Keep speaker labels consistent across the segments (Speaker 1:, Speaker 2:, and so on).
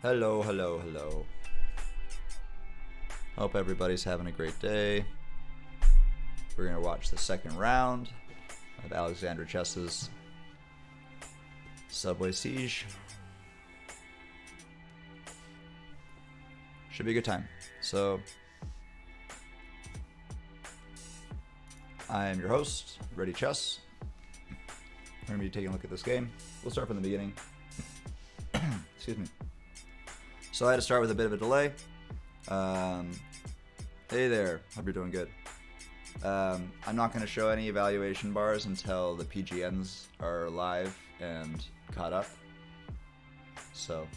Speaker 1: Hello, hello, hello. Hope everybody's having a great day. We're going to watch the second round of Alexander Chess's Subway Siege. Should be a good time. So, I am your host, Ready Chess. We're going to be taking a look at this game. We'll start from the beginning. Excuse me. So I had to start with a bit of a delay. Hey there, hope you're doing good. I'm not going to show any evaluation bars until the PGNs are live and caught up. So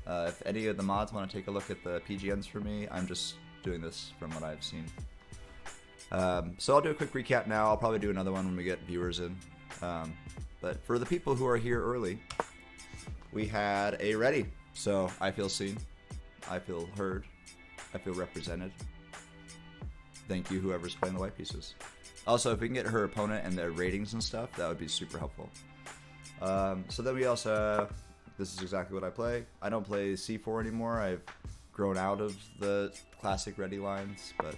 Speaker 1: if any of the mods want to take a look at the PGNs for me, I'm just doing this from what I've seen. So I'll do a quick recap now. I'll probably do another one when we get viewers in. But for the people who are here early, we had a ready. So I feel seen, I feel heard, I feel represented. Thank you, whoever's playing the white pieces. Also, if we can get her opponent and their ratings and stuff, that would be super helpful. So then we also, this is exactly what I play. I don't play C4 anymore. I've grown out of the classic ready lines, but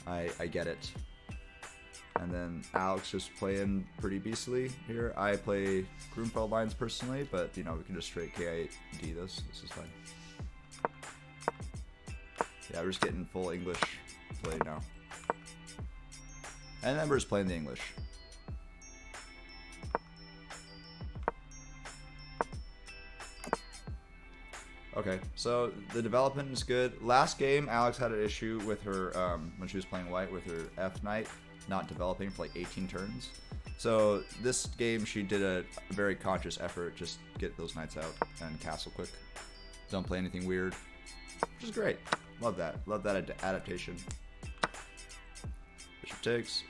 Speaker 1: I get it. And then Alex just playing pretty beastly here. I play Grunfeld lines personally, but you know, we can just straight KID this. This is fine. Yeah, we're just getting full English play now. And then we're just playing the English. Okay, so the development is good. Last game, Alex had an issue with her, when she was playing white, with her F Knight not developing for like 18 turns. So this game, she did a very conscious effort, just get those knights out and castle quick. Don't play anything weird, which is great. Love that. Love that adaptation. Bishop takes.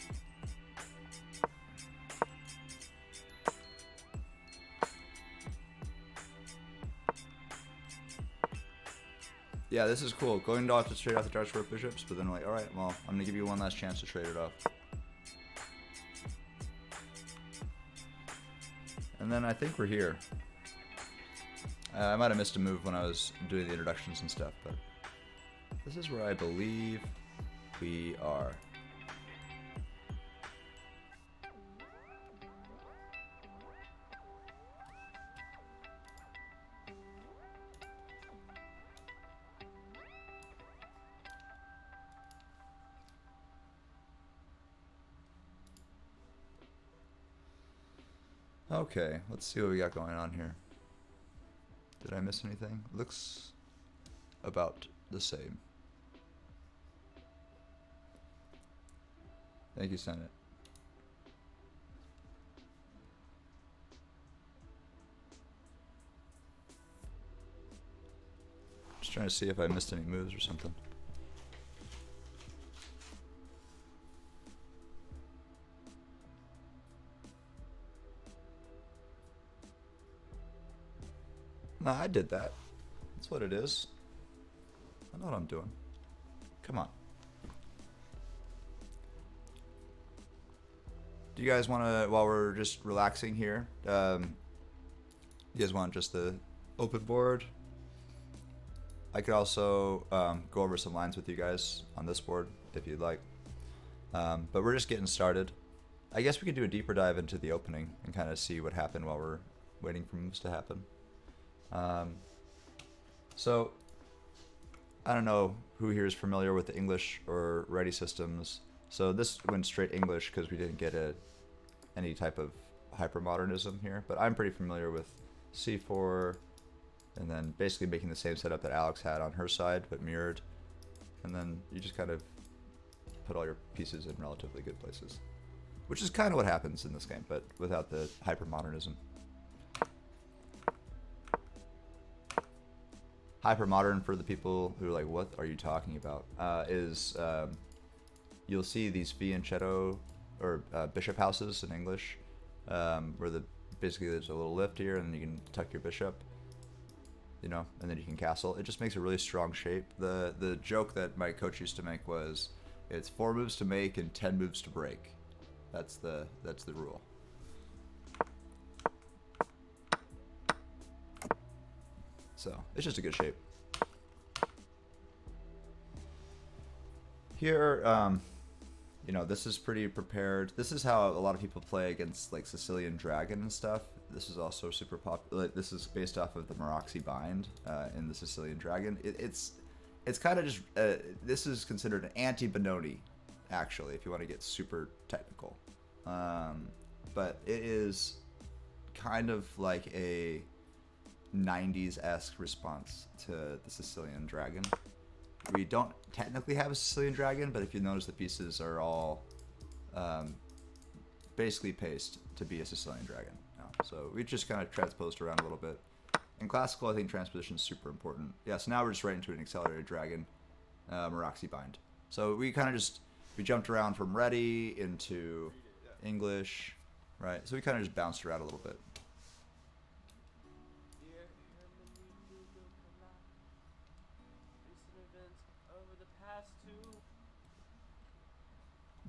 Speaker 1: Yeah, this is cool. Going off to straight off the dark square bishops, but then we're like, all right, well, I'm gonna give you one last chance to trade it off. And then I think we're here. I might have missed a move when I was doing the introductions and stuff, but this is where I believe we are. Okay, let's see what we got going on here. Did I miss anything? Looks about the same. Thank you, Senate. Just trying to see if I missed any moves or something. Nah, I did that. That's what it is. I know what I'm doing. Come on. Do you guys want to, while we're just relaxing here, you guys want just the open board? I could also go over some lines with you guys on this board if you'd like. But we're just getting started. I guess we could do a deeper dive into the opening and kind of see what happened while we're waiting for moves to happen. So, I don't know who here is familiar with the English or ready systems. So this went straight English because we didn't get any type of hypermodernism here. But I'm pretty familiar with C4, and then basically making the same setup that Alex had on her side, but mirrored. And then you just kind of put all your pieces in relatively good places, which is kind of what happens in this game, but without the hypermodernism. Hypermodern, for the people who are like, what are you talking about, is you'll see these fianchetto or bishop houses in English, where basically there's a little lift here and then you can tuck your bishop, you know, and then you can castle. It just makes a really strong shape. The joke that my coach used to make was, it's 4 moves to make and 10 moves to break. That's the rule. So it's just a good shape. Here, you know, this is pretty prepared. This is how a lot of people play against like Sicilian Dragon and stuff. This is also super popular. This is based off of the Meroxy bind in the Sicilian Dragon. It's kind of just this is considered an anti-Benoni, actually, if you want to get super technical. But it is kind of like a 90s-esque response to the Sicilian Dragon. We don't technically have a Sicilian Dragon, but if you notice, the pieces are all basically paced to be a Sicilian Dragon now. So we just kind of transposed around a little bit. In classical, I think transposition is super important. Yeah, so now we're just right into an accelerated dragon, Meroxy bind. So we kind of we jumped around from ready into English, right? So we kind of just bounced around a little bit.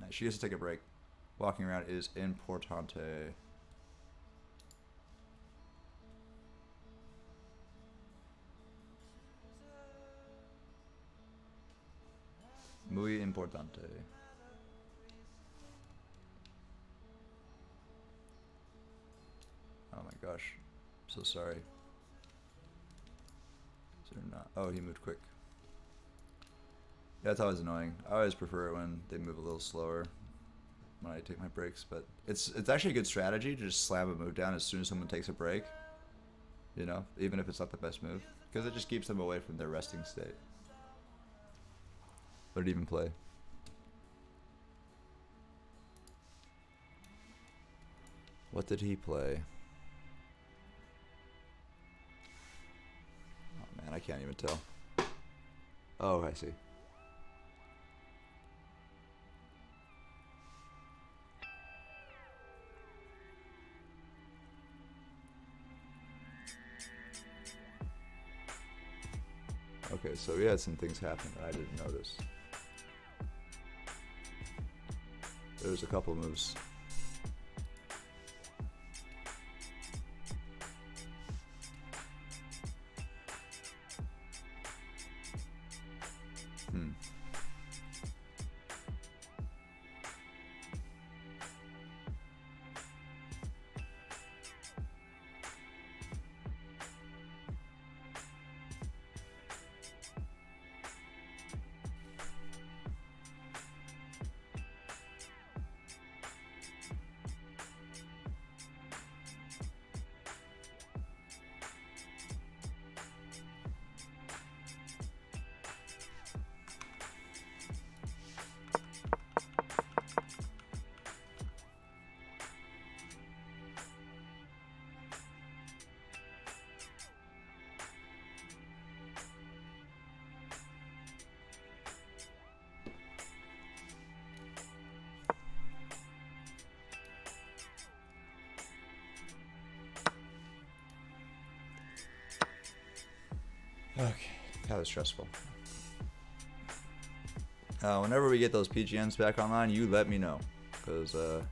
Speaker 1: Nice. She has to take a break. Walking around is importante. Muy importante. Oh my gosh. I'm so sorry. Is there not? Oh, he moved quick. Yeah, that's always annoying. I always prefer it when they move a little slower when I take my breaks, but it's actually a good strategy to just slam a move down as soon as someone takes a break. You know, even if it's not the best move, because it just keeps them away from their resting state. What did he even play? What did he play? Oh man, I can't even tell. Oh, I see. Okay, so we had some things happen that I didn't notice. There was a couple moves. Okay, that was stressful. Whenever we get those PGNs back online, you let me know, because yeah,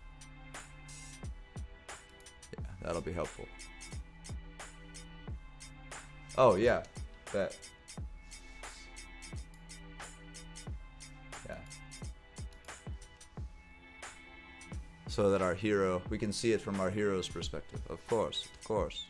Speaker 1: that'll be helpful. Oh yeah, bet. Yeah. So that our hero, we can see it from our hero's perspective. Of course, of course.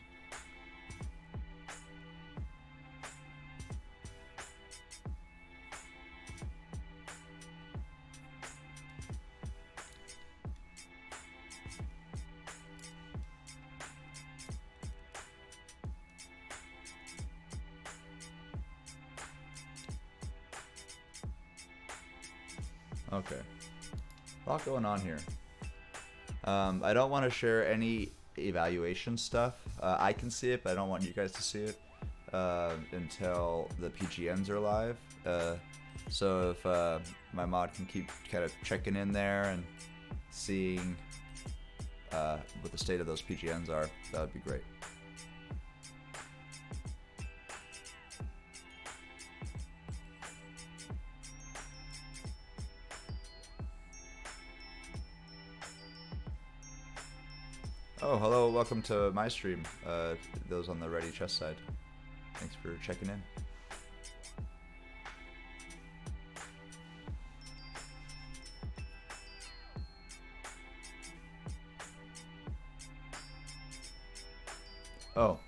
Speaker 1: Okay, a lot going on here. I don't want to share any evaluation stuff. I can see it, but I don't want you guys to see it until the PGNs are live. So if my mod can keep kind of checking in there and seeing what the state of those PGNs are, that would be great. Oh, hello, welcome to my stream, those on the Ready Chess side. Thanks for checking in. Oh.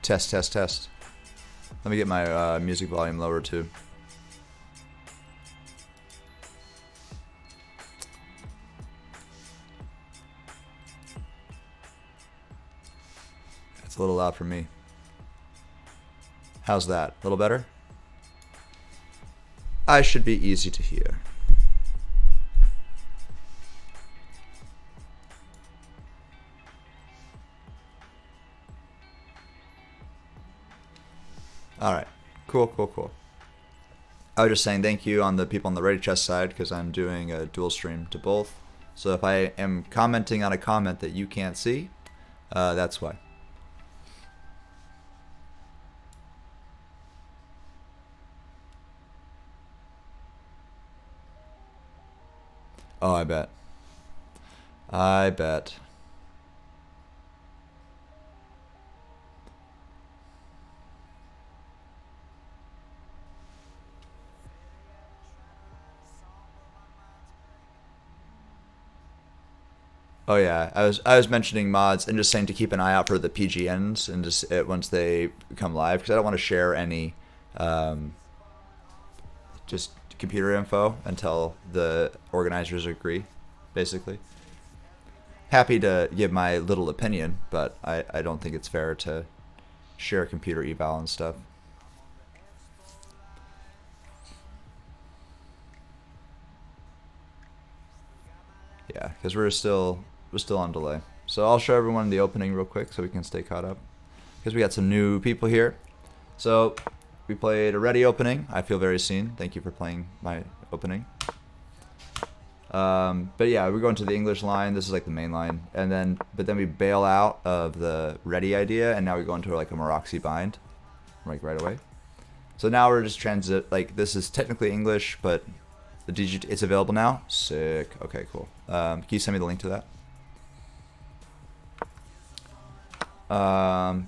Speaker 1: Test, test, test. Let me get my music volume lower too. It's a little loud for me. How's that? A little better? I should be easy to hear. Alright. Cool, cool, cool. I was just saying thank you on the people on the Ready Chess side because I'm doing a dual stream to both. So if I am commenting on a comment that you can't see, that's why. Oh, I bet. I bet. Oh yeah, I was mentioning mods and just saying to keep an eye out for the PGNs and just once they come live because I don't want to share any just computer info until the organizers agree, basically. Happy to give my little opinion, but I don't think it's fair to share computer eval and stuff. Yeah, because we're still on delay. So I'll show everyone the opening real quick so we can stay caught up. Because we got some new people here. So we played a ready opening. I feel very seen. Thank you for playing my opening. But yeah, we're going to the English line. This is like the main line. But then we bail out of the ready idea and now we go into like a Maroxy bind. Like right away. So now we're just like this is technically English, but the DG it's available now. Sick. Okay, cool. Can you send me the link to that?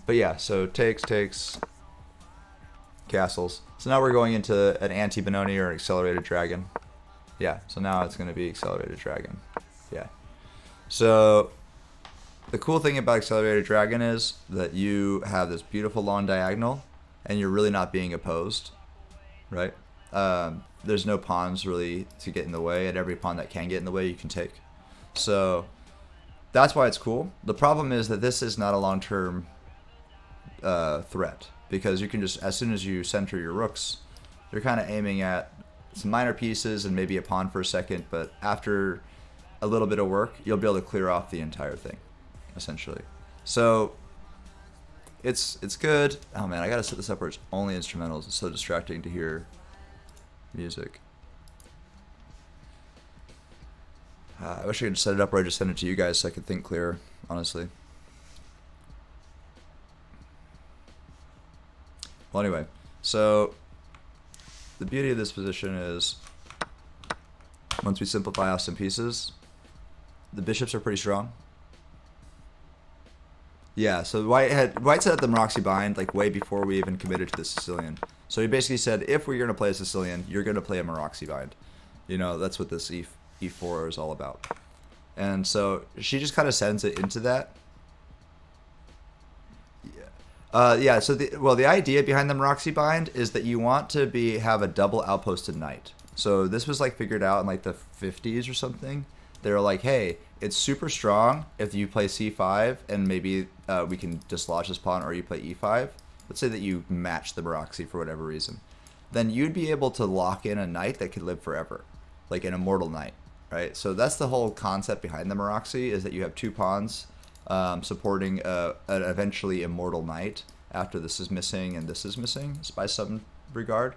Speaker 1: But yeah, so takes, castles. So now we're going into an anti-Benoni or an accelerated dragon. Yeah, so now it's going to be accelerated dragon. Yeah. So the cool thing about accelerated dragon is that you have this beautiful long diagonal and you're really not being opposed, right? There's no pawns really to get in the way, and every pawn that can get in the way you can take. So that's why it's cool. The problem is that this is not a long-term threat because you can just, as soon as you center your rooks, you're kind of aiming at some minor pieces and maybe a pawn for a second, but after a little bit of work, you'll be able to clear off the entire thing, essentially. So it's good. Oh man, I gotta set this up where it's only instrumentals. It's so distracting to hear music. I wish I could set it up where I just send it to you guys so I could think clearer, honestly. Well, anyway, so the beauty of this position is once we simplify off some pieces, the bishops are pretty strong. Yeah, so White set up the Maroxy bind like way before we even committed to the Sicilian. So he basically said, if we're going to play a Sicilian, you're going to play a Maroxy bind. You know, that's what this E4 is all about. And so she just kind of sends it into that. Yeah, so the idea behind the Maroxy bind is that you want to have a double outposted knight. So this was like figured out in like the 50s or something. They were like, hey, it's super strong if you play c5 and maybe we can dislodge this pawn, or you play e5. Let's say that you match the Maroxy for whatever reason. Then you'd be able to lock in a knight that could live forever, like an immortal knight, right? So that's the whole concept behind the Maroxy, is that you have two pawns supporting an eventually immortal knight after this is missing and this is missing by some regard.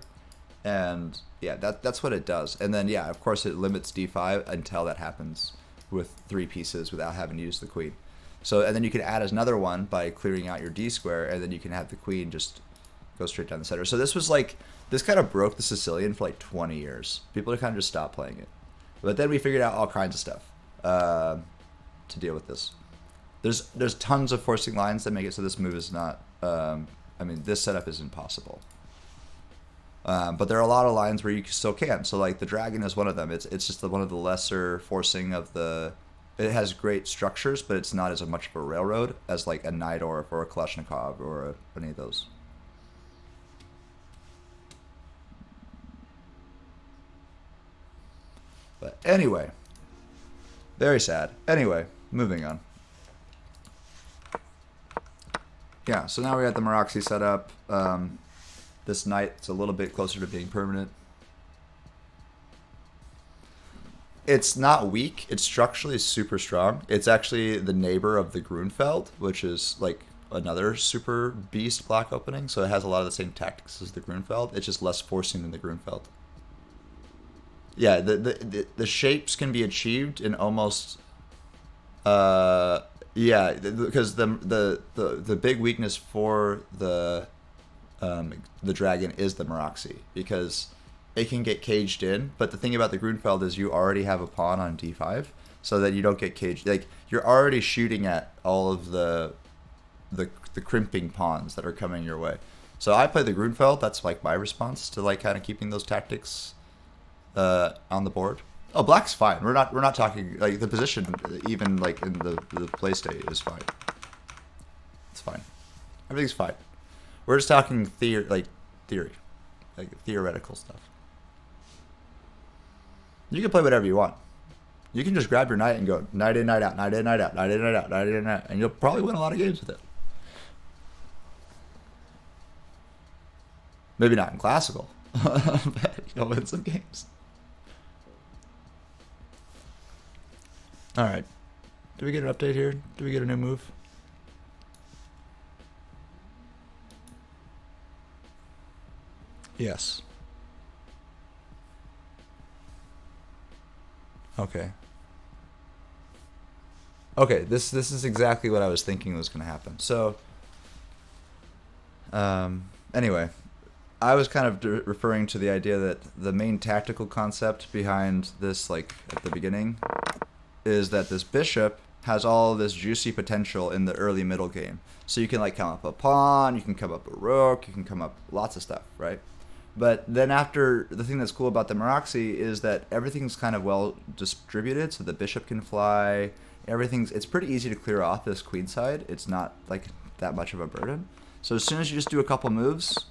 Speaker 1: And yeah, that's what it does. And then yeah, of course it limits d5 until that happens with 3 pieces without having to use the queen. So, and then you can add another one by clearing out your d square, and then you can have the queen just go straight down the center. So this was like, this kind of broke the Sicilian for like 20 years. People kind of just stopped playing it. But then we figured out all kinds of stuff to deal with this. There's tons of forcing lines that make it so this move is not. I mean, this setup is impossible. But there are a lot of lines where you still can. So like the dragon is one of them. It's just one of the lesser forcing of the. It has great structures, but it's not as much of a railroad as like a Nidorf or a Kalashnikov or any of those. But anyway, very sad. Anyway, moving on. Yeah, so now we got the Meraxi set up. This knight's a little bit closer to being permanent. It's not weak. It's structurally super strong. It's actually the neighbor of the Grunfeld, which is like another super beast black opening. So it has a lot of the same tactics as the Grunfeld. It's just less forcing than the Grunfeld. Yeah, the shapes can be achieved in almost. Yeah, because the big weakness for the dragon is the Meraxi, because it can get caged in. But the thing about the Grunfeld is you already have a pawn on d5, so that you don't get caged. Like you're already shooting at all of the crimping pawns that are coming your way. So I play the Grunfeld. That's like my response to like kind of keeping those tactics on the board. Oh, black's fine. We're not talking like the position, even like in the play state is fine. It's fine. Everything's fine. We're just talking theory, like theoretical stuff. You can play whatever you want. You can just grab your knight and go knight in, knight out, knight in, knight out, knight in, knight out, knight in, knight out, and you'll probably win a lot of games with it. Maybe not in classical, but you'll win some games. All right. Do we get an update here? Do we get a new move? Yes. Okay. Okay, this is exactly what I was thinking was going to happen. So, anyway, I was kind of referring to the idea that the main tactical concept behind this, like, at the beginning, is that this bishop has all this juicy potential in the early middle game. So you can like come up a pawn, you can come up a rook, you can come up lots of stuff, right? But then after, the thing that's cool about the Meraxi is that everything's kind of well distributed, so the bishop can fly. It's pretty easy to clear off this queen side. It's not like that much of a burden. So as soon as you just do a couple moves,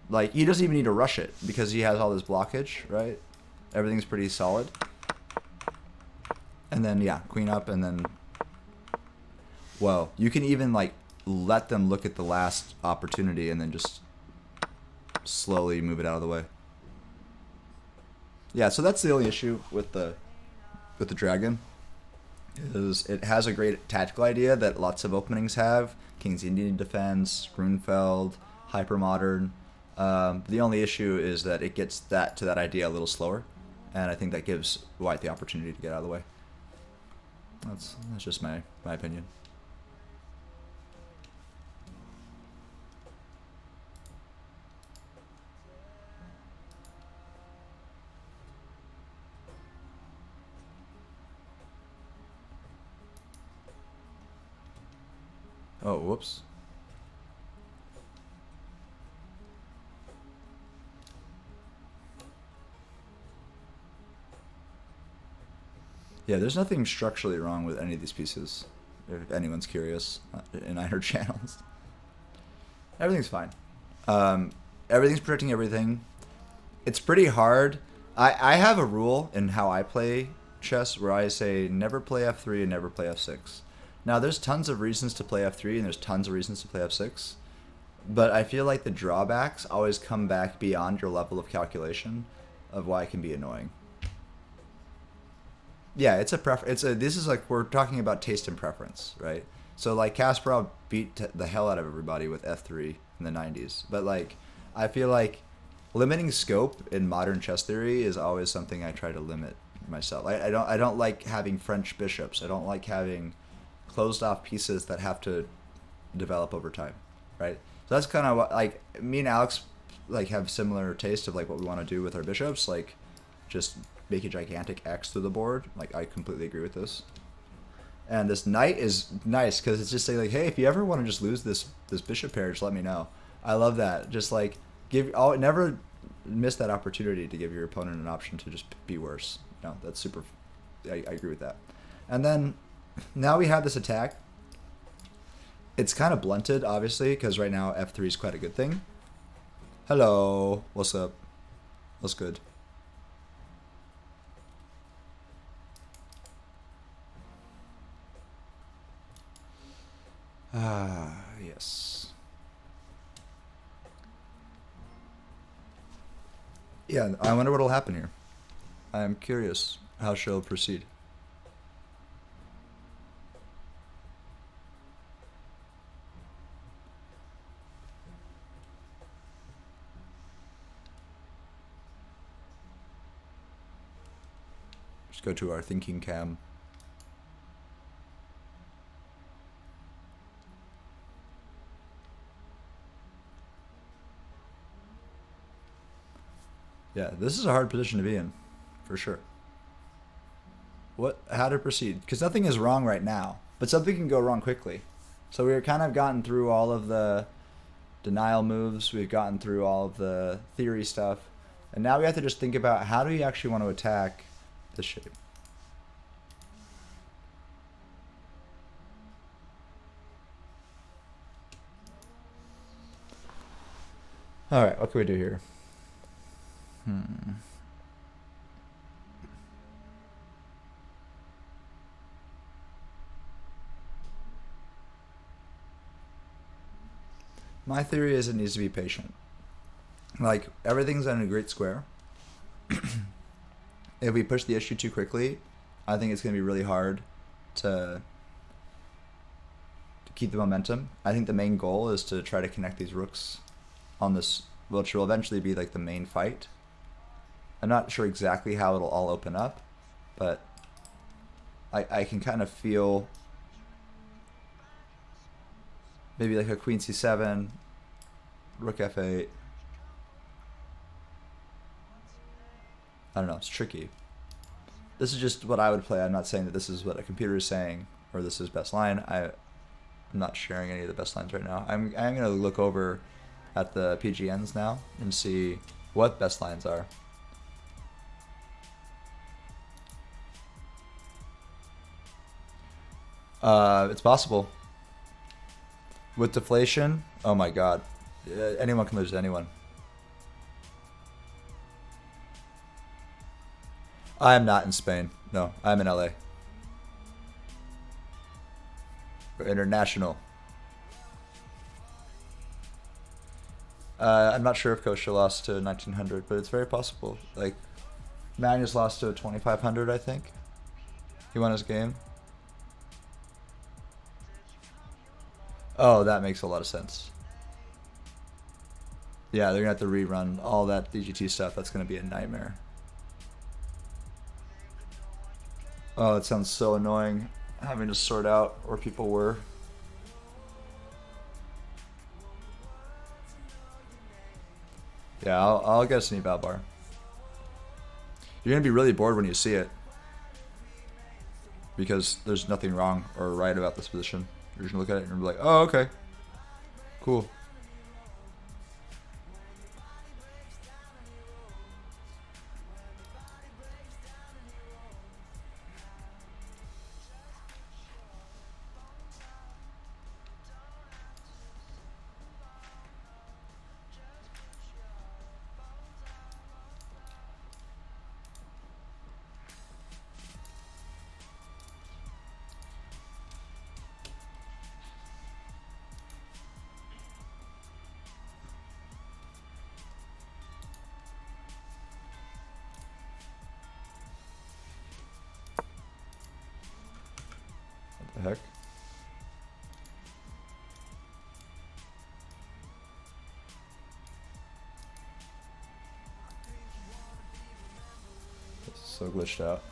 Speaker 1: like he doesn't even need to rush it because he has all this blockage, right? Everything's pretty solid. And then, yeah, queen up, and then, well, you can even, like, let them look at the last opportunity and then just slowly move it out of the way. Yeah, so that's the only issue with the dragon, is it has a great tactical idea that lots of openings have. King's Indian Defense, Grunfeld, Hypermodern. The only issue is that it gets to that idea a little slower, and I think that gives White the opportunity to get out of the way. That's just my opinion. Oh, whoops. Yeah, there's nothing structurally wrong with any of these pieces, if anyone's curious, in either channels. Everything's fine. Everything's protecting everything. It's pretty hard. I have a rule in how I play chess where I say never play f3 and never play f6. Now, there's tons of reasons to play f3 and there's tons of reasons to play f6, but I feel like the drawbacks always come back beyond your level of calculation of why it can be annoying. Yeah, it's a preference. This is like, we're talking about taste and preference, right? So like Kasparov beat the hell out of everybody with f3 in the 90s, but like I feel like limiting scope in modern chess theory is always something I try to limit myself. I don't like having French bishops. I don't like having closed off pieces that have to develop over time, right? So that's kind of what, like, me and Alex like have similar taste of like what we want to do with our bishops, like just make a gigantic X through the board. Like, I completely agree with this. And this knight is nice because it's just saying like, hey, if you ever want to just lose this bishop pair, just let me know. I love that. Just like never miss that opportunity to give your opponent an option to just be worse. No, that's super. I agree with that. And then now we have this attack. It's kind of blunted, obviously, because right now f3 is quite a good thing. Hello, what's up? What's good? Yes. Yeah, I wonder what'll happen here. I am curious how she'll proceed. Just go to our thinking cam. Yeah, this is a hard position to be in, for sure. How to proceed? Because nothing is wrong right now, but something can go wrong quickly. So we've kind of gotten through all of the denial moves. We've gotten through all of the theory stuff. And now we have to just think about how do you actually want to attack this shape. All right, what can we do here? My theory is it needs to be patient. Like, everything's on a great square. If we push the issue too quickly, I think it's going to be really hard to keep the momentum. I think the main goal is to try to connect these rooks on this, which will eventually be like the main fight. I'm not sure exactly how it'll all open up, but I can kind of feel maybe like a queen c7, rook f8. I don't know, it's tricky. This is just what I would play. I'm not saying that this is what a computer is saying or this is best line. I'm not sharing any of the best lines right now. I'm going to look over at the PGNs now and see what best lines are. It's possible. With deflation, oh my god. Anyone can lose to anyone. I am not in Spain. No, I'm in LA. We're international. I'm not sure if Kosha lost to 1900, but it's very possible. Like, Magnus lost to 2500, I think. He won his game. Oh, that makes a lot of sense. Yeah, they're going to have to rerun all that DGT stuff. That's going to be a nightmare. Oh, it sounds so annoying having to sort out where people were. Yeah, I'll get a sneak out bar. You're going to be really bored when you see it, because there's nothing wrong or right about this position. You're just going to look at it and be like, oh, okay. Cool. What the heck? This is so glitched out.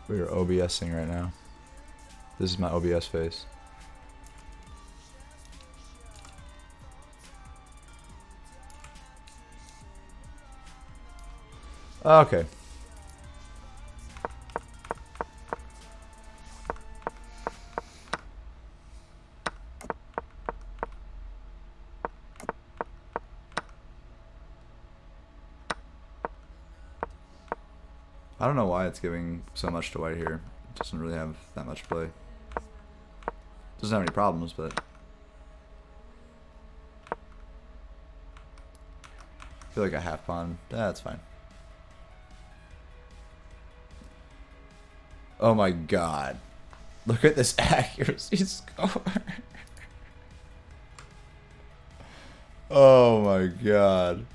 Speaker 1: We are OBSing right now. This is my OBS face. Okay. I don't know why it's giving so much to white here. It doesn't really have that much play. Doesn't have any problems, but I feel like a half pawn. That's fine. Oh my god. Look at this accuracy score. Oh my god.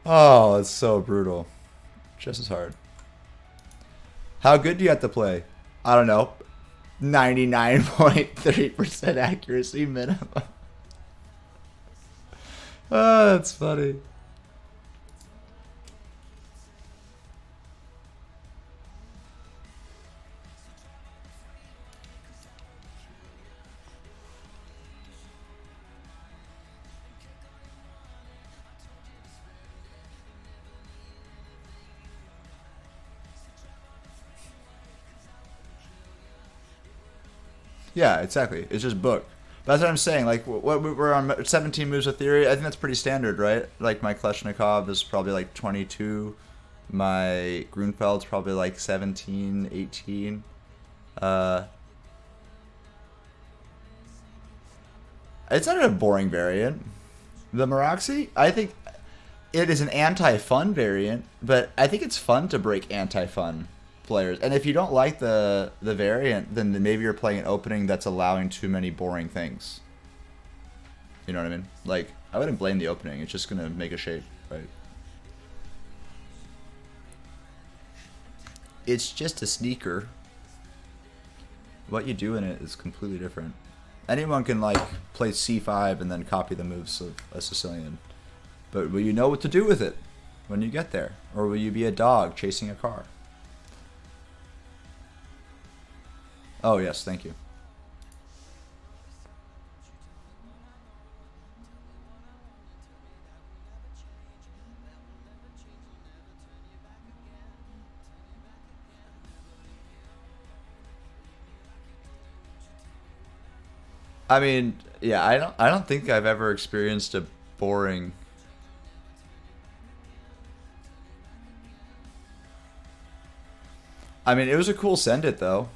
Speaker 1: Oh, it's so brutal. Just as hard. How good do you have to play? I don't know. 99.3% accuracy minimum. Oh, that's funny. Yeah, exactly. It's just book. But that's what I'm saying. Like, what we're on 17 moves of theory. I think that's pretty standard, right? Like my Kleshnikov is probably like 22. My Grunfeld's probably like 17, 18. It's not a boring variant. The Meraxi, I think it is an anti-fun variant, but I think it's fun to break anti-fun players. And if you don't like the variant, then maybe you're playing an opening that's allowing too many boring things. You know what I mean? Like, I wouldn't blame the opening. It's just going to make a shape, right? It's just a sneaker. What you do in it is completely different. Anyone can, like, play c5 and then copy the moves of a Sicilian. But will you know what to do with it when you get there? Or will you be a dog chasing a car? Oh, yes, thank you. I mean, yeah, I don't think I've ever experienced a boring. I mean, it was a cool send it though.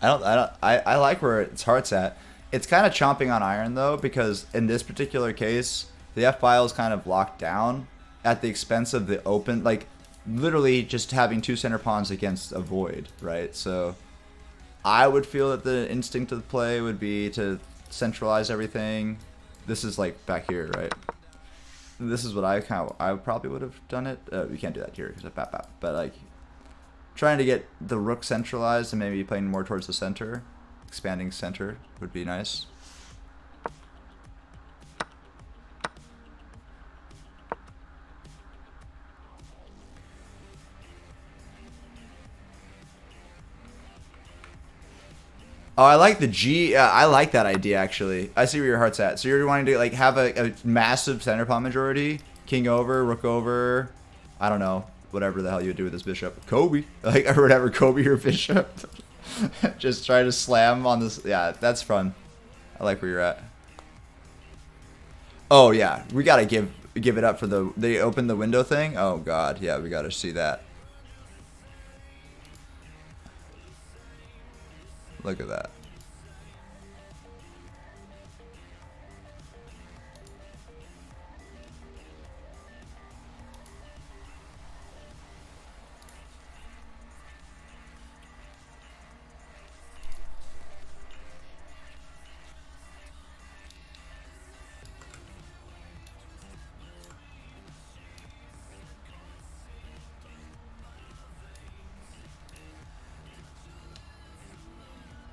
Speaker 1: I like where its heart's at. It's kind of chomping on iron though, because in this particular case, the F file is kind of locked down at the expense of the open, like literally just having two center pawns against a void, right? So I would feel that the instinct of the play would be to centralize everything. This is like back here, right? This is what I probably would have done it. We can't do that here because of bap. But like trying to get the rook centralized and maybe playing more towards the center, expanding center would be nice. Oh, I like the G. I like that idea actually. I see where your heart's at. So you're wanting to like have a massive center pawn majority, king over, rook over. I don't know, whatever the hell you would do with this bishop, Kobe, like or whatever, Kobe or bishop. Just try to slam on this. Yeah, that's fun. I like where you're at. Oh yeah, we gotta give it up for they opened the window thing. Oh god, yeah, we gotta see that. Look at that.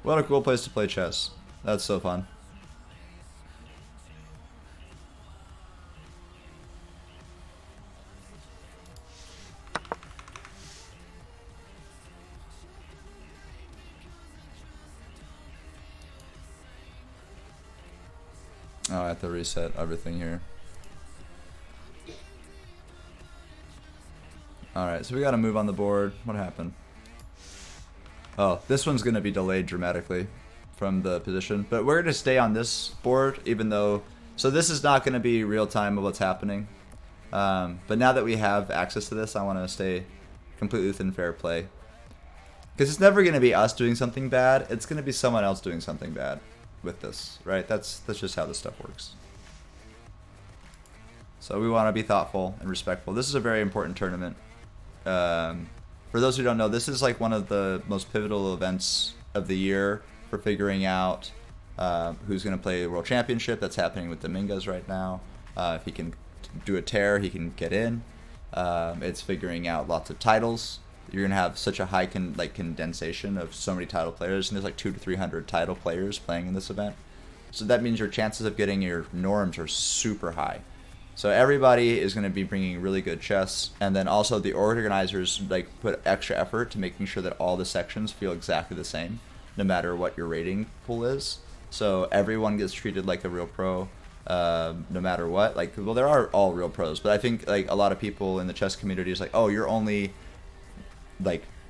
Speaker 1: What a cool place to play chess. That's so fun. Oh, I have to reset everything here. Alright, so we gotta move on the board. What happened? Oh, this one's gonna be delayed dramatically from the position. But we're gonna stay on this board, even though... So this is not gonna be real time of what's happening. But now that we have access to this, I want to stay completely within fair play. Because it's never going to be us doing something bad. It's going to be someone else doing something bad with this, right? That's just how this stuff works. So we want to be thoughtful and respectful. This is a very important tournament. For those who don't know, this is like one of the most pivotal events of the year for figuring out who's going to play the World Championship. That's happening with Dominguez right now. If he can do a tear, he can get in. It's figuring out lots of titles. You're gonna have such a high condensation of so many title players, and there's like 200 to 300 title players playing in this event. So that means your chances of getting your norms are super high. So everybody is going to be bringing really good chess, and then also the organizers put extra effort to making sure that all the sections feel exactly the same, no matter what your rating pool is. So everyone gets treated like a real pro. No matter what, well, there are all real pros, but I think a lot of people in the chess community is like, oh, you're only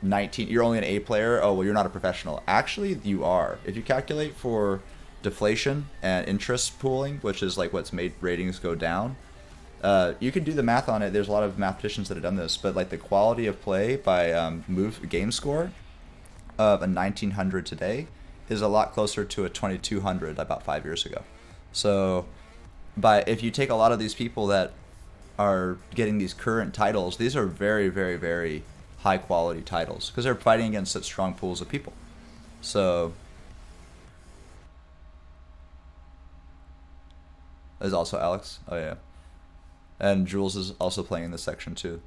Speaker 1: 19, you're only an A player. Oh, well, you're not a professional. Actually, you are. If you calculate for deflation and interest pooling, which is what's made ratings go down, you can do the math on it. There's a lot of mathematicians that have done this, but the quality of play by game score of a 1900 today is a lot closer to a 2200 about 5 years ago. So but if you take a lot of these people that are getting these current titles, these are very, very, very high quality titles because they're fighting against such strong pools of people. So there's also Alex. Oh yeah. And Jules is also playing in this section too.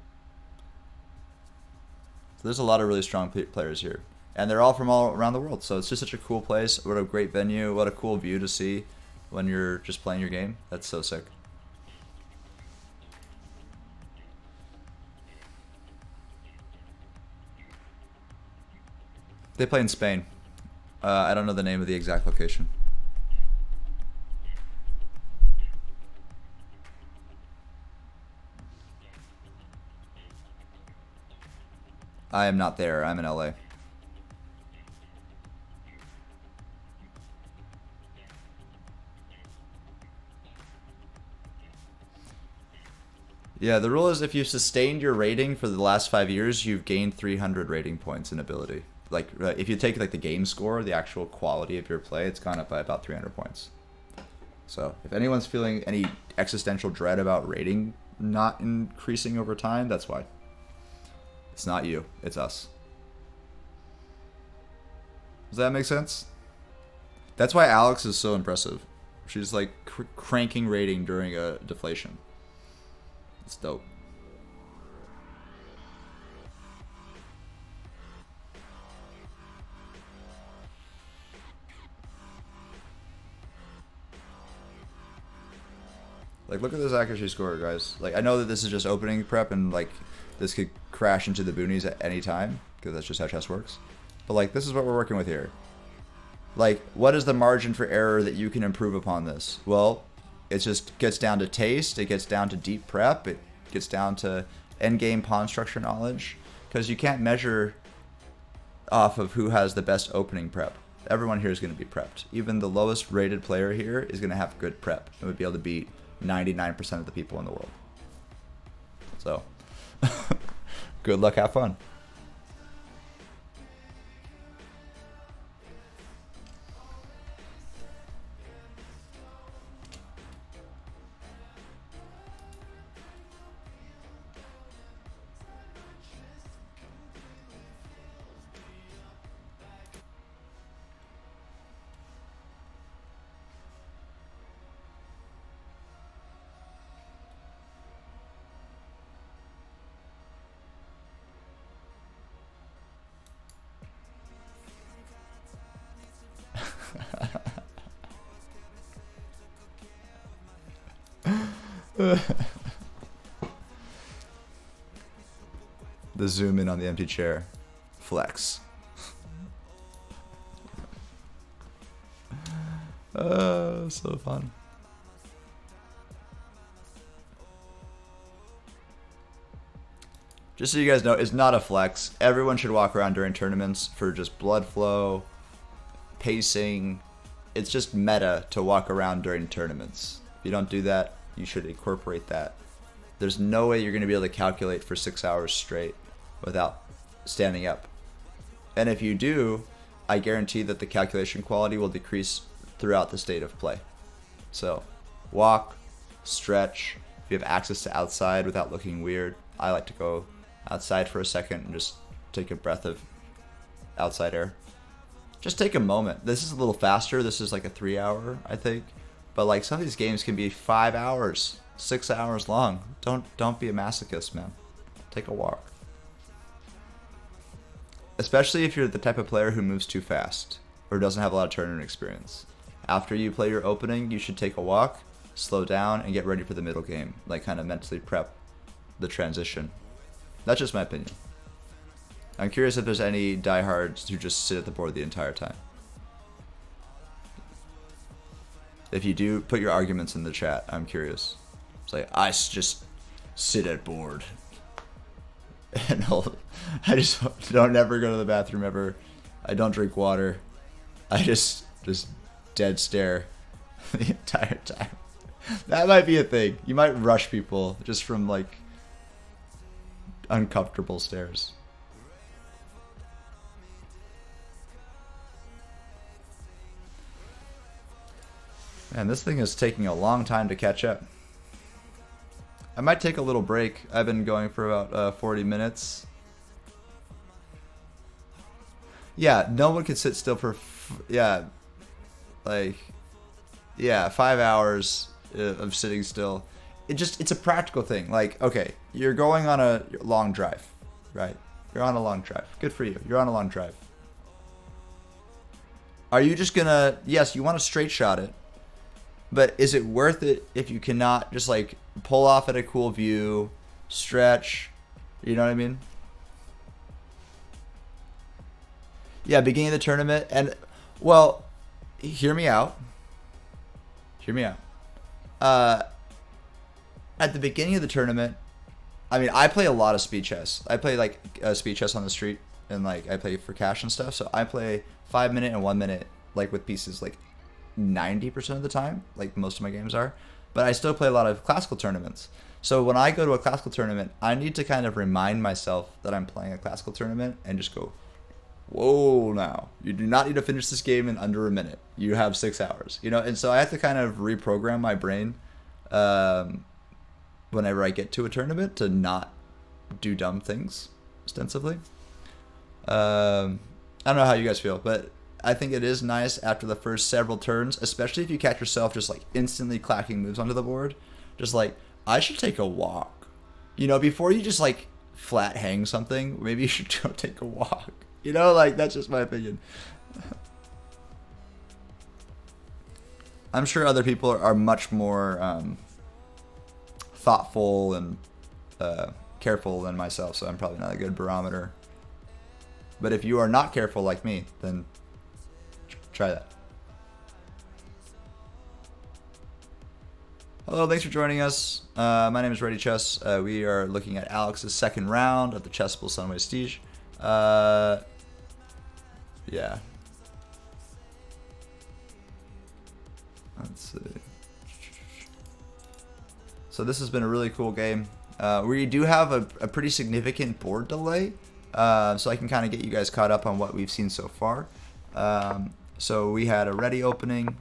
Speaker 1: So there's a lot of really strong players here. And they're all from all around the world. So it's just such a cool place. What a great venue. What a cool view to see when you're just playing your game. That's so sick. They play in Spain. I don't know the name of the exact location. I am not there. I'm in LA. Yeah, the rule is if you've sustained your rating for the last 5 years, you've gained 300 rating points in ability. If you take the game score, the actual quality of your play, it's gone up by about 300 points. So if anyone's feeling any existential dread about rating not increasing over time, that's why. It's not you, it's us. Does that make sense? That's why Alex is so impressive. She's cranking rating during a deflation. It's dope. Look at this accuracy score, guys. I know that this is just opening prep and this could crash into the boonies at any time because that's just how chess works. But this is what we're working with here. What is the margin for error that you can improve upon this? Well, it just gets down to taste. It gets down to deep prep. It gets down to endgame pawn structure knowledge because you can't measure off of who has the best opening prep. Everyone here is going to be prepped. Even the lowest rated player here is going to have good prep and would be able to beat 99% of the people in the world. So, good luck, have fun. The zoom in on the empty chair. Flex. So fun. Just so you guys know, it's not a flex. Everyone should walk around during tournaments for just blood flow, pacing. It's just meta to walk around during tournaments. If you don't do that, you should incorporate that. There's no way you're going to be able to calculate for 6 hours straight without standing up. And if you do, I guarantee that the calculation quality will decrease throughout the state of play. So, walk, stretch. If you have access to outside without looking weird, I like to go outside for a second and just take a breath of outside air. Just take a moment. This is a little faster. This is like a 3 hour, I think. But like some of these games can be 5 hours, 6 hours long. Don't be a masochist, man. Take a walk. Especially if you're the type of player who moves too fast or doesn't have a lot of tournament experience. After you play your opening, you should take a walk, slow down, and get ready for the middle game. Like kind of mentally prep the transition. That's just my opinion. I'm curious if there's any diehards who just sit at the board the entire time. If you do, put your arguments in the chat. I'm curious. It's like, I just sit at board. And I just don't ever go to the bathroom ever. I don't drink water. I just dead stare the entire time. That might be a thing. You might rush people just from like uncomfortable stares. Man, this thing is taking a long time to catch up. I might take a little break. I've been going for about 40 minutes. Yeah, no one can sit still for, 5 hours of sitting still. It's a practical thing. Like, okay, you're going on a long drive, right? You're on a long drive. Good for you. You're on a long drive. Are you just gonna, yes, you want to straight shot it, but is it worth it if you cannot just like pull off at a cool view, stretch, you know what I mean? Yeah, beginning of the tournament, and well, hear me out. At the beginning of the tournament, I mean, I play a lot of speed chess. I play like speed chess on the street, and like I play for cash and stuff. So I play 5 minute and 1 minute, like with pieces, like 90% of the time, like most of my games are. But I still play a lot of classical tournaments. So when I go to a classical tournament, I need to kind of remind myself that I'm playing a classical tournament and just go, whoa, now you do not need to finish this game in under a minute. You have 6 hours, you know. And so I have to kind of reprogram my brain whenever I get to a tournament to not do dumb things ostensibly. I don't know how you guys feel, but I think it is nice after the first several turns, especially if you catch yourself just like instantly clacking moves onto the board, just like, I should take a walk, you know, before you just like flat hang something. Maybe you should go take a walk. You know, like, that's just my opinion. I'm sure other people are much more thoughtful and careful than myself, so I'm probably not a good barometer. But if you are not careful like me, then try that. Hello, thanks for joining us. My name is Ready Chess. We are looking at Alex's second round of the Chessable Sunway Sitges. Yeah. Let's see. So this has been a really cool game. We do have a pretty significant board delay, so I can kind of get you guys caught up on what we've seen so far. So we had a ready opening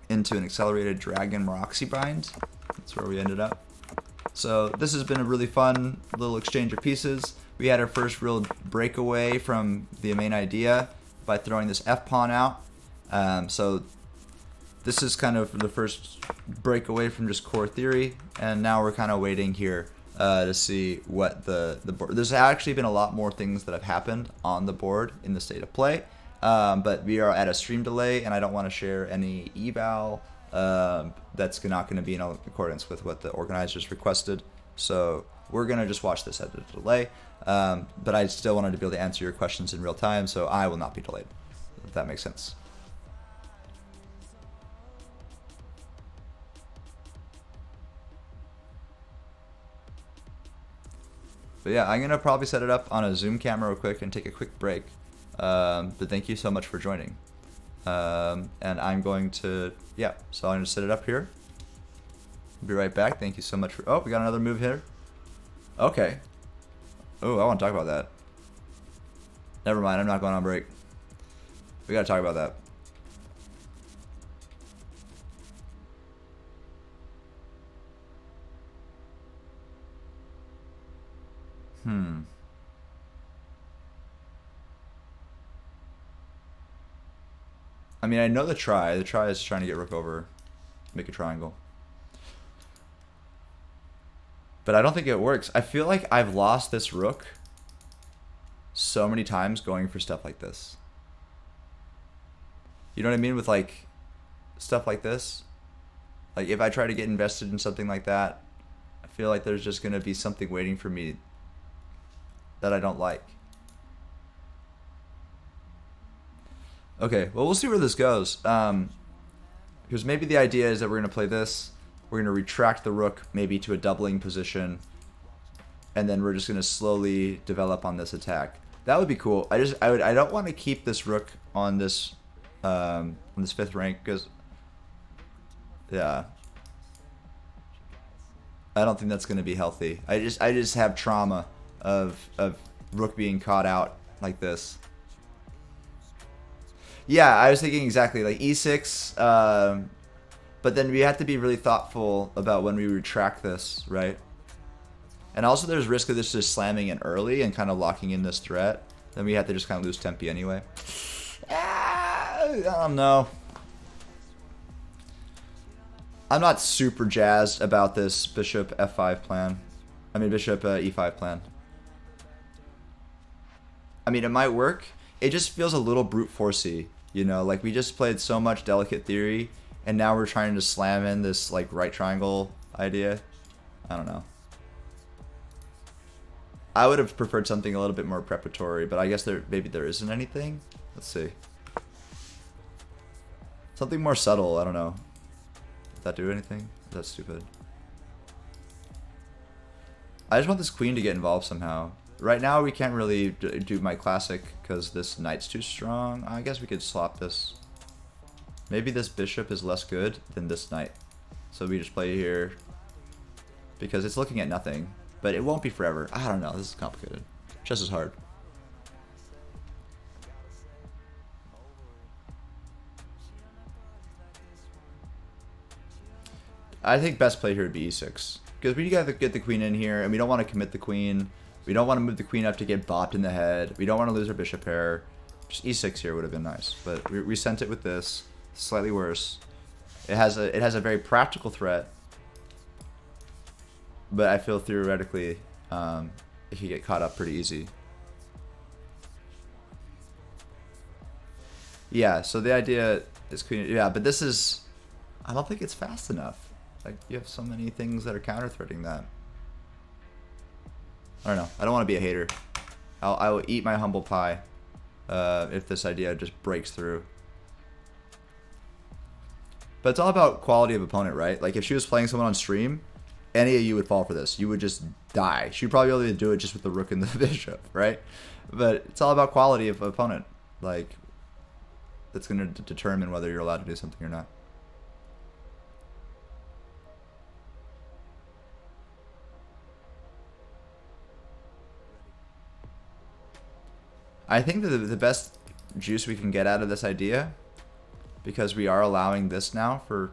Speaker 1: into an accelerated dragon Moroxy bind. That's where we ended up. So this has been a really fun little exchange of pieces. We had our first real breakaway from the main idea by throwing this F-pawn out. So this is kind of the first breakaway from just core theory, and now we're kind of waiting here to see what the board. There's actually been a lot more things that have happened on the board in the state of play, but we are at a stream delay, and I don't want to share any eval that's not going to be in accordance with what the organizers requested. So we're going to just watch this at a delay, but I still wanted to be able to answer your questions in real time, so I will not be delayed, if that makes sense. But But yeah, I'm gonna probably set it up on a Zoom camera real quick and take a quick break. But thank you so much for joining. And I'm going to, yeah, so I'm gonna set it up here. Be right back. Thank you so much for, oh, we got another move here. Okay. Oh, I want to talk about that. Never mind, I'm not going on break. We gotta talk about that. I mean, I know the try. The try is trying to get rook over, make a triangle. But I don't think it works. I feel like I've lost this rook so many times going for stuff like this. You know what I mean? With like stuff like this. Like if I try to get invested in something like that, I feel like there's just going to be something waiting for me that I don't like. Okay, well, we'll see where this goes. Because maybe the idea is that we're going to play this. We're going to retract the rook maybe to a doubling position. And then we're just going to slowly develop on this attack. That would be cool. I don't want to keep this rook on this 5th rank because, yeah, I don't think that's going to be healthy. I just have trauma of rook being caught out like this. Yeah, I was thinking exactly like e6, but then we have to be really thoughtful about when we retract this, right? And also there's risk of this just slamming in early and kind of locking in this threat. Then we have to just kind of lose tempi anyway. I don't know. I'm not super jazzed about this bishop f5 plan. I mean bishop e5 plan. I mean, it might work. It just feels a little brute forcey, you know? Like we just played so much delicate theory, and now we're trying to slam in this like right triangle idea. I don't know. I would have preferred something a little bit more preparatory, but I guess maybe there isn't anything. Let's see. Something more subtle. I don't know. Did that do anything? That's stupid. I just want this queen to get involved somehow. Right now we can't really do my classic because this knight's too strong. I guess we could swap this. Maybe this bishop is less good than this knight. So we just play here because it's looking at nothing. But it won't be forever. I don't know. This is complicated. Chess is hard. I think best play here would be e6. Because we gotta get the queen in here, and we don't want to commit the queen. We don't want to move the queen up to get bopped in the head. We don't want to lose our bishop pair. Just e6 here would have been nice. But we sent it with this. Slightly worse. It has a very practical threat. But I feel theoretically, it could get caught up pretty easy. Yeah, so the idea is queen. Yeah, but this is, I don't think it's fast enough. Like you have so many things that are counter-threatening that. I don't know. I don't want to be a hater. I will eat my humble pie if this idea just breaks through. But it's all about quality of opponent, right? Like if she was playing someone on stream, any of you would fall for this. You would just die. She'd probably be able to do it just with the rook and the bishop, right? But it's all about quality of opponent. Like, that's going to determine whether you're allowed to do something or not. I think that the best juice we can get out of this idea, because we are allowing this now for...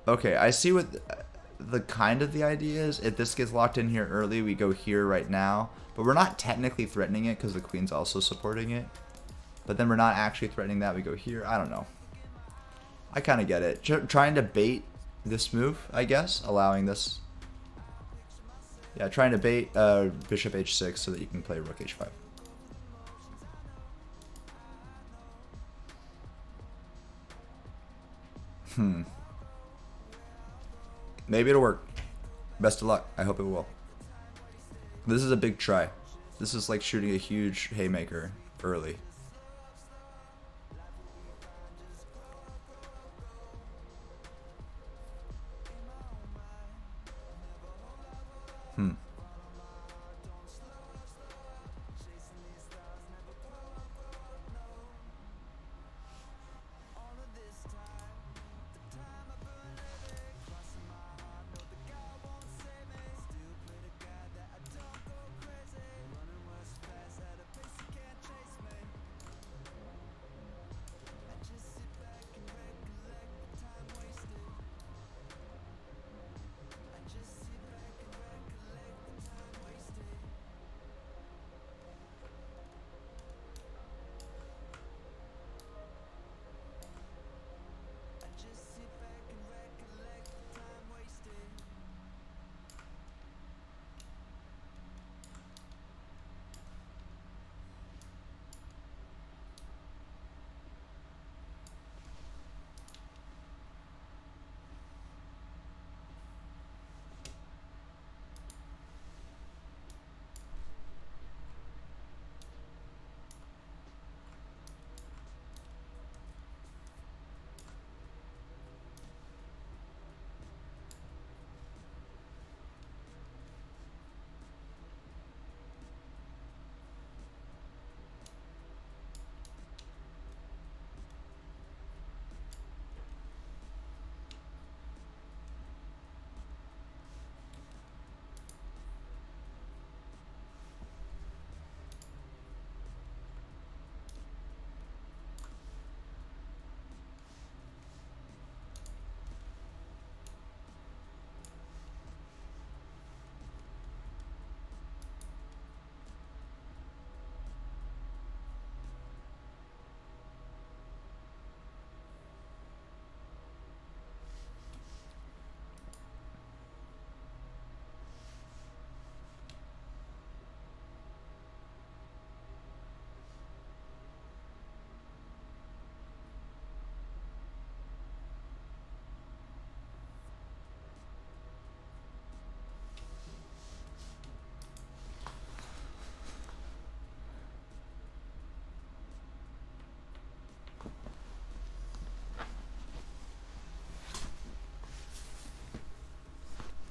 Speaker 1: Okay, I see what the kind of the idea is. If this gets locked in here early, we go here right now. But we're not technically threatening it because the queen's also supporting it. But then we're not actually threatening that. We go here. I don't know. I kind of get it. Trying to bait this move, I guess. Allowing this. Yeah, trying to bait bishop h6 so that you can play rook h5. Maybe it'll work. Best of luck. I hope it will. This is a big try. This is like shooting a huge haymaker early.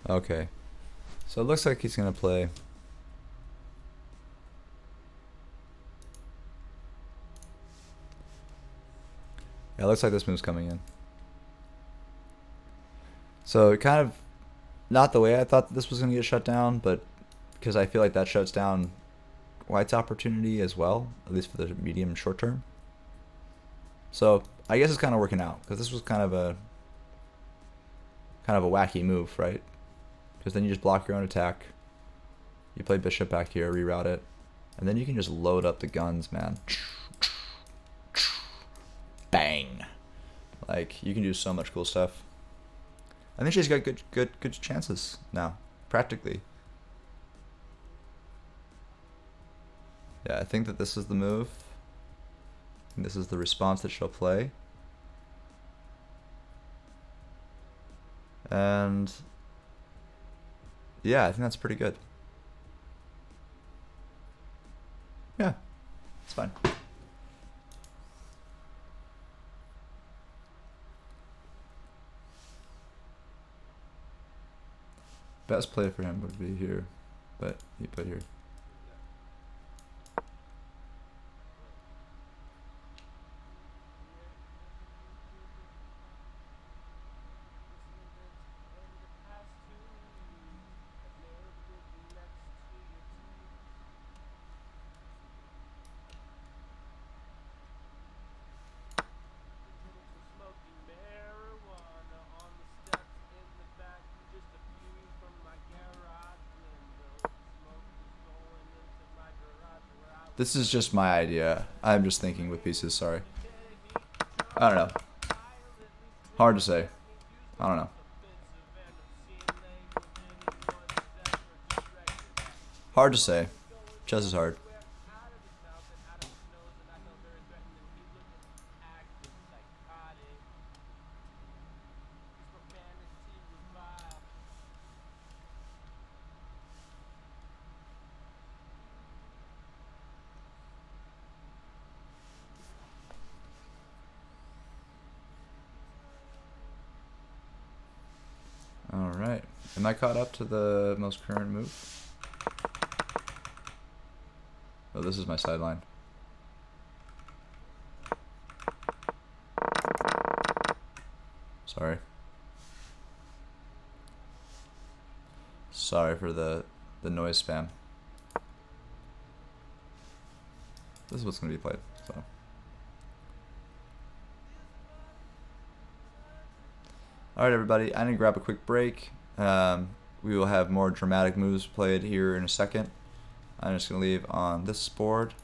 Speaker 1: Okay. So it looks like he's gonna play. Yeah, it looks like this move's coming in. So it kind of not the way I thought that this was gonna get shut down, but because I feel like that shuts down White's opportunity as well, at least for the medium and short term. So I guess it's kind of working out because this was kind of a wacky move, right? Because then you just block your own attack. You play bishop back here, reroute it, and then you can just load up the guns, man. Bang! Like you can do so much cool stuff. I think she's got good chances now, practically. Yeah, I think that this is the move. And this is the response that she'll play. And yeah, I think that's pretty good. Yeah, it's fine. Best play for him would be here, but he put here. This is just my idea. I'm just thinking with pieces, sorry. I don't know. Hard to say. I don't know. Hard to say. Chess is hard. Alright. Am I caught up to the most current move? Oh, this is my sideline. Sorry. Sorry for the noise spam. This is what's going to be played, so. Alright everybody, I'm going to grab a quick break. We will have more dramatic moves played here in a second. I'm just going to leave on this board.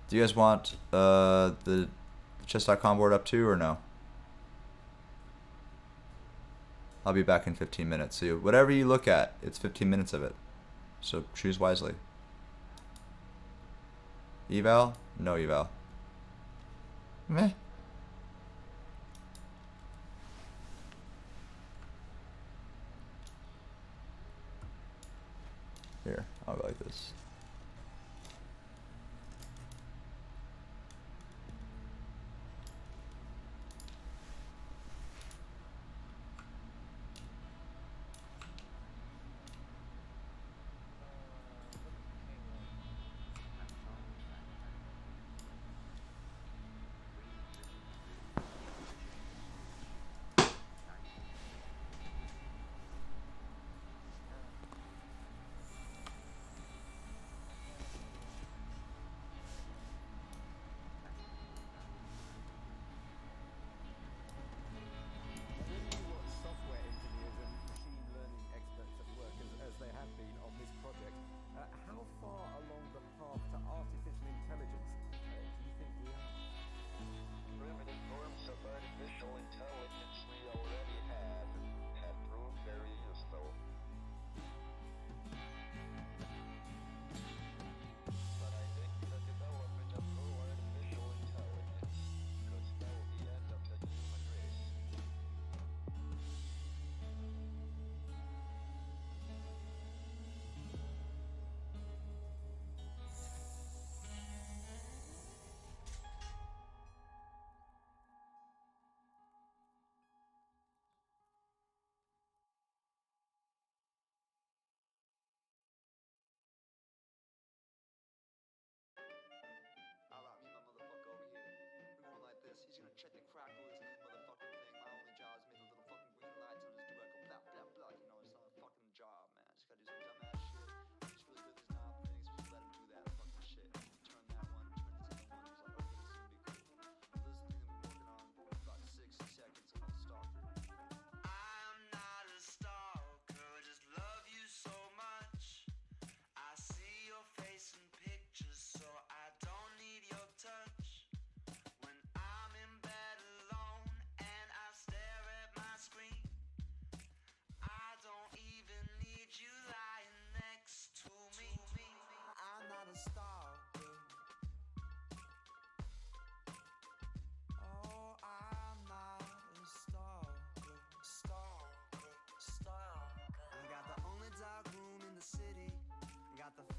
Speaker 1: Do you guys want the chess.com board up too or no? I'll be back in 15 minutes. So whatever you look at, it's 15 minutes of it. So choose wisely. Eval? No eval. Meh. Here, I'll go like this.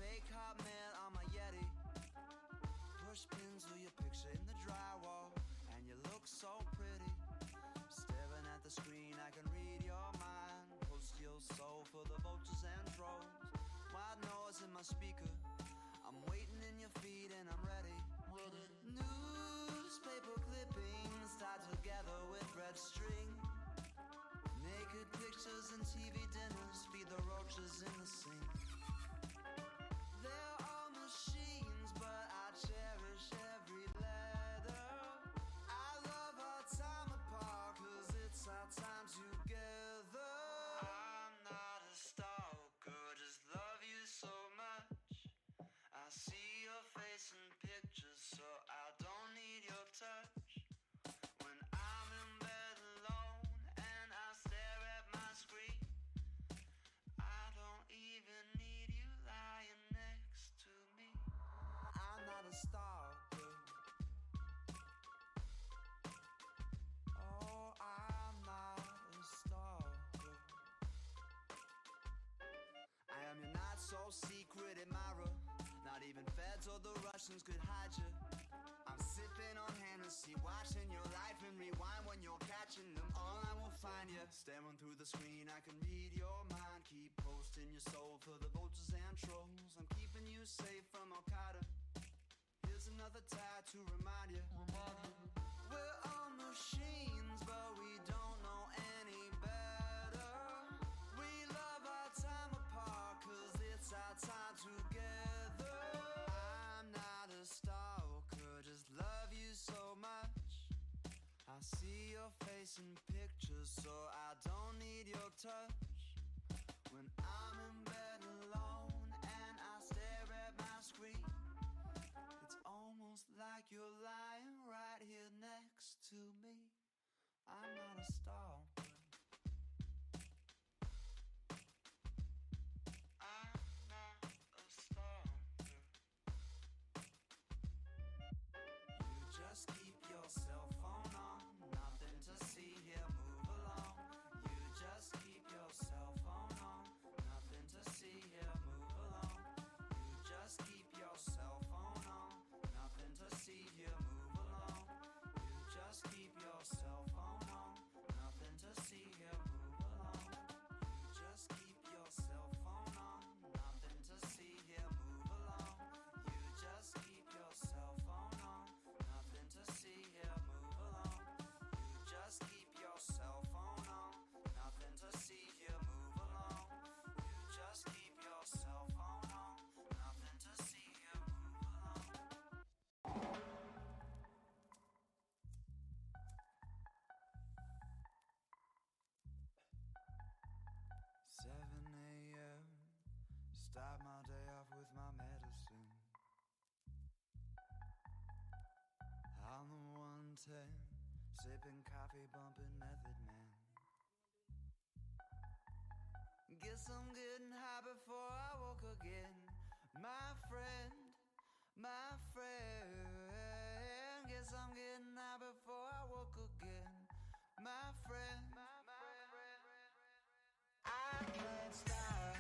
Speaker 2: fake hotmail on my Yeti. Push pins to your picture in the drywall, and you look so pretty. Staring at the screen, I can read your mind. Post your soul for the vultures and trolls. Wild noise in my speaker, I'm waiting in your feed and I'm ready. Newspaper clippings tied together with red string. Naked pictures and TV dinners feed the roaches in the sink. They're all machines, but I cherish every letter. I love our time apart, cause it's our time together. I'm not a stalker, just love you so much. I see your face in pictures, so I don't need your touch. When I'm in bed alone and I stare at my screen, I don't even need you lying next to me. I'm not a stalker. Oh, I'm not a stalker. I am your not so secret admirer. Not even feds or the Russians could hide you. I'm sipping on Hennessy, watching your life and rewind when you're catching them all. I will find you, staring through the screen, I can read your mind. Keep posting your soul for the vultures and trolls. I'm keeping you safe from Al-Qaeda. Here's another tag to remind you. We're all machines, but we don't know any better. We love our time apart, cause it's our time together. I'm not a stalker, just love you so much. I see your face in pictures, so I don't need your touch. When I'm in bed alone and I stare at my screen, it's almost like you're lying right here next to me. I'm not a stalker. I'm not a stalker. You just keep your cell phone on, nothing to see here, move along. You just keep your cell phone on, nothing to see here, move along. You just keep your cell phone on, nothing to see here, move along. You just keep your cell phone on, nothing to see here, move along. You just keep your cell phone on, nothing to see here, move along. You just keep your cell phone on, nothing to see here, move along. You just keep your cell phone on, nothing to see here, move along. You just keep your cell phone on, nothing to see here, move along. 7 a.m. Start my day off with my medicine. On the 110, sipping coffee, bumping Method Man. Guess I'm getting high before I woke again. My friend, my friend. Guess I'm getting high before I woke again. My friend, I can't stop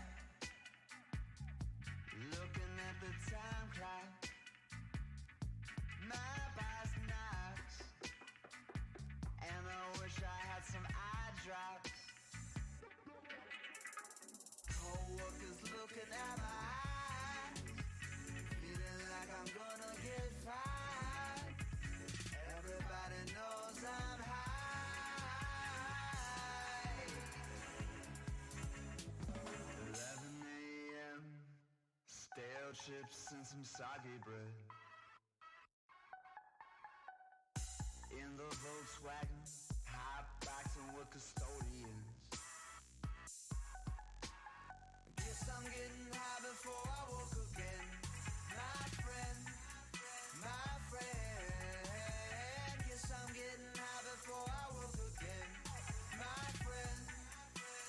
Speaker 2: looking at the time clock. My boss knocks, and I wish I had some eye drops. Co-workers looking at my eyes, feeling like I'm gonna get fired. Everybody knows I'm high. 11 a.m. Stale chips and some soggy bread. In the Volkswagen, hot boxing with custodians. Guess I'm getting high before I woke again. My friend, my friend. Guess I'm getting high before I woke again. My friend,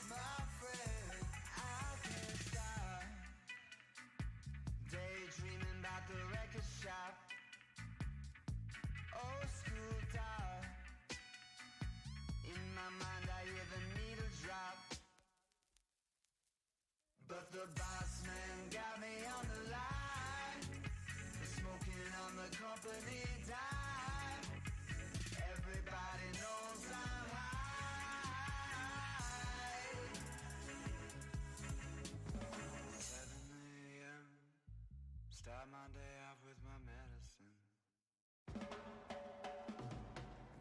Speaker 2: my friend. I can't stop daydreaming about the record shop. Old school doll. In my mind I hear the needle drop. But the boss man got me on the line, smoking on the company dime. Everybody knows I'm high. 7 a.m. Start my day off with my medicine.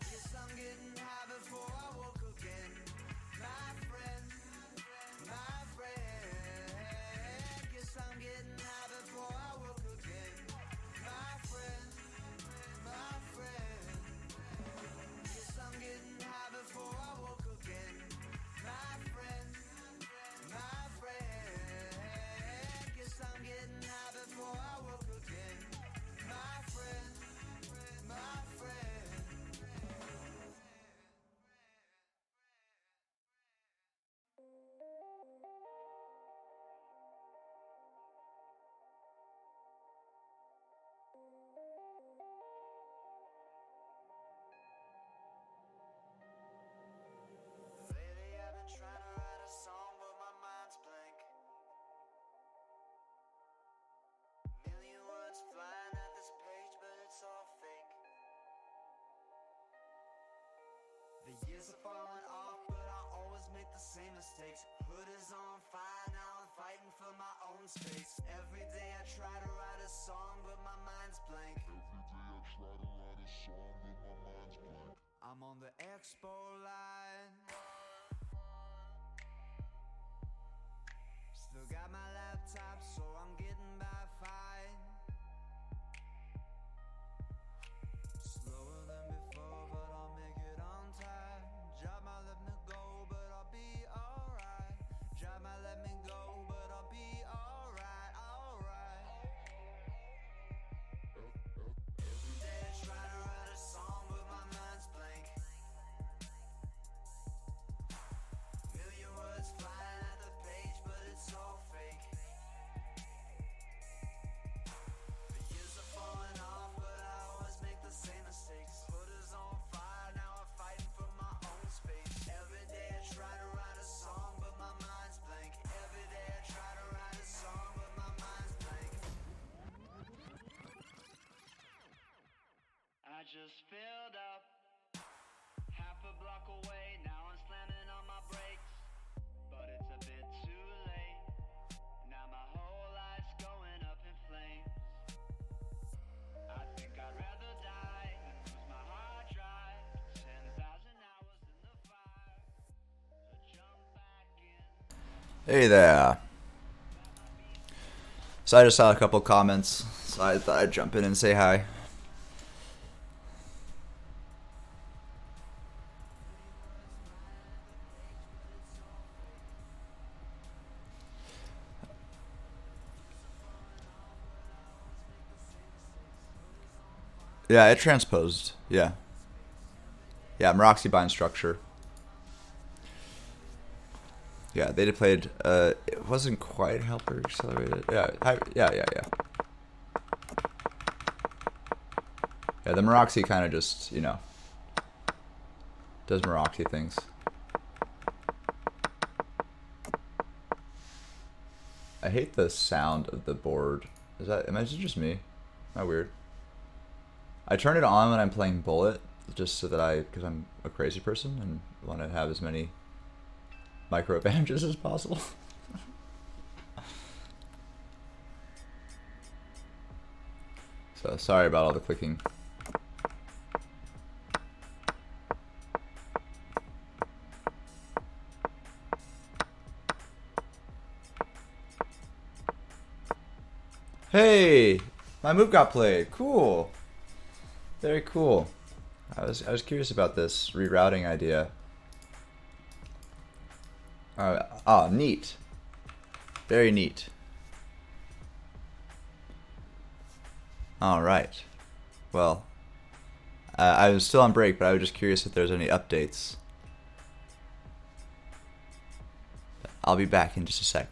Speaker 2: Guess I'm getting high before I woke again. My friend, my friend. Guess I'm getting high before I woke again. My friend, my friend. Guess I'm getting high before I woke again. My friend, my friend. Guess I'm getting high before I woke again. My friend, my friend. Lately I've been trying to write a song, but my mind's blank. Million words flying at this page, but it's all fake. The years are falling off, but I always make the same mistakes. Hood is on fire, now I'm fighting for my own space. Every day I try to write a song, but my mind's blank. I'm on the expo line. Still got my laptop, so I'm getting by fine. Slower than before, but I'll make it on time. Job might let me go, but I'll be alright. Job might let me go, but I'll be alright, alright. Every day I try to write a song, but my mind's blank. Million words flying at the page, but it's all fake. The years are falling off, but I always make the same mistakes. Hood is on fire, now I'm fighting for my own space. Every day I try to write a song, but my mind's blank. Every day I try to write a song, but my mind's blank. I just filled up half a block away, now I'm slamming on my brakes. But it's a bit too late, now my whole life's going up in flames. I think I'd rather die than lose my hard drive. 10,000 hours in the fire to jump back in.
Speaker 1: Hey there. So I just saw a couple comments, so I thought I'd jump in and say hi. Yeah, it transposed. Yeah. Yeah, Meroxybine structure. Yeah, they played. It wasn't quite helper accelerated. Yeah, yeah. Yeah, the Meroxy kind of just, does Meroxy things. I hate the sound of the board. Am I just me? Am I weird? I turn it on when I'm playing Bullet, just so that because I'm a crazy person and want to have as many micro advantages as possible. So sorry about all the clicking. Hey, my move got played. Cool. Very cool. I was curious about this rerouting idea. Neat. Very neat. All right. Well, I was still on break, but I was just curious if there's any updates. I'll be back in just a sec.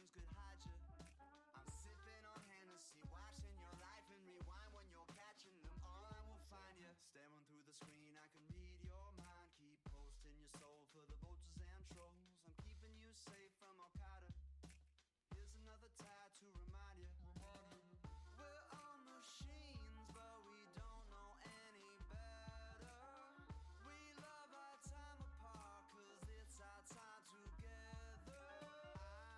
Speaker 2: Russians could hide you. I'm sipping on Hennessy, watching your life and rewind when you're catching them all. I will find you, staring through the screen. I can read your mind, keep posting your soul for the vultures and trolls. I'm keeping you safe from Al Qaeda. Here's another tag to remind you. We're all machines, but we don't know any better. We love our time apart, cause it's our time together.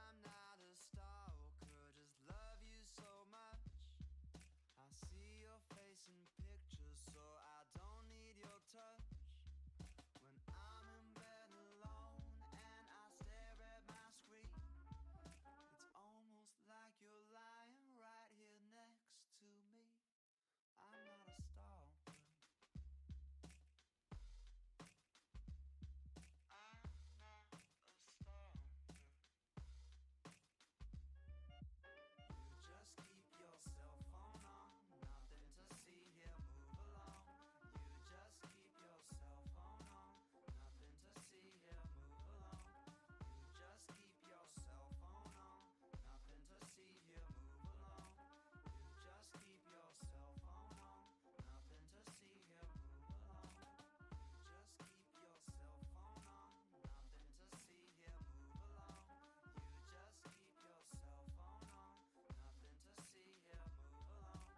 Speaker 2: I'm not a stalker, just love you so much. I see your face in pictures, so I don't need your touch. When I'm in bed alone and I stare at my screen, it's almost like you're lying right here next to me. I'm not a stalker. I'm not a stalker. You just keep your cell phone on, nothing to see here, move along. You just keep your cell phone on, nothing to see here, move along. You just keep your cell phone on, nothing to see here, move along. You just keep your cell phone on, nothing to see here, move along. You just keep your cell phone on, nothing to see here, move along. You just keep your cell phone on, nothing to see here, move along.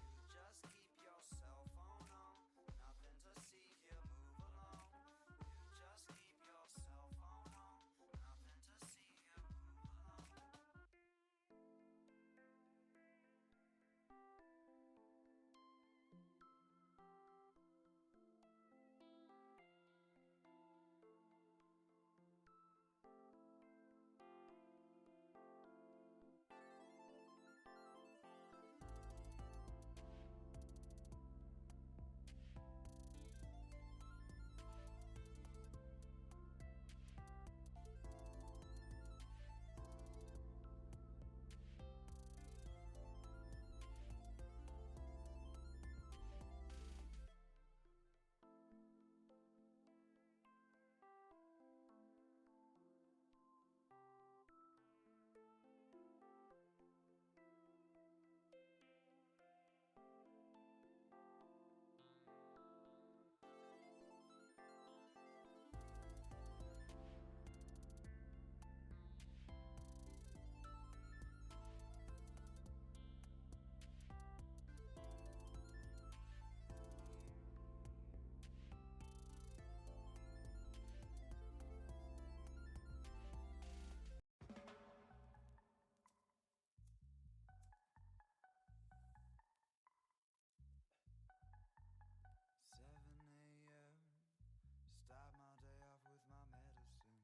Speaker 2: You just keep your cell phone on, nothing to see here, move along. You just keep your cell phone on, nothing to see here, move along. 7 a.m. Start my day off with my medicine.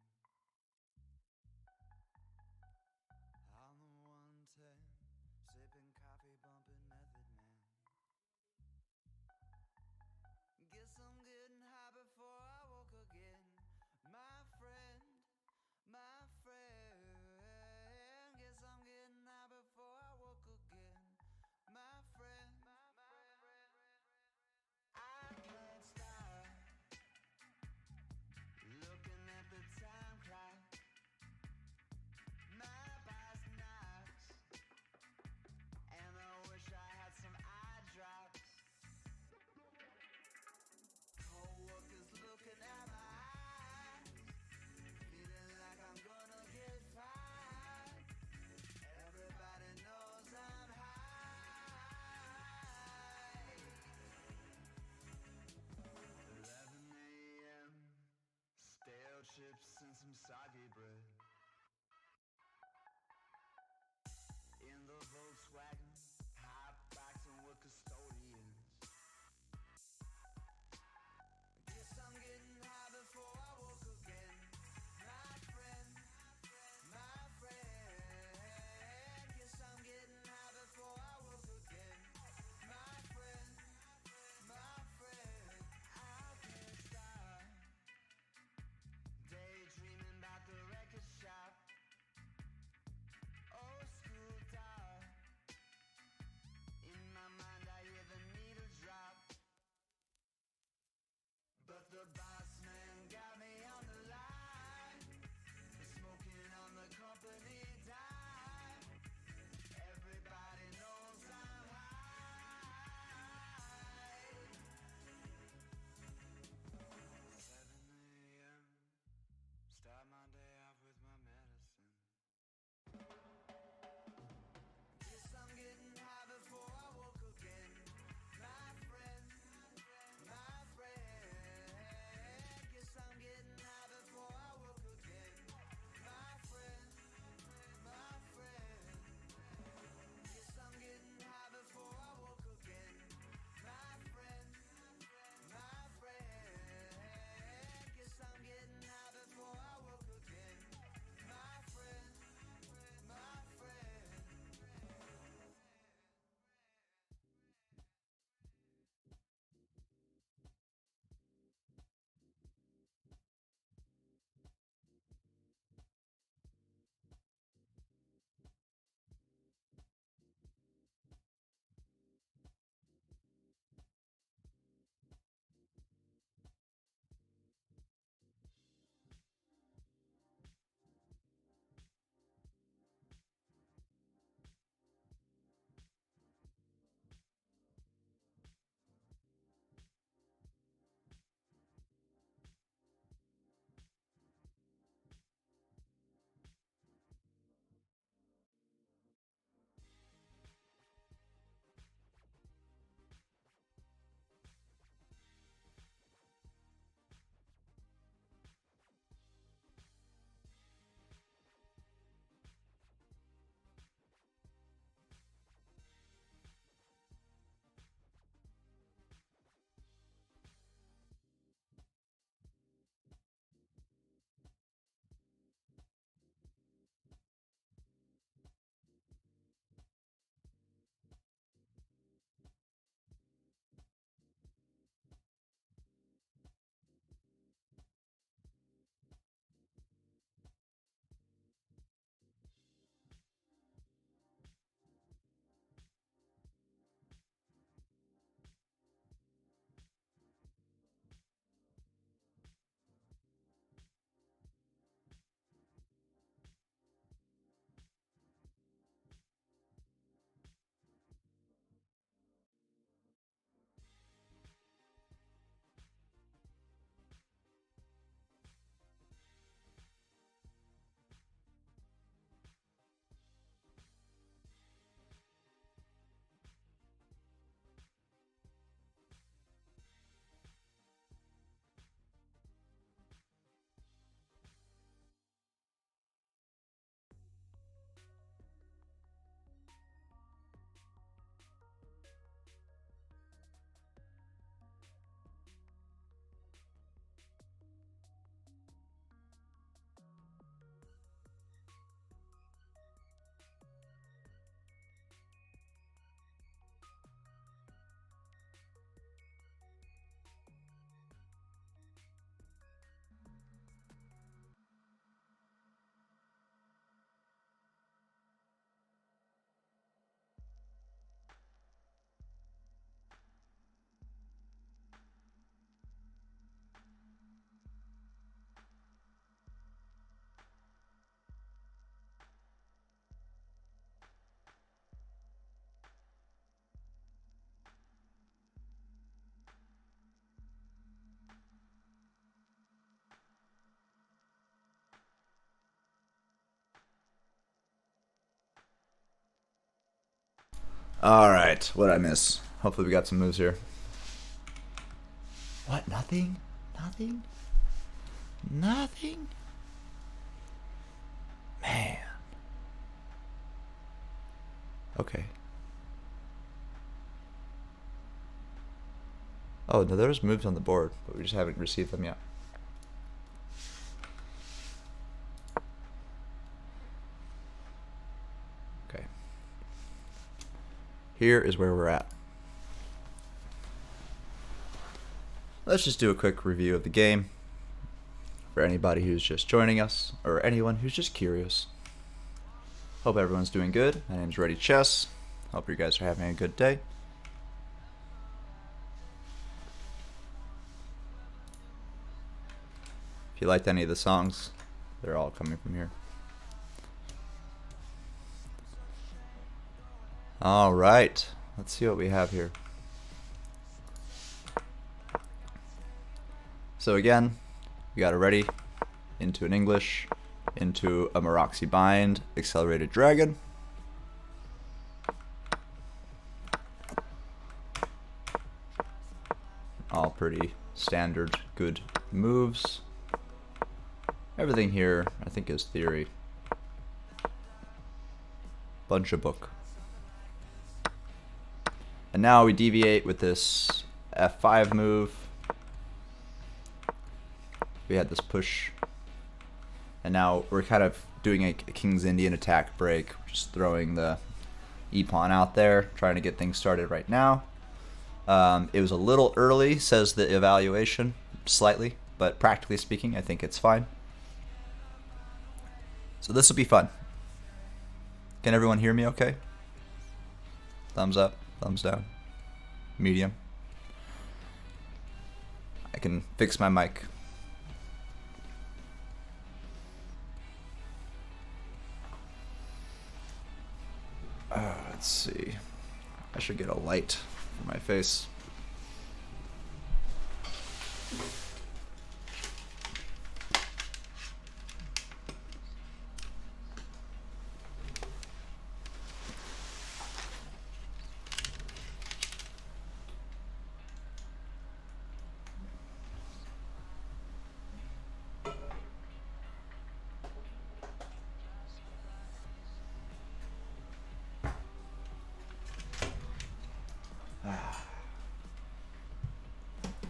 Speaker 2: On the 110, sipping coffee, bumping Method Man. Guess I'm getting high before I woke again. My friend, my friend. Guess I'm getting high before I woke again. My friend, my friend. I can't stop looking at the time clock. My boss knocks, and I wish I had some eye drops. Co-workers looking at my eyes, feeling like I'm gonna get fired. Everybody knows I'm high. 11 a.m. Stale chips and some soggy bread. In the Volkswagen, hot boxing with custodians. Guess I'm getting high before I woke again. My friend, my friend. Guess I'm getting high before I woke again. My friend, my friend. I can't stop daydreaming about the record shop. Old school doll,
Speaker 1: Alright, what'd I miss? Hopefully we got some moves here. What? Nothing? Nothing? Nothing? Man. Okay. Oh, no, there's moves on the board, but we just haven't received them yet. Okay. Here is where we're at. Let's just do a quick review of the game for anybody who's just joining us or anyone who's just curious. Hope everyone's doing good. My name's Ready Chess. Hope you guys are having a good day. If you liked any of the songs, they're all coming from here. Alright, let's see what we have here. So again, we got a ready into an English, into a Maroxy Bind, Accelerated Dragon. All pretty standard good moves. Everything here, I think, is theory. Bunch of book. And now we deviate with this F5 move. We had this push. And now we're kind of doing a King's Indian attack break. Just throwing the E-pawn out there, trying to get things started right now. It was a little early, says the evaluation, slightly. But practically speaking, I think it's fine. So this will be fun. Can everyone hear me okay? Thumbs up, thumbs down, medium. I can fix my mic. Let's see. I should get a light for my face.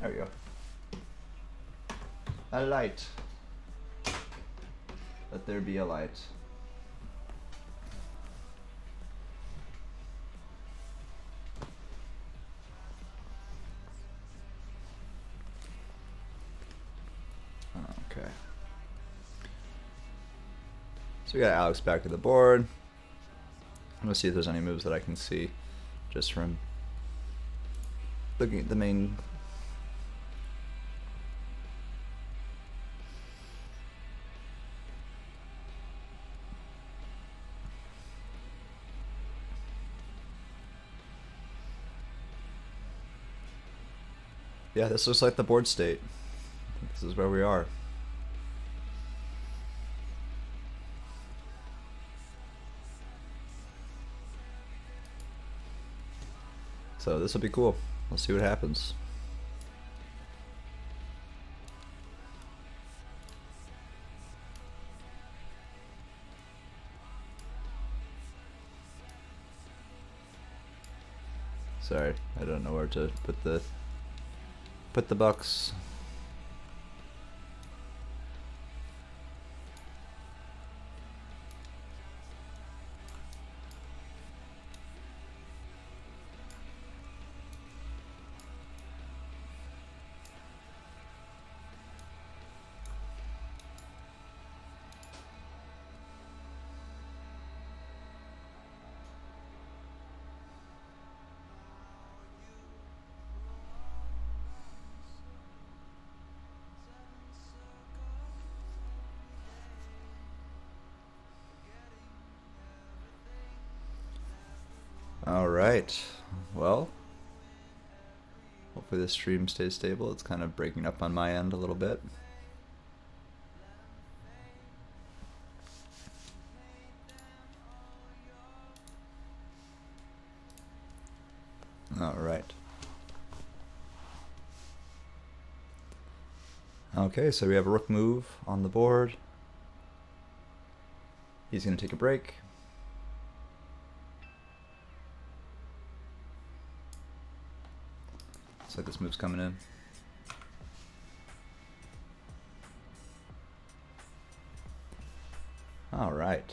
Speaker 1: There we go. A light. Let there be a light. Okay. So we got Alex back to the board. I'm gonna see if there's any moves that I can see just from looking at the main. Yeah, this looks like the board state. This is where we are. So this will be cool. Let's see what happens. Sorry, I don't know where to put the bucks. Alright, well, hopefully this stream stays stable. It's kind of breaking up on my end a little bit. All right. Okay, so we have a rook move on the board. He's going to take a break. Looks like this move's coming in. All right.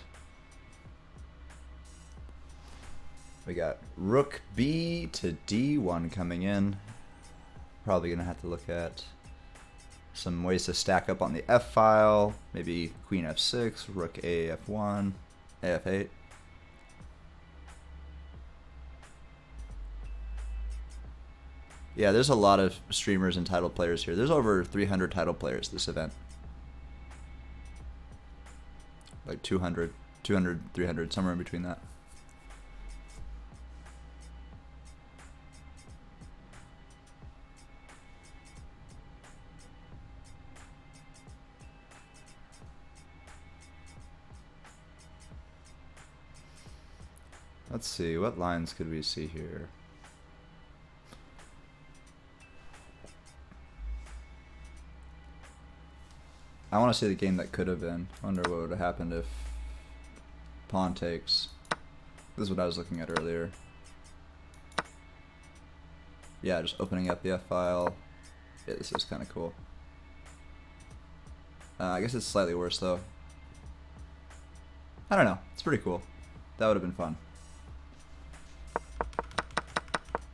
Speaker 1: We got rook B to D1 coming in. Probably going to have to look at some ways to stack up on the F file. Maybe queen F6, rook A F1, A F8. Yeah, there's a lot of streamers and title players here. There's over 300 title players this event. Like 200, 300, somewhere in between that. Let's see, what lines could we see here? I want to see the game that could have been. I wonder what would have happened if pawn takes. This is what I was looking at earlier. Yeah, just opening up the F file. Yeah, this is kind of cool. I guess it's slightly worse though. I don't know. It's pretty cool. That would have been fun.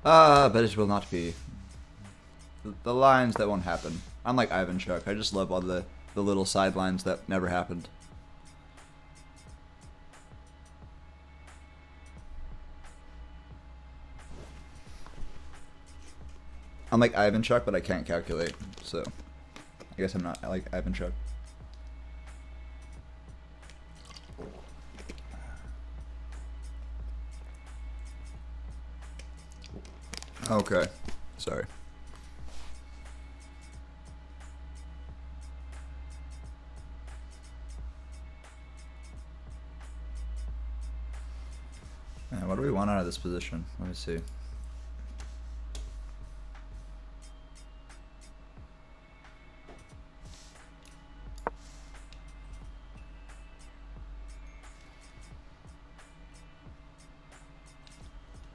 Speaker 1: But it will not be. The lines that won't happen. I'm like Ivan Chuck. I just love all the little sidelines that never happened. I'm like Ivan Chuck, but I can't calculate, so I guess I'm not like Ivan Chuck. Okay, sorry. Man, what do we want out of this position? Let me see.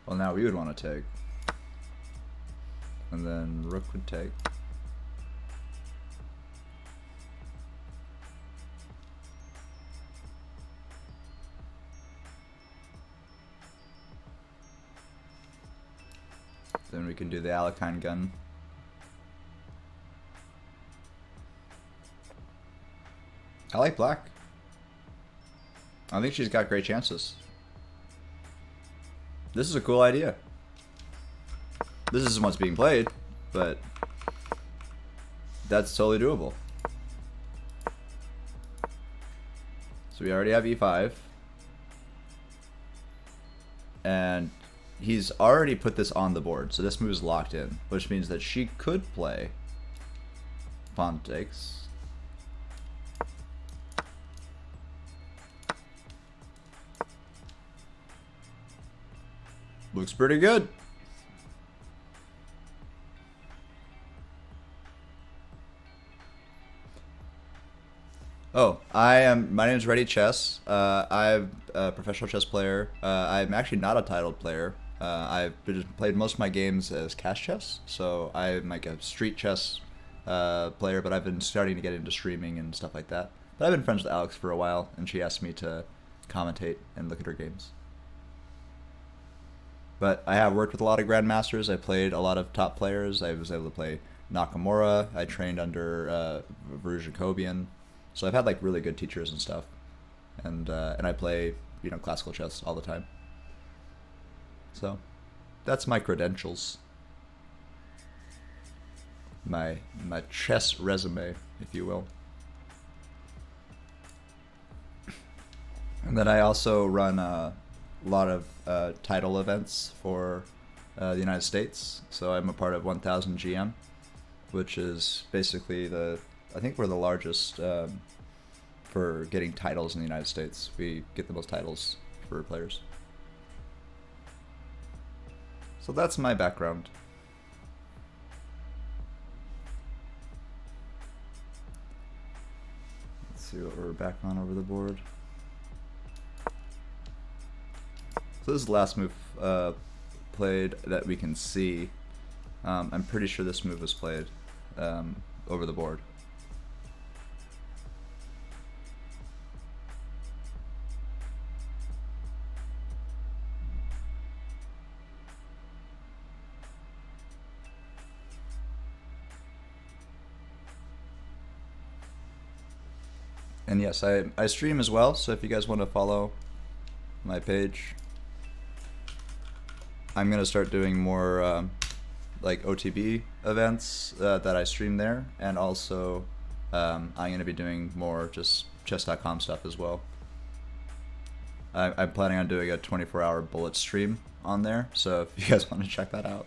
Speaker 1: Well, now we would want to take. And then rook would take. Then we can do the Alekhine gun. I like black. I think she's got great chances. This is a cool idea. This isn't what's being played, but that's totally doable. So we already have e5. And he's already put this on the board, so this move is locked in, which means that she could play pawn takes. Looks pretty good. Oh, my name is Ready Chess. I'm a professional chess player. I'm actually not a titled player. I've played most of my games as cash chess, so I'm like a street chess player, but I've been starting to get into streaming and stuff like that. But I've been friends with Alex for a while, and she asked me to commentate and look at her games. But I have worked with a lot of grandmasters. I played a lot of top players. I was able to play Nakamura. I trained under Varu Jacobian. So I've had like really good teachers and stuff. And I play, classical chess all the time. So that's my credentials. My chess resume, if you will. And then I also run a lot of title events for the United States. So I'm a part of 1000 GM, which is basically I think we're the largest for getting titles in the United States. We get the most titles for players. So that's my background. Let's see what we're back on over the board. So this is the last move played that we can see. I'm pretty sure this move was played over the board. And yes, I stream as well, so if you guys want to follow my page, I'm going to start doing more like OTB events that I stream there, and also I'm going to be doing more just chess.com stuff as well. I'm planning on doing a 24-hour bullet stream on there, so if you guys want to check that out,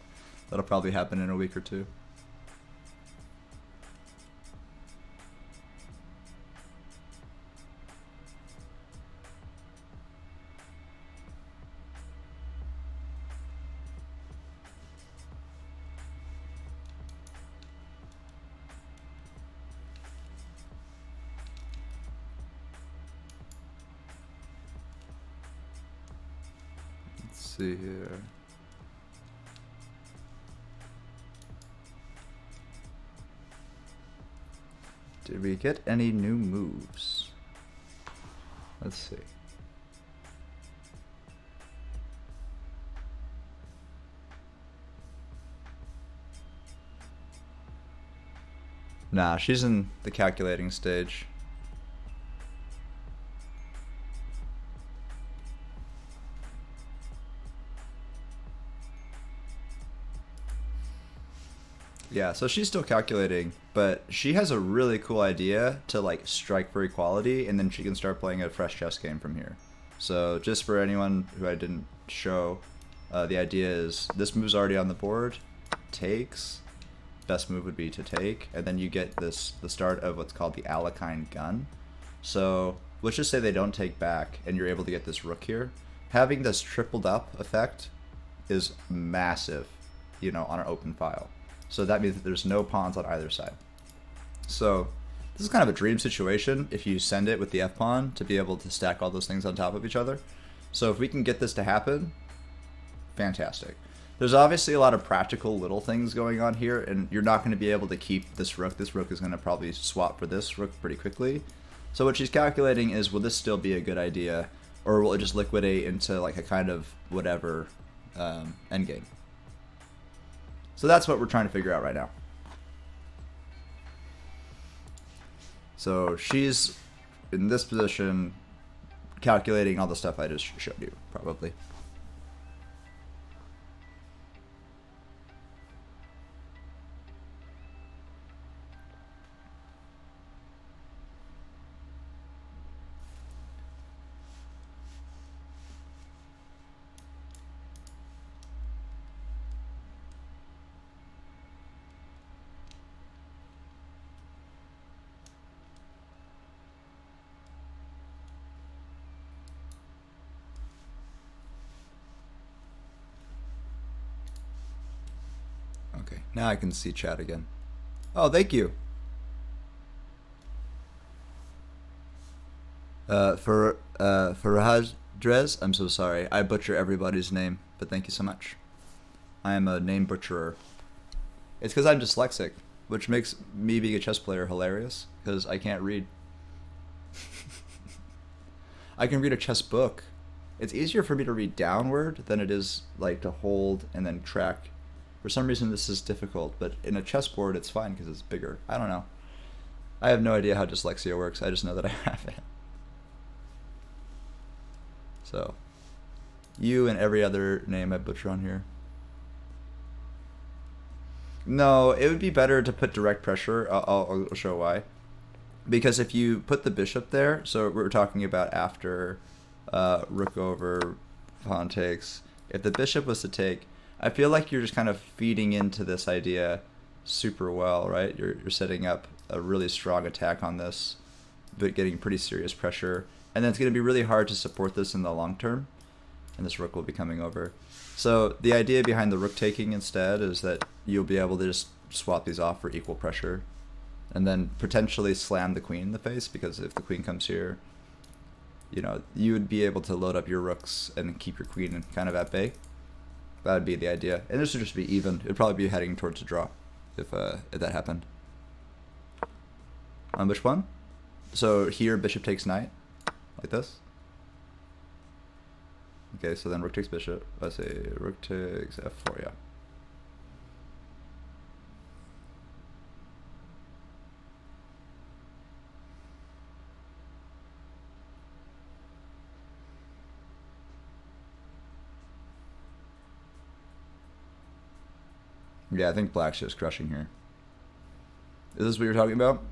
Speaker 1: that'll probably happen in a week or two. Let's see here. Did we get any new moves? Let's see. Nah, she's in the calculating stage. Yeah, so she's still calculating, but she has a really cool idea to like strike for equality, and then she can start playing a fresh chess game from here. So just for anyone who I didn't show, the idea is this move's already on the board, takes, best move would be to take, and then you get the start of what's called the Alekhine gun. So let's just say they don't take back, and you're able to get this rook here. Having this tripled up effect is massive, you know, on an open file. So that means that there's no pawns on either side. So this is kind of a dream situation if you send it with the f-pawn to be able to stack all those things on top of each other. So if we can get this to happen, fantastic. There's obviously a lot of practical little things going on here, and you're not going to be able to keep this rook. This rook is going to probably swap for this rook pretty quickly. So what she's calculating is, will this still be a good idea, or will it just liquidate into like a kind of whatever endgame? So that's what we're trying to figure out right now. So she's in this position, calculating all the stuff I just showed you, probably. Okay, now I can see chat again. Oh, thank you. For Rahaj Drez, I'm so sorry. I butcher everybody's name, but thank you so much. I am a name butcherer. It's because I'm dyslexic, which makes me being a chess player hilarious, because I can't read. I can read a chess book. It's easier for me to read downward than it is like to hold and then track. For some reason this is difficult, but in a chessboard it's fine because it's bigger. I don't know. I have no idea how dyslexia works. I just know that I have it. So, you and every other name I butcher on here. No, it would be better to put direct pressure. I'll show why. Because if you put the bishop there, so we're talking about after rook over, pawn takes. If the bishop was to take, I feel like you're just kind of feeding into this idea super well, right? You're setting up a really strong attack on this, but getting pretty serious pressure. And then it's going to be really hard to support this in the long term. and this rook will be coming over. So the idea behind the rook taking instead is that you'll be able to just swap these off for equal pressure, and then potentially slam the queen in the face, because if the queen comes here, you know, you would be able to load up your rooks and keep your queen kind of at bay. That would be the idea. And this would just be even. It'd probably be heading towards a draw if that happened. On which one? So here bishop takes knight, like this. Okay, so then rook takes bishop. Let's say rook takes f4, yeah. Yeah, I think black's just crushing here. Is this what you're talking about?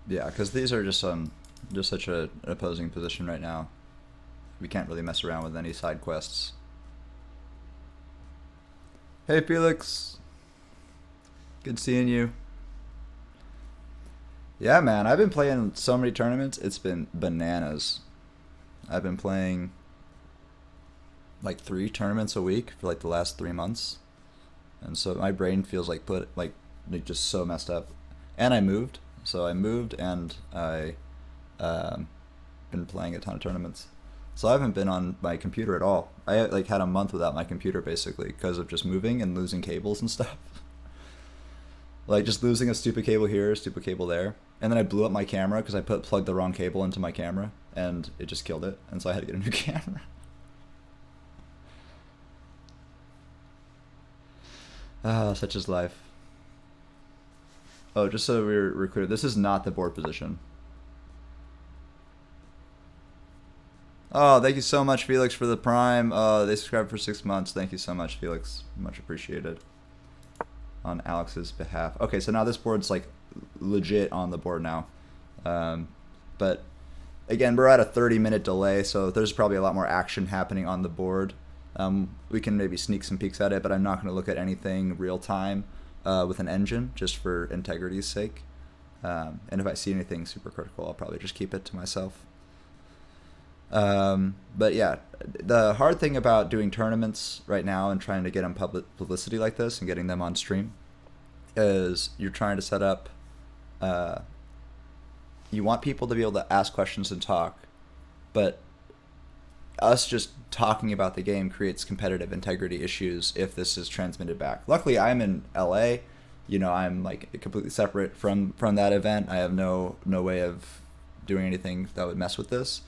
Speaker 1: Yeah, because these are just such an opposing position right now. We can't really mess around with any side quests. Hey Felix, good seeing you. Yeah, man, I've been playing so many tournaments. It's been bananas. I've been playing like 3 tournaments a week for like the last 3 months, and so my brain feels like just so messed up. And I moved. So I moved, and I been playing a ton of tournaments. So I haven't been on my computer at all. I like had a month without my computer basically because of just moving and losing cables and stuff. Like just losing a stupid cable here, a stupid cable there, and then I blew up my camera because I plugged the wrong cable into my camera, and it just killed it. And so I had to get a new camera. Ah, such is life. Oh, just so we're clear, this is not the board position. Oh, thank you so much, Felix, for the Prime. They subscribed for 6 months. Thank you so much, Felix. Much appreciated. On Alex's behalf. Okay, so now this board's like legit on the board now. But again, we're at a 30-minute delay, so there's probably a lot more action happening on the board. We can maybe sneak some peeks at it, but I'm not going to look at anything real time with an engine, just for integrity's sake. And if I see anything super critical, I'll probably just keep it to myself. But yeah, the hard thing about doing tournaments right now and trying to get them publicity like this and getting them on stream is you're trying to set up, you want people to be able to ask questions and talk, but us just talking about the game creates competitive integrity issues if this is transmitted back. Luckily, I'm in LA, you know, I'm like completely separate from that event. I have no way of doing anything that would mess with this.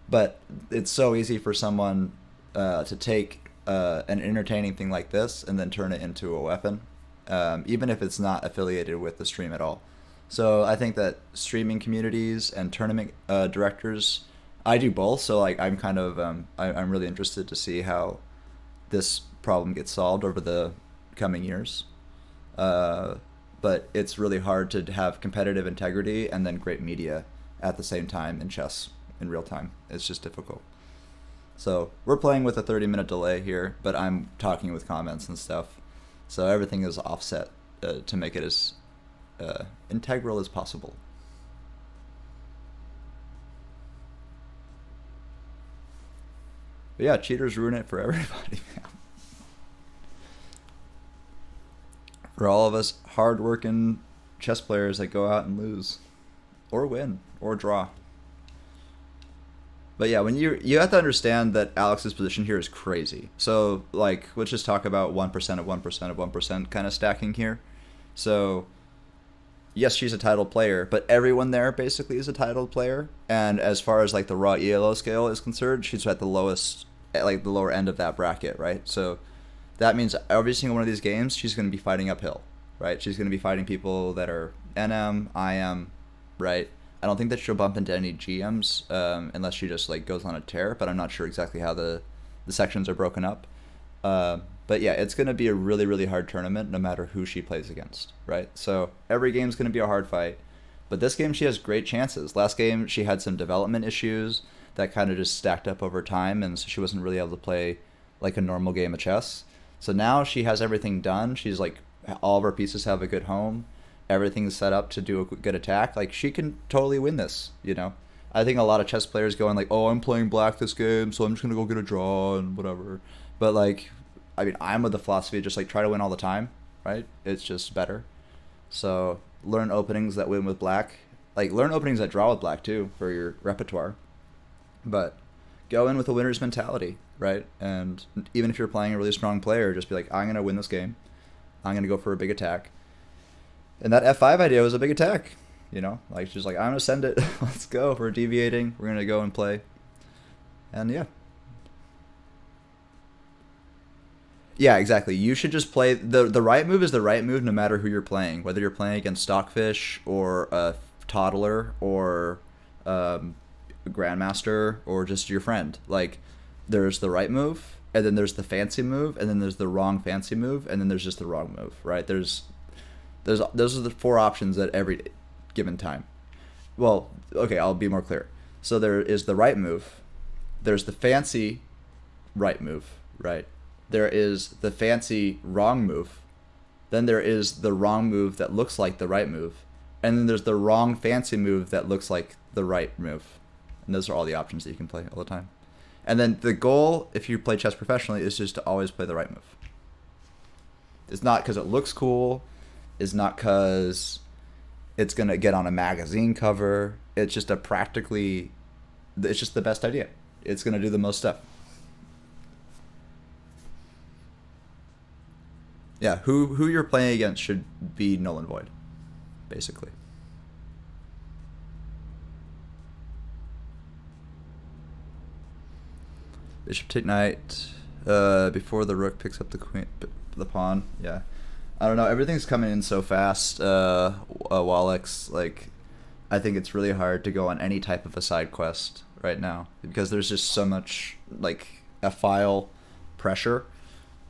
Speaker 1: But it's so easy for someone to take an entertaining thing like this and then turn it into a weapon, even if it's not affiliated with the stream at all. So I think that streaming communities and tournament directors, I do both. So like I'm kind of I'm really interested to see how this problem gets solved over the coming years. But it's really hard to have competitive integrity and then great media at the same time in chess. In real time, it's just difficult. So we're playing with a 30-minute delay here, but I'm talking with comments and stuff, so everything is offset to make it as integral as possible. But yeah, cheaters ruin it for everybody, man. For all of us hard-working chess players that go out and lose, or win, or draw. But yeah, when you have to understand that Alex's position here is crazy. So like, let's just talk about 1% of 1% of 1% kind of stacking here. So yes, she's a titled player, but everyone there basically is a titled player. And as far as like the raw ELO scale is concerned, she's at the lowest, at like the lower end of that bracket, right? So that means every single one of these games, she's going to be fighting uphill, right? She's going to be fighting people that are NM, IM, right? I don't think that she'll bump into any GMs unless she just like goes on a tear, but I'm not sure exactly how the sections are broken up. But yeah, it's going to be a really, really hard tournament no matter who she plays against, right? So every game's going to be a hard fight, but this game she has great chances. Last game she had some development issues that kind of just stacked up over time, and so she wasn't really able to play like a normal game of chess. So now she has everything done. She's like, all of her pieces have a good home. Everything's set up to do a good attack. Like, she can totally win this, you know? I think a lot of chess players going like, oh, I'm playing black this game, so I'm just going to go get a draw and whatever. But, like, I mean, I'm with the philosophy of just, like, try to win all the time, right? It's just better. So learn openings that win with black. Like, learn openings that draw with black, too, for your repertoire. But go in with a winner's mentality, right? And even if you're playing a really strong player, just be like, I'm going to win this game. I'm going to go for a big attack. And that F5 idea was a big attack, you know? Like, she's like, I'm going to send it. Let's go. We're deviating. We're going to go and play. And, yeah. Yeah, exactly. You should just play... The right move is the right move no matter who you're playing. Whether you're playing against Stockfish or a Toddler or a Grandmaster or just your friend. Like, there's the right move, and then there's the fancy move, and then there's the wrong fancy move, and then there's just the wrong move, right? Those are the 4 options at every given time. Well, okay, I'll be more clear. So there is the right move. There's the fancy right move, right? There is the fancy wrong move. Then there is the wrong move that looks like the right move. And then there's the wrong fancy move that looks like the right move. And those are all the options that you can play all the time. And then the goal, if you play chess professionally, is just to always play the right move. It's not because it looks cool. It's not because it's going to get on a magazine cover. It's just it's just the best idea. It's going to do the most stuff. Yeah, who you're playing against should be null and void, basically. Bishop take knight before the rook picks up the queen, the pawn. Yeah, I don't know. Everything's coming in so fast. Wallach's, like, I think it's really hard to go on any type of a side quest right now because there's just so much like F-file pressure.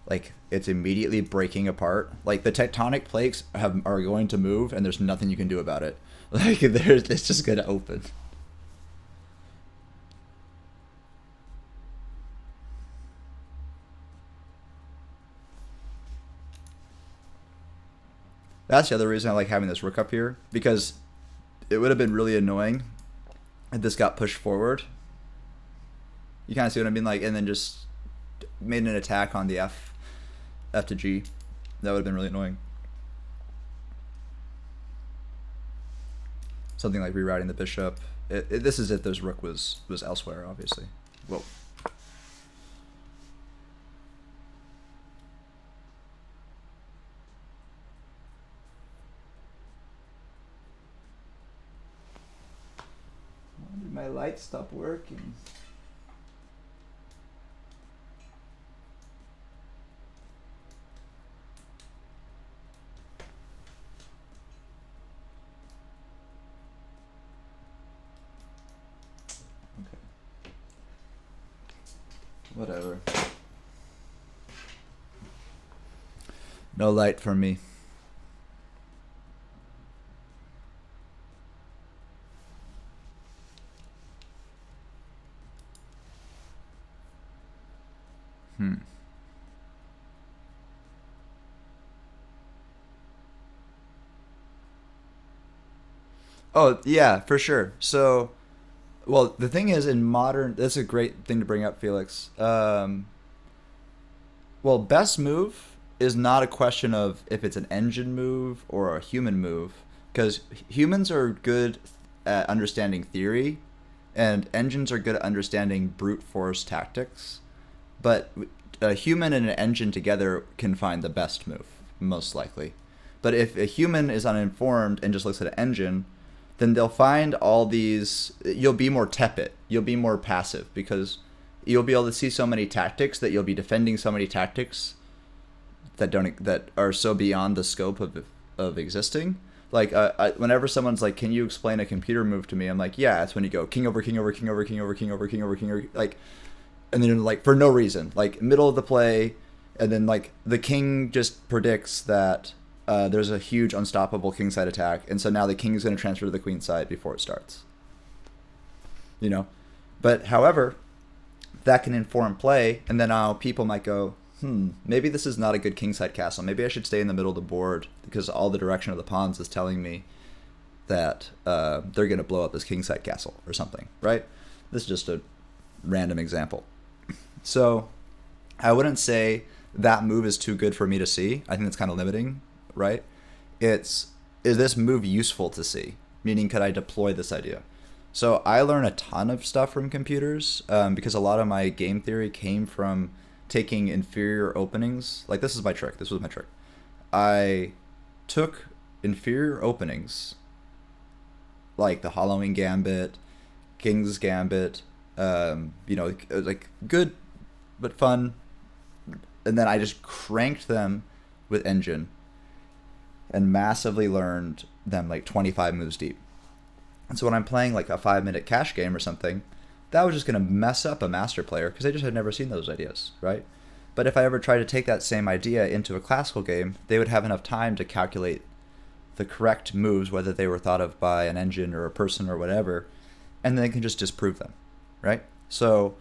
Speaker 1: Like, it's immediately breaking apart. Like, the tectonic plates are going to move, and there's nothing you can do about it. Like, it's just going to open. That's the other reason I like having this rook up here, because it would have been really annoying if this got pushed forward. You kind of see what I mean? Like, and then just made an attack on the F to G. That would have been really annoying. Something like rerouting the bishop. This is if this rook was elsewhere, obviously. Whoa. Why did my light stop working? Whatever. No light for me. Oh, yeah, for sure. So, well, the thing is, in modern, that's a great thing to bring up, Felix. Well, best move is not a question of if it's an engine move or a human move, because humans are good at understanding theory, and engines are good at understanding brute force tactics. But a human and an engine together can find the best move, most likely. But if a human is uninformed and just looks at an engine, then they'll find all these. You'll be more tepid. You'll be more passive because you'll be able to see so many tactics that you'll be defending so many tactics that are so beyond the scope of existing. Like, whenever someone's like, "Can you explain a computer move to me?" I'm like, "Yeah." It's when you go king over king over king over king over king over king over king over, like, and then like for no reason, like middle of the play, and then like the king just predicts that there's a huge unstoppable kingside attack, and so now the king is going to transfer to the queen side before it starts. But however, that can inform play, and then now people might go, maybe this is not a good kingside castle. Maybe I should stay in the middle of the board because all the direction of the pawns is telling me that they're going to blow up this kingside castle or something, right? This is just a random example. So I wouldn't say that move is too good for me to see. I think it's kind of limiting, right? Is this move useful to see? Meaning, could I deploy this idea? So I learn a ton of stuff from computers because a lot of my game theory came from taking inferior openings. Like, this is my trick. This was my trick. I took inferior openings like the Halloween Gambit, King's Gambit, like good but fun, and then I just cranked them with Engine and massively learned them like 25 moves deep. And so when I'm playing like a 5-minute cash game or something, that was just going to mess up a master player because they just had never seen those ideas, right? But if I ever tried to take that same idea into a classical game, they would have enough time to calculate the correct moves, whether they were thought of by an engine or a person or whatever, and then they can just disprove them, right? So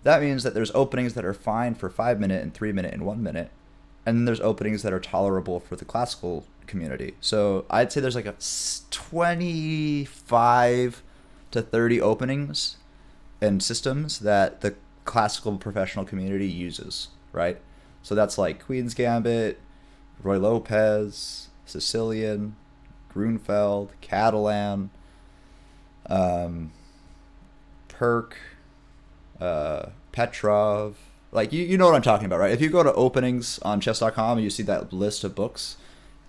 Speaker 1: that means that there's openings that are fine for 5-minute and 3-minute and 1-minute, and then there's openings that are tolerable for the classical community. So I'd say there's like a 25 to 30 openings and systems that the classical professional community uses, right? So that's like Queen's Gambit, Roy Lopez, Sicilian, Grunfeld, Catalan, Perk, Petrov. Like, you know what I'm talking about, right? If you go to openings on chess.com and you see that list of books,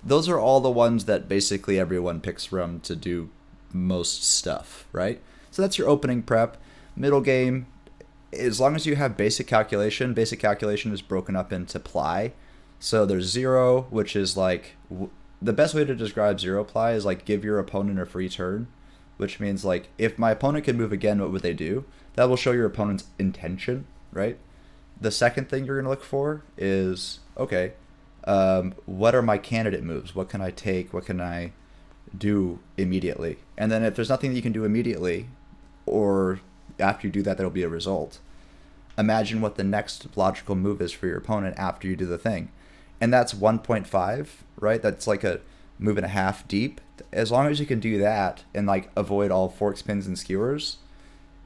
Speaker 1: those are all the ones that basically everyone picks from to do most stuff, right? So that's your opening prep. Middle game, as long as you have basic calculation is broken up into ply. So there's zero, which is like, the best way to describe zero ply is like give your opponent a free turn, which means like if my opponent can move again, what would they do? That will show your opponent's intention, right? The second thing you're going to look for is, okay, what are my candidate moves? What can I take? What can I do immediately? And then if there's nothing that you can do immediately, or after you do that, there'll be a result. Imagine what the next logical move is for your opponent after you do the thing. And that's 1.5, right? That's like a move and a half deep. As long as you can do that and like avoid all fork spins and skewers,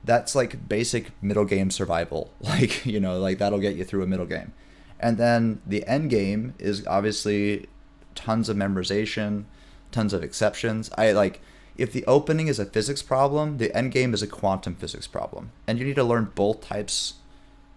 Speaker 1: that's like basic middle game survival. Like, like that'll get you through a middle game. And then the end game is obviously tons of memorization, tons of exceptions. If the opening is a physics problem, the end game is a quantum physics problem. And you need to learn both types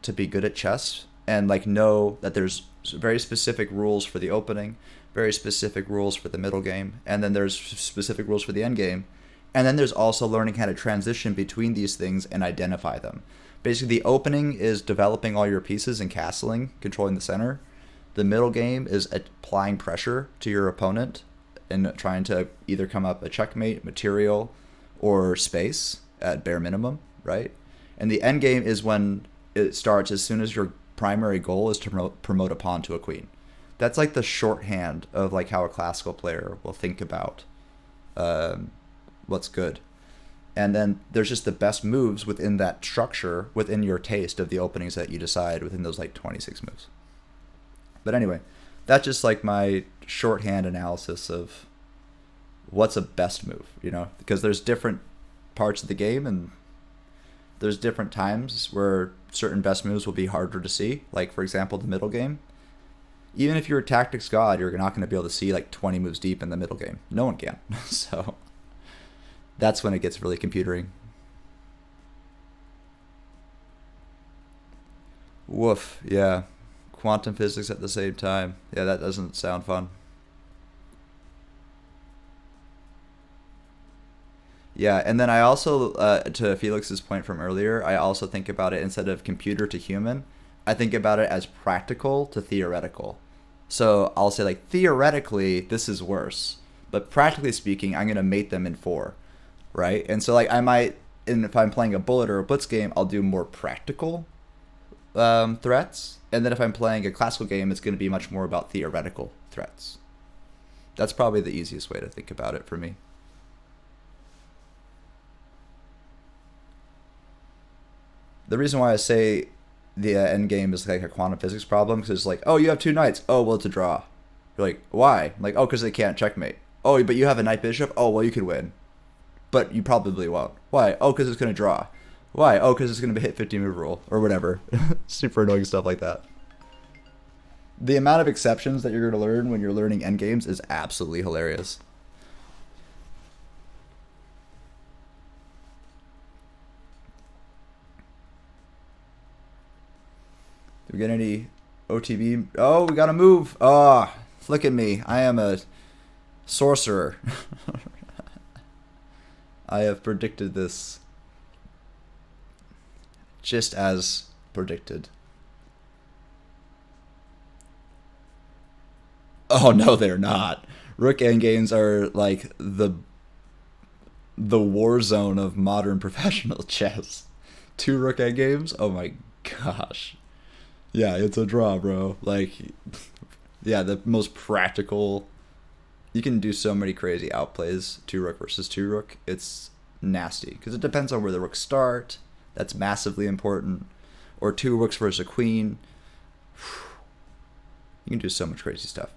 Speaker 1: to be good at chess and like know that there's very specific rules for the opening, very specific rules for the middle game, and then there's specific rules for the end game. And then there's also learning how to transition between these things and identify them. Basically, the opening is developing all your pieces and castling, controlling the center. The middle game is applying pressure to your opponent and trying to either come up a checkmate, material, or space at bare minimum, right? And the end game is when it starts as soon as your primary goal is to promote a pawn to a queen. That's like the shorthand of like how a classical player will think about what's good. And then there's just the best moves within that structure, within your taste of the openings that you decide within those like 26 moves. But anyway, that's just like my shorthand analysis of what's a best move, because there's different parts of the game and there's different times where certain best moves will be harder to see. Like, for example, the middle game. Even if you're a tactics god, you're not going to be able to see like 20 moves deep in the middle game. No one can. So that's when it gets really computering. Woof, yeah. Quantum physics at the same time. Yeah, that doesn't sound fun. Yeah, and then I also, to Felix's point from earlier, I also think about it instead of computer to human, I think about it as practical to theoretical. So I'll say like, theoretically, this is worse, but practically speaking, I'm going to mate them in 4. Right? And so like I might, and if I'm playing a bullet or a blitz game, I'll do more practical threats. And then if I'm playing a classical game, it's going to be much more about theoretical threats. That's probably the easiest way to think about it for me. The reason why I say the end game is like a quantum physics problem because it's like, oh, you have 2 knights. Oh, well, it's a draw. You're like, why? I'm like, oh, because they can't checkmate. Oh, but you have a knight bishop. Oh, well, you could win, but you probably won't. Why? Oh, because it's gonna draw. Why? Oh, because it's gonna hit 50 move rule or whatever. Super annoying stuff like that. The amount of exceptions that you're gonna learn when you're learning endgames is absolutely hilarious. Do we get any OTB? Oh, we got a move. Oh, look at me. I am a sorcerer. I have predicted this just as predicted. Oh, no, they're not. Rook endgames are like the war zone of modern professional chess. 2 rook endgames? Oh my gosh. Yeah, it's a draw, bro. Like, yeah, the most practical. You can do so many crazy outplays, 2 rook versus 2 rook. It's nasty because it depends on where the rooks start. That's massively important. Or 2 rooks versus a queen. You can do so much crazy stuff.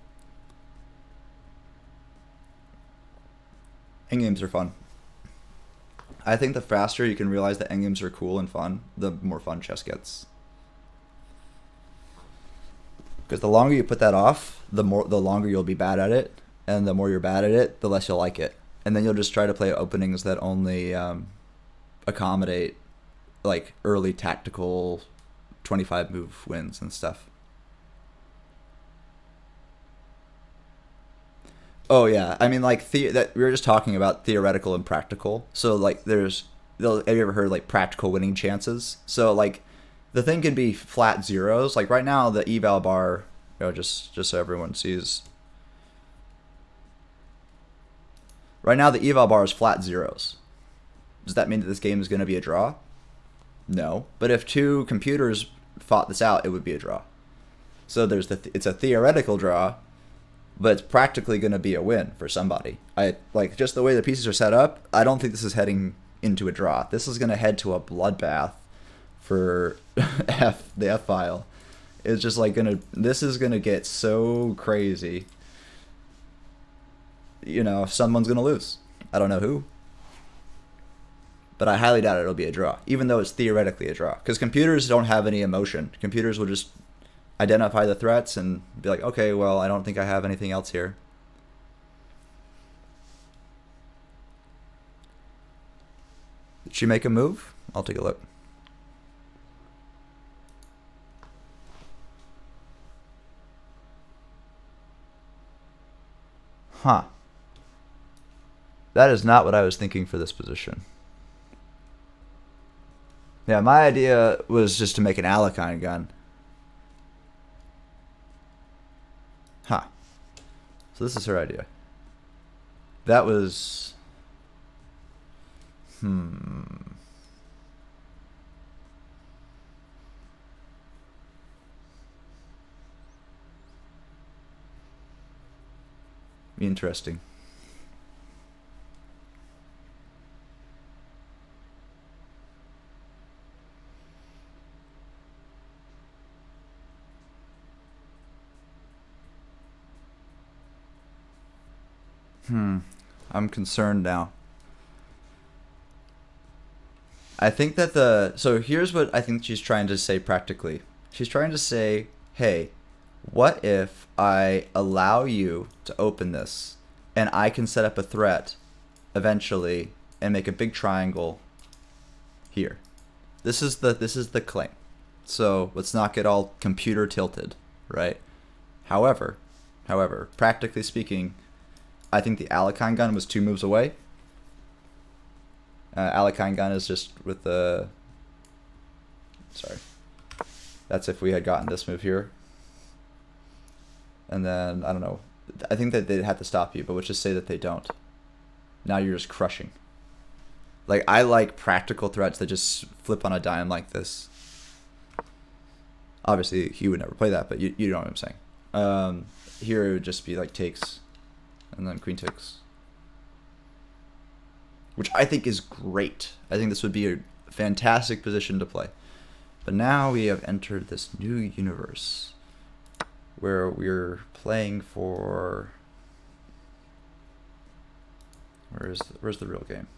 Speaker 1: Endgames are fun. I think the faster you can realize that endgames are cool and fun, the more fun chess gets. Because the longer you put that off, the longer you'll be bad at it, and the more you're bad at it, the less you'll like it. And then you'll just try to play openings that only accommodate like early tactical 25 move wins and stuff. Oh yeah, I mean like that we were just talking about theoretical and practical. So like have you ever heard like practical winning chances? So like the thing can be flat zeros. Like right now the eval bar, just so everyone sees. Right now the eval bar is flat zeros. Does that mean that this game is going to be a draw? No. But if 2 computers fought this out, it would be a draw. So it's a theoretical draw, but it's practically going to be a win for somebody. Like just the way the pieces are set up, I don't think this is heading into a draw. This is going to head to a bloodbath for the F file. It's just like this is gonna get so crazy. Someone's gonna lose. I don't know who, but I highly doubt it'll be a draw, even though it's theoretically a draw. Because computers don't have any emotion. Computers will just identify the threats and be like, okay, well, I don't think I have anything else here. Did she make a move? I'll take a look. Huh. That is not what I was thinking for this position. Yeah, my idea was just to make an Alekhine gun. Huh. So this is her idea. That was... Interesting. I'm concerned now. I think that so here's what I think she's trying to say practically. She's trying to say, hey, what if I allow you to open this and I can set up a threat eventually and make a big triangle here. This is the claim. So let's not get all computer tilted, right? However, practically speaking, I think the Alekhine gun was 2 moves away. Alekhine gun is just with the... Sorry. That's if we had gotten this move here. And then, I don't know. I think that they'd have to stop you, but let's just say that they don't. Now you're just crushing. Like, I like practical threats that just flip on a dime like this. Obviously, he would never play that, but you know what I'm saying. Here it would just be like takes, and then queen takes. Which I think is great. I think this would be a fantastic position to play. But now we have entered this new universe where we're playing for... Where's the real game?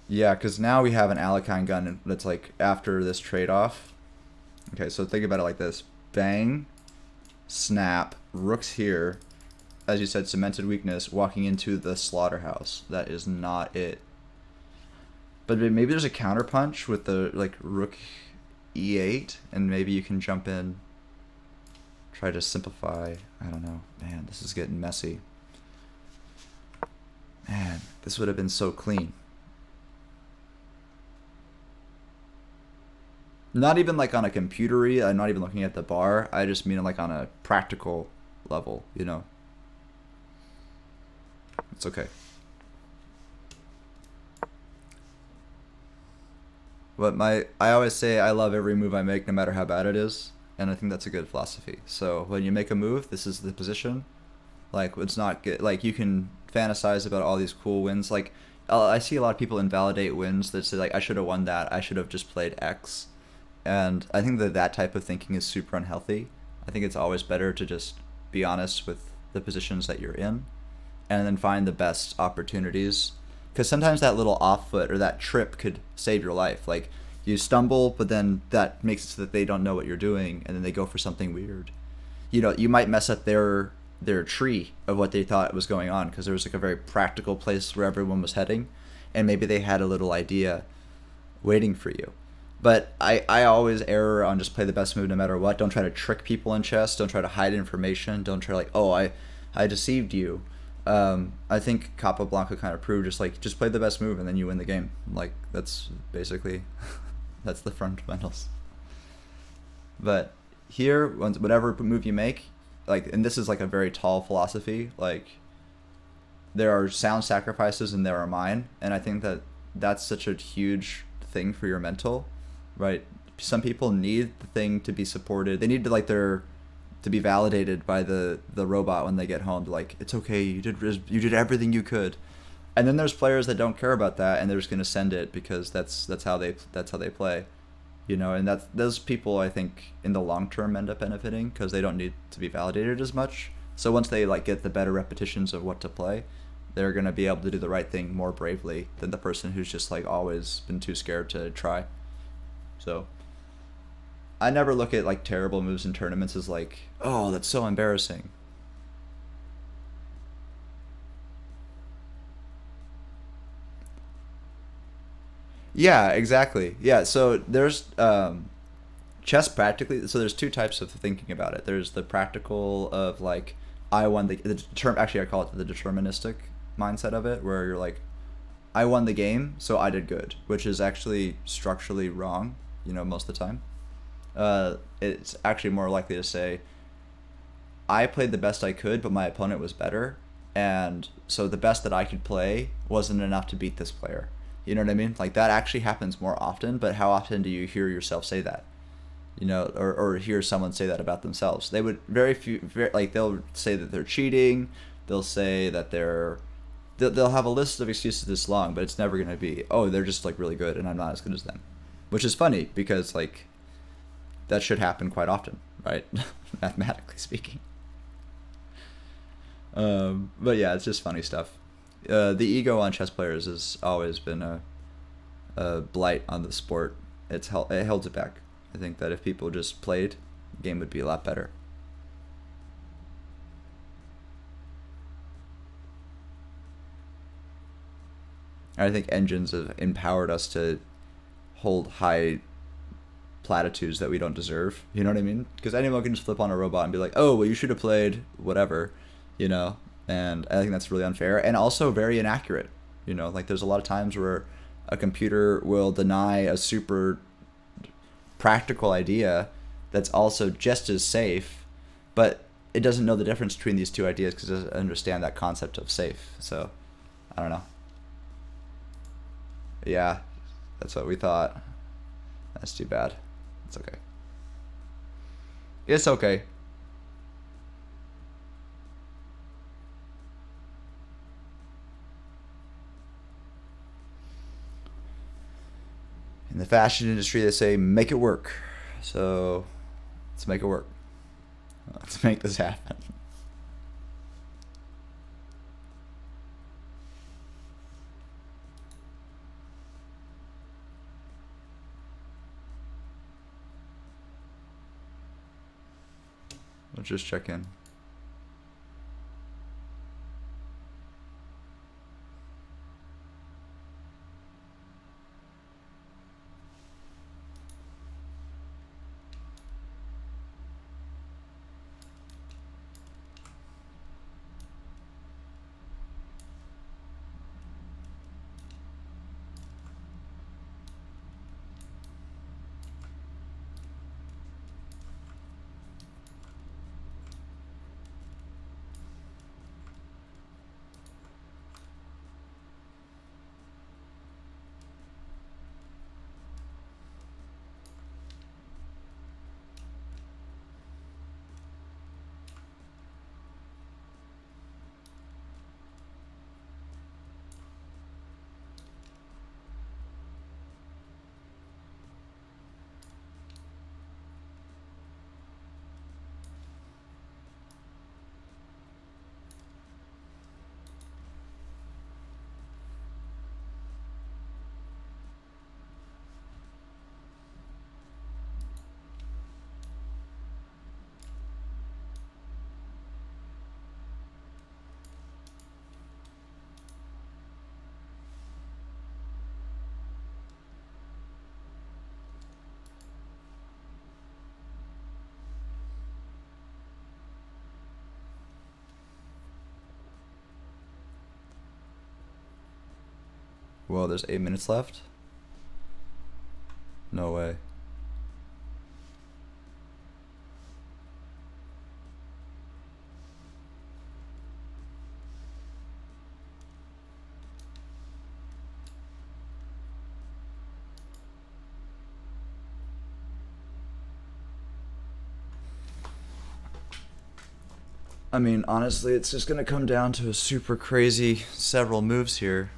Speaker 1: Yeah, because now we have an Alakine gun that's like after this trade-off. Okay, so think about it like this. Bang, snap, rook's here. As you said, cemented weakness, walking into the slaughterhouse. That is not it. But maybe there's a counterpunch with the like rook e8, and maybe you can jump in, try to simplify. I don't know. Man, this is getting messy. Man, this would have been so clean. Not even like on a computery, I'm not even looking at the bar. I just mean like on a practical level, you know. It's okay. But I always say I love every move I make no matter how bad it is, and I think that's a good philosophy. So when you make a move, this is the position. Like it's not good. Like you can fantasize about all these cool wins. Like I see a lot of people invalidate wins that say like I should have won that. I should have just played X. And I think that type of thinking is super unhealthy. I think it's always better to just be honest with the positions that you're in and then find the best opportunities. Because sometimes that little off foot or that trip could save your life. Like you stumble, but then that makes it so that they don't know what you're doing and then they go for something weird. You know, you might mess up their tree of what they thought was going on because there was like a very practical place where everyone was heading and maybe they had a little idea waiting for you. But I always err on just play the best move no matter what. Don't try to trick people in chess. Don't try to hide information. Don't try like, oh, I deceived you. I think Capablanca kind of proved just play the best move and then you win the game. Like that's basically that's the fundamentals. But here, whatever move you make, like, and this is like a very tall philosophy. Like there are sound sacrifices and there are mine, and I think that that's such a huge thing for your mental. Right, some people need the thing to be supported. They need to to be validated by the robot when they get home. To like, it's okay, you did everything you could. And then there's players that don't care about that, and they're just gonna send it because that's how they play, you know. And those people I think in the long term end up benefiting because they don't need to be validated as much. So once they like get the better repetitions of what to play, they're gonna be able to do the right thing more bravely than the person who's just like always been too scared to try. So I never look at like terrible moves in tournaments as like, oh, that's so embarrassing. Yeah, exactly. Yeah, so there's chess practically. So there's two types of thinking about it. There's the practical of like I won the term. Actually, I call it the deterministic mindset of it, where you're like, I won the game, so I did good, which is actually structurally wrong. You know, most of the time. It's actually more likely to say, I played the best I could, but my opponent was better, and so the best that I could play wasn't enough to beat this player. You know what I mean? Like that actually happens more often, but how often do you hear yourself say that? You know, or hear someone say that about themselves? They would they'll say that they're cheating. They'll say that they'll have a list of excuses this long, but it's never gonna be, oh, they're just like really good and I'm not as good as them. Which is funny because like that should happen quite often, right? Mathematically speaking. But yeah, it's just funny stuff. The ego on chess players has always been a blight on the sport. It holds it back. I think that if people just played, the game would be a lot better. I think engines have empowered us to hold high platitudes that we don't deserve. You know what I mean? Because anyone can just flip on a robot and be like, oh, well, you should have played whatever, you know? And I think that's really unfair and also very inaccurate. You know, like there's a lot of times where a computer will deny a super practical idea that's also just as safe, but it doesn't know the difference between these two ideas because it doesn't understand that concept of safe. So, I don't know. Yeah. That's what we thought. That's too bad. It's okay. It's okay. In the fashion industry, they say make it work. So let's make it work. Let's make this happen. Let's just check in. Well, there's 8 minutes left. No way. I mean, honestly, it's just gonna come down to a super crazy several moves here.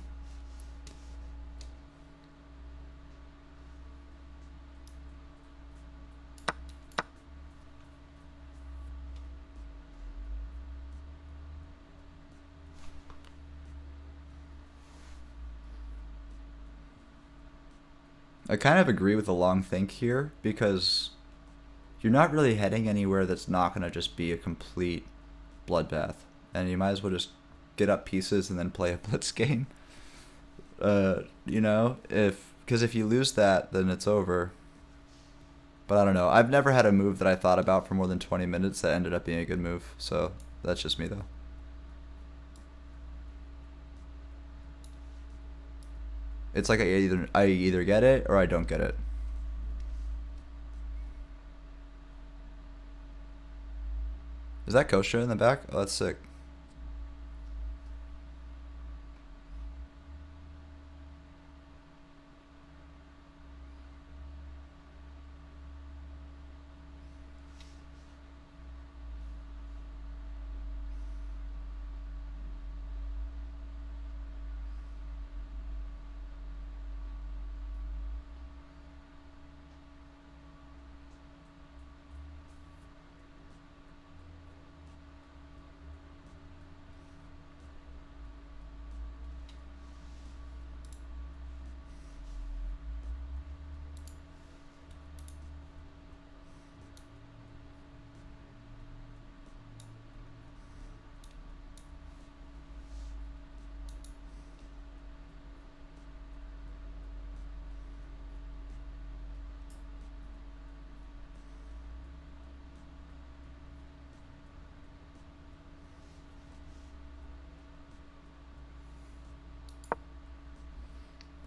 Speaker 1: I kind of agree with the long think here because you're not really heading anywhere that's not going to just be a complete bloodbath. And you might as well just get up pieces and then play a blitz game. You know, because if you lose that, then it's over. But I don't know. I've never had a move that I thought about for more than 20 minutes that ended up being a good move. So that's just me, though. It's like I either get it or I don't get it. Is that Kosha in the back? Oh, that's sick.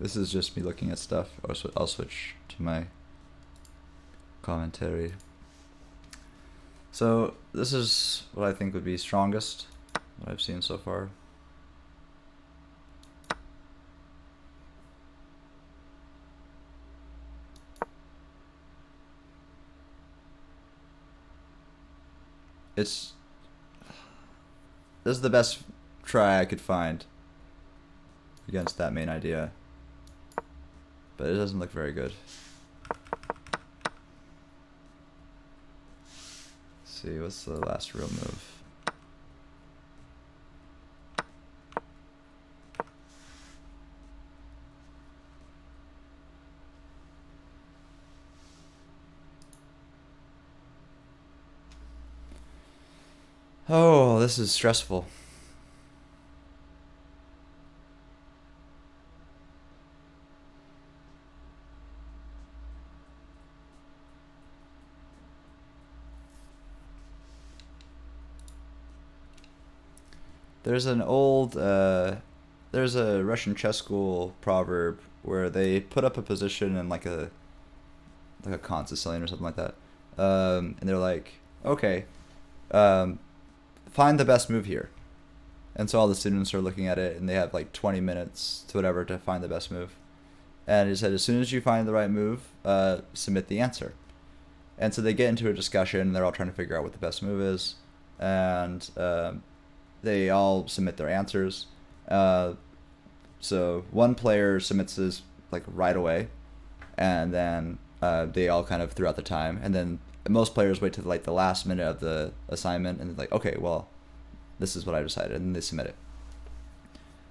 Speaker 1: This is just me looking at stuff. I'll switch to my commentary. So this is what I think would be strongest, what I've seen so far. It's this is the best try I could find against that main idea, but it doesn't look very good. Let's see, what's the last real move? Oh, this is stressful. There's an old, there's a Russian chess school proverb where they put up a position in like a Khan Sicilian or something like that, and they're like, okay, find the best move here. And so all the students are looking at it, and they have like 20 minutes to whatever to find the best move. And he said, as soon as you find the right move, submit the answer. And so they get into a discussion, and they're all trying to figure out what the best move is. And they all submit their answers. So one player submits his like right away, and then they all kind of throughout the time, and then most players wait to like the last minute of the assignment, and they're like, okay, well, this is what I decided, and they submit it.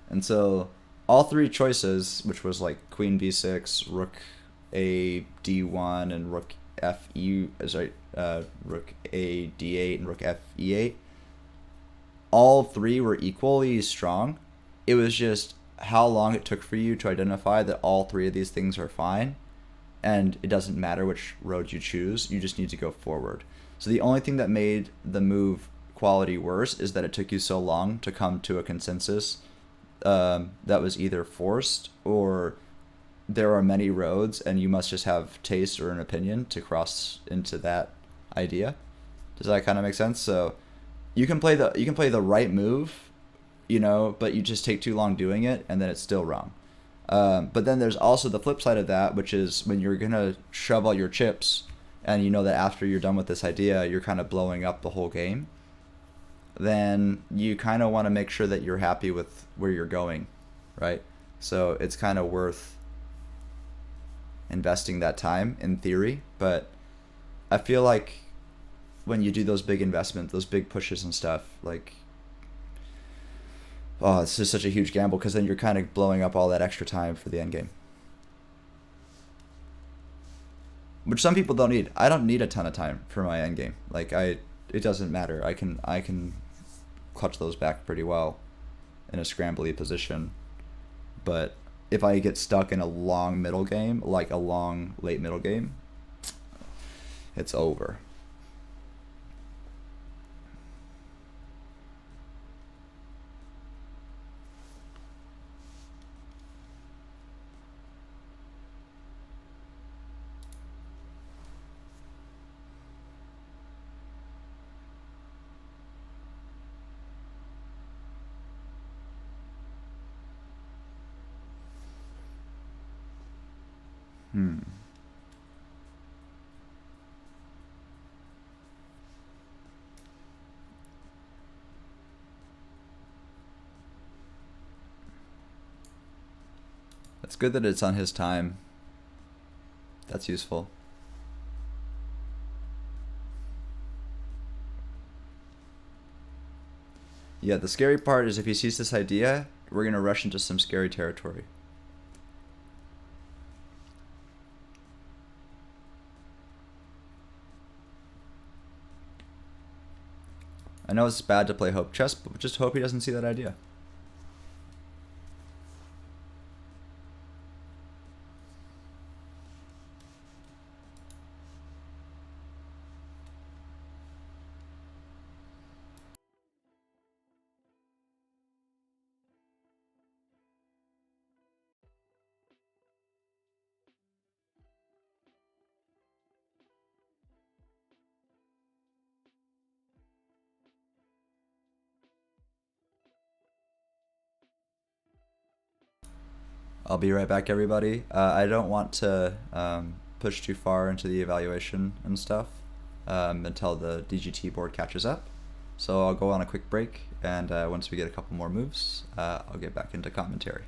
Speaker 1: And so all three choices, which was like queen b6, rook a d1, and rook rook a d8 and rook f e8, all three were equally strong. It was just how long it took for you to identify that all three of these things are fine, and it doesn't matter which road you choose, you just need to go forward. So the only thing that made the move quality worse is that it took you so long to come to a consensus that was either forced, or there are many roads and you must just have taste or an opinion to cross into that idea. Does that kind of make sense? So you can play the right move, you know, but you just take too long doing it, and then it's still wrong. But then there's also the flip side of that, which is when you're gonna shove all your chips, and you know that after you're done with this idea, you're kind of blowing up the whole game. Then you kind of want to make sure that you're happy with where you're going, right? So it's kind of worth investing that time in theory, but I feel like when you do those big investments, those big pushes and stuff, like, oh, it's just such a huge gamble, because then you're kind of blowing up all that extra time for the end game, which some people don't need. I don't need a ton of time for my end game. Like, it doesn't matter. I can clutch those back pretty well in a scrambly position. But if I get stuck in a long middle game, like a long late middle game, it's over. It's good that it's on his time. That's useful. Yeah, the scary part is if he sees this idea, we're going to rush into some scary territory. I know it's bad to play hope chess, but just hope he doesn't see that idea. I'll be right back, everybody. I don't want to push too far into the evaluation and stuff until the DGT board catches up. So I'll go on a quick break, and once we get a couple more moves, I'll get back into commentary.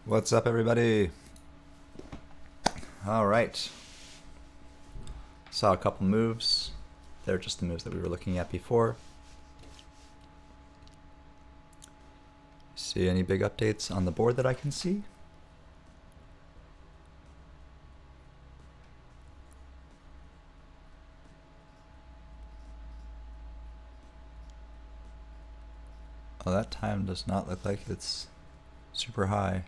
Speaker 1: What's up, everybody? All right. Saw a couple moves. They're just the moves that we were looking at before. See any big updates on the board that I can see? Oh, that time does not look like it's super high.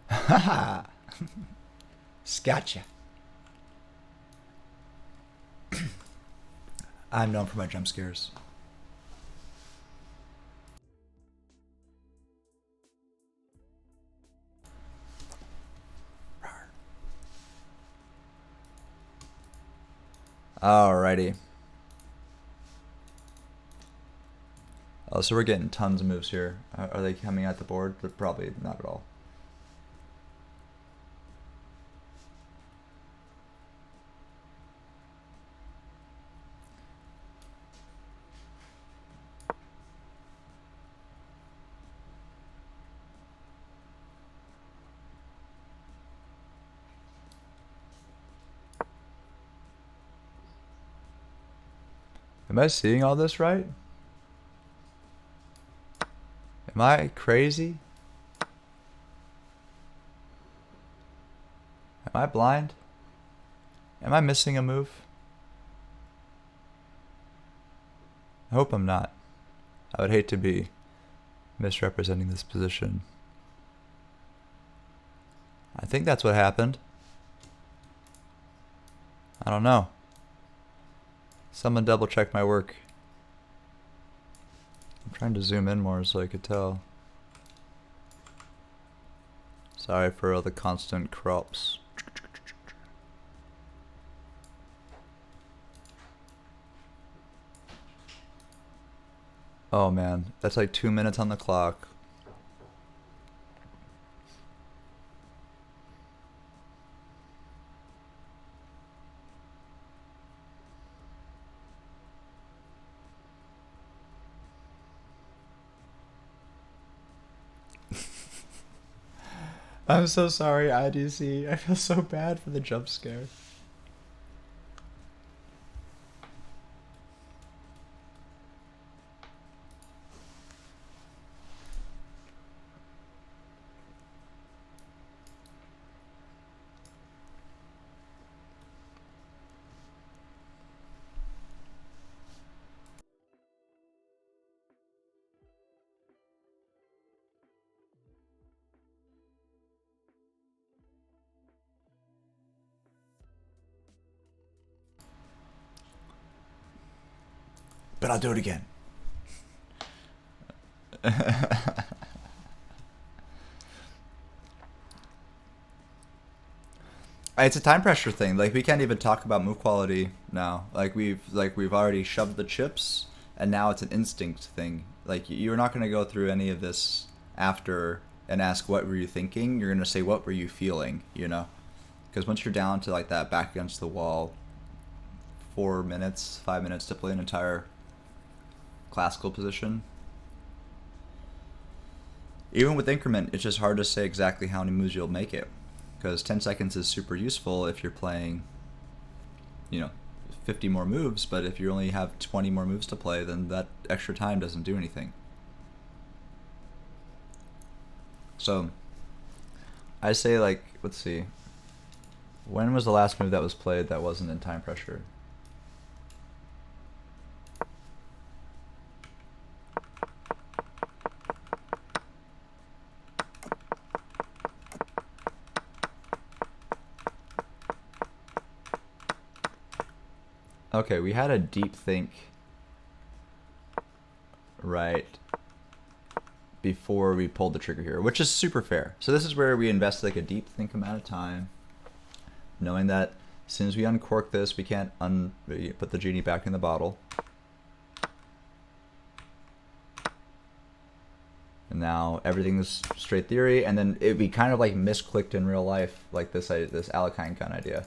Speaker 1: Haha! Scotcha. I'm known for my jump scares. Alrighty. Oh, so we're getting tons of moves here. Are they coming at the board? But probably not at all. Am I seeing all this right? Am I crazy? Am I blind? Am I missing a move? I hope I'm not. I would hate to be misrepresenting this position. I think that's what happened. I don't know. Someone double check my work. I'm trying to zoom in more so I could tell. Sorry for all the constant crops. Oh man, that's like 2 minutes on the clock. I'm so sorry, IDC. I feel so bad for the jump scare. But I'll do it again. It's a time pressure thing. Like, we can't even talk about move quality now. We've already shoved the chips, and now it's an instinct thing. Like, you're not gonna go through any of this after and ask what were you thinking. You're gonna say what were you feeling. You know, because once you're down to like that back against the wall, 4 minutes, 5 minutes to play an entire classical position. Even with increment, it's just hard to say exactly how many moves you'll make it, because 10 seconds is super useful if you're playing, 50 more moves, but if you only have 20 more moves to play, then that extra time doesn't do anything. So I say, like, let's see, when was the last move that was played that wasn't in time pressure? Okay, we had a deep think right before we pulled the trigger here, which is super fair. So this is where we invest like a deep think amount of time, knowing that as soon as we uncork this, we can't put the genie back in the bottle. And now everything is straight theory, and then it'd be kind of like misclicked in real life, like this Alakine gun idea.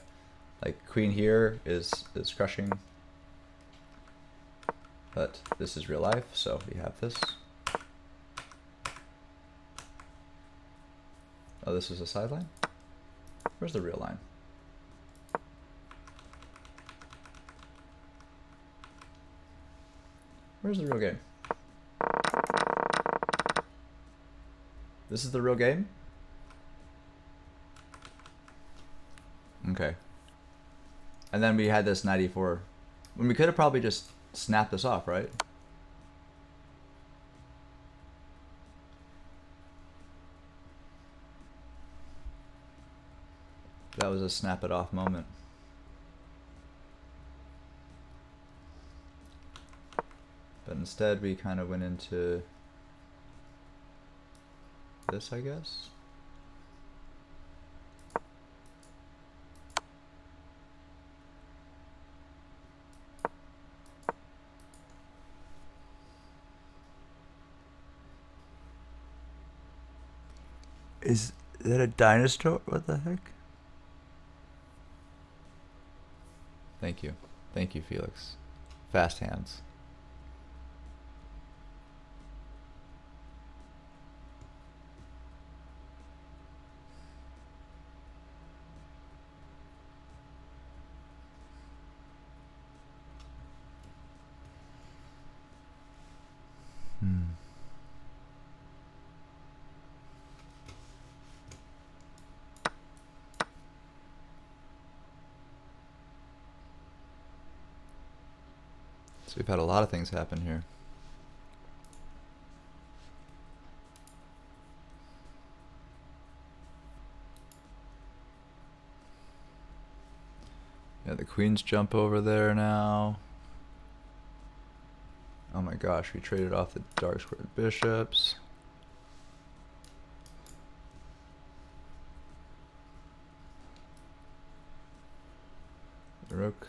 Speaker 1: Like queen here is crushing, but this is real life, so we have this. Oh, this is a sideline? Where's the real line? Where's the real game? This is the real game? Okay. And then we had this 94. When we could have probably just snapped this off, right? That was a snap it off moment. But instead we kind of went into this, I guess. Is that a dinosaur? What the heck? Thank you. Thank you, Felix. Fast hands. So we've had a lot of things happen here. Yeah, the queens jump over there now. Oh my gosh, we traded off the dark squared bishops. The rook.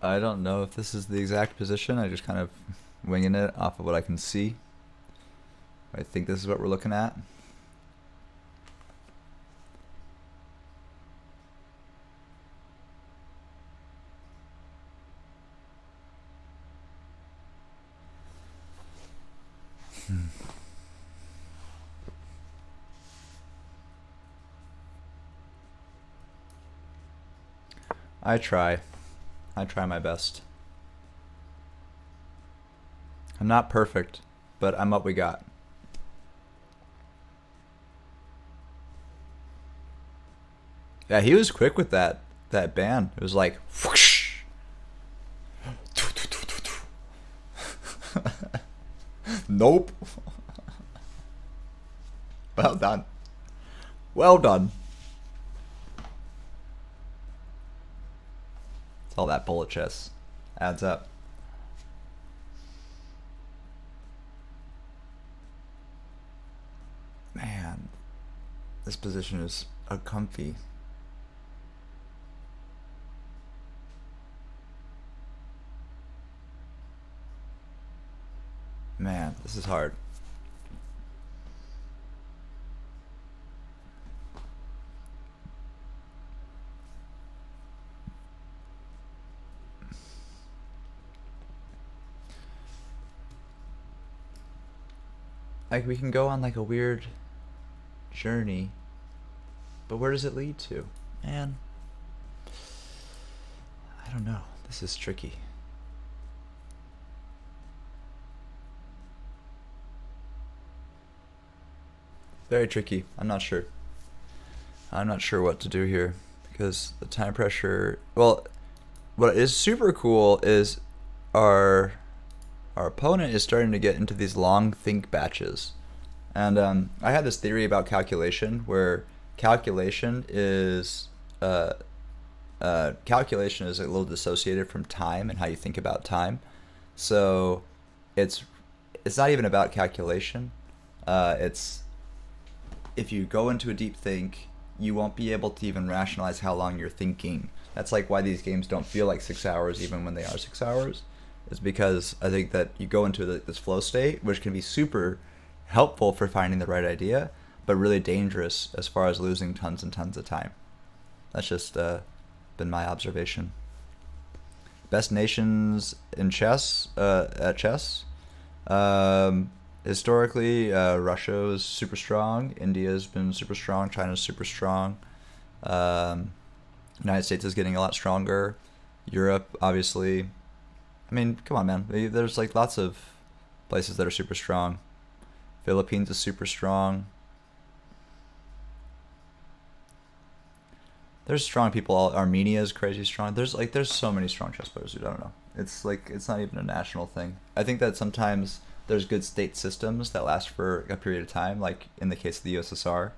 Speaker 1: I don't know if this is the exact position. I just kind of winging it off of what I can see. I think this is what we're looking at. I try my best. I'm not perfect, but I'm what we got. Yeah, he was quick with that ban. It was like whoosh. Nope. Well done. Well done. All that bullet chess adds up. Man, this position is uncomfy. Man, this is hard. Like, we can go on like a weird journey, but where does it lead to? Man, I don't know. This is tricky. Very tricky. I'm not sure. I'm not sure what to do here because the time pressure. Well, what is super cool is our opponent is starting to get into these long think batches. And I had this theory about calculation where calculation is calculation is a little dissociated from time and how you think about time. So it's not even about calculation. It's if you go into a deep think, you won't be able to even rationalize how long you're thinking. That's like why these games don't feel like 6 hours even when they are 6 hours. Is because I think that you go into this flow state, which can be super helpful for finding the right idea, but really dangerous as far as losing tons and tons of time. That's just been my observation. Best nations in chess, at chess. Historically, Russia is super strong. India's been super strong. China's super strong. United States is getting a lot stronger. Europe, obviously. I mean, come on, man. There's like lots of places that are super strong. Philippines is super strong. There's strong people. Armenia is crazy strong. There's so many strong chess players. Dude, I don't know. It's like it's not even a national thing. I think that sometimes there's good state systems that last for a period of time. Like in the case of the USSR,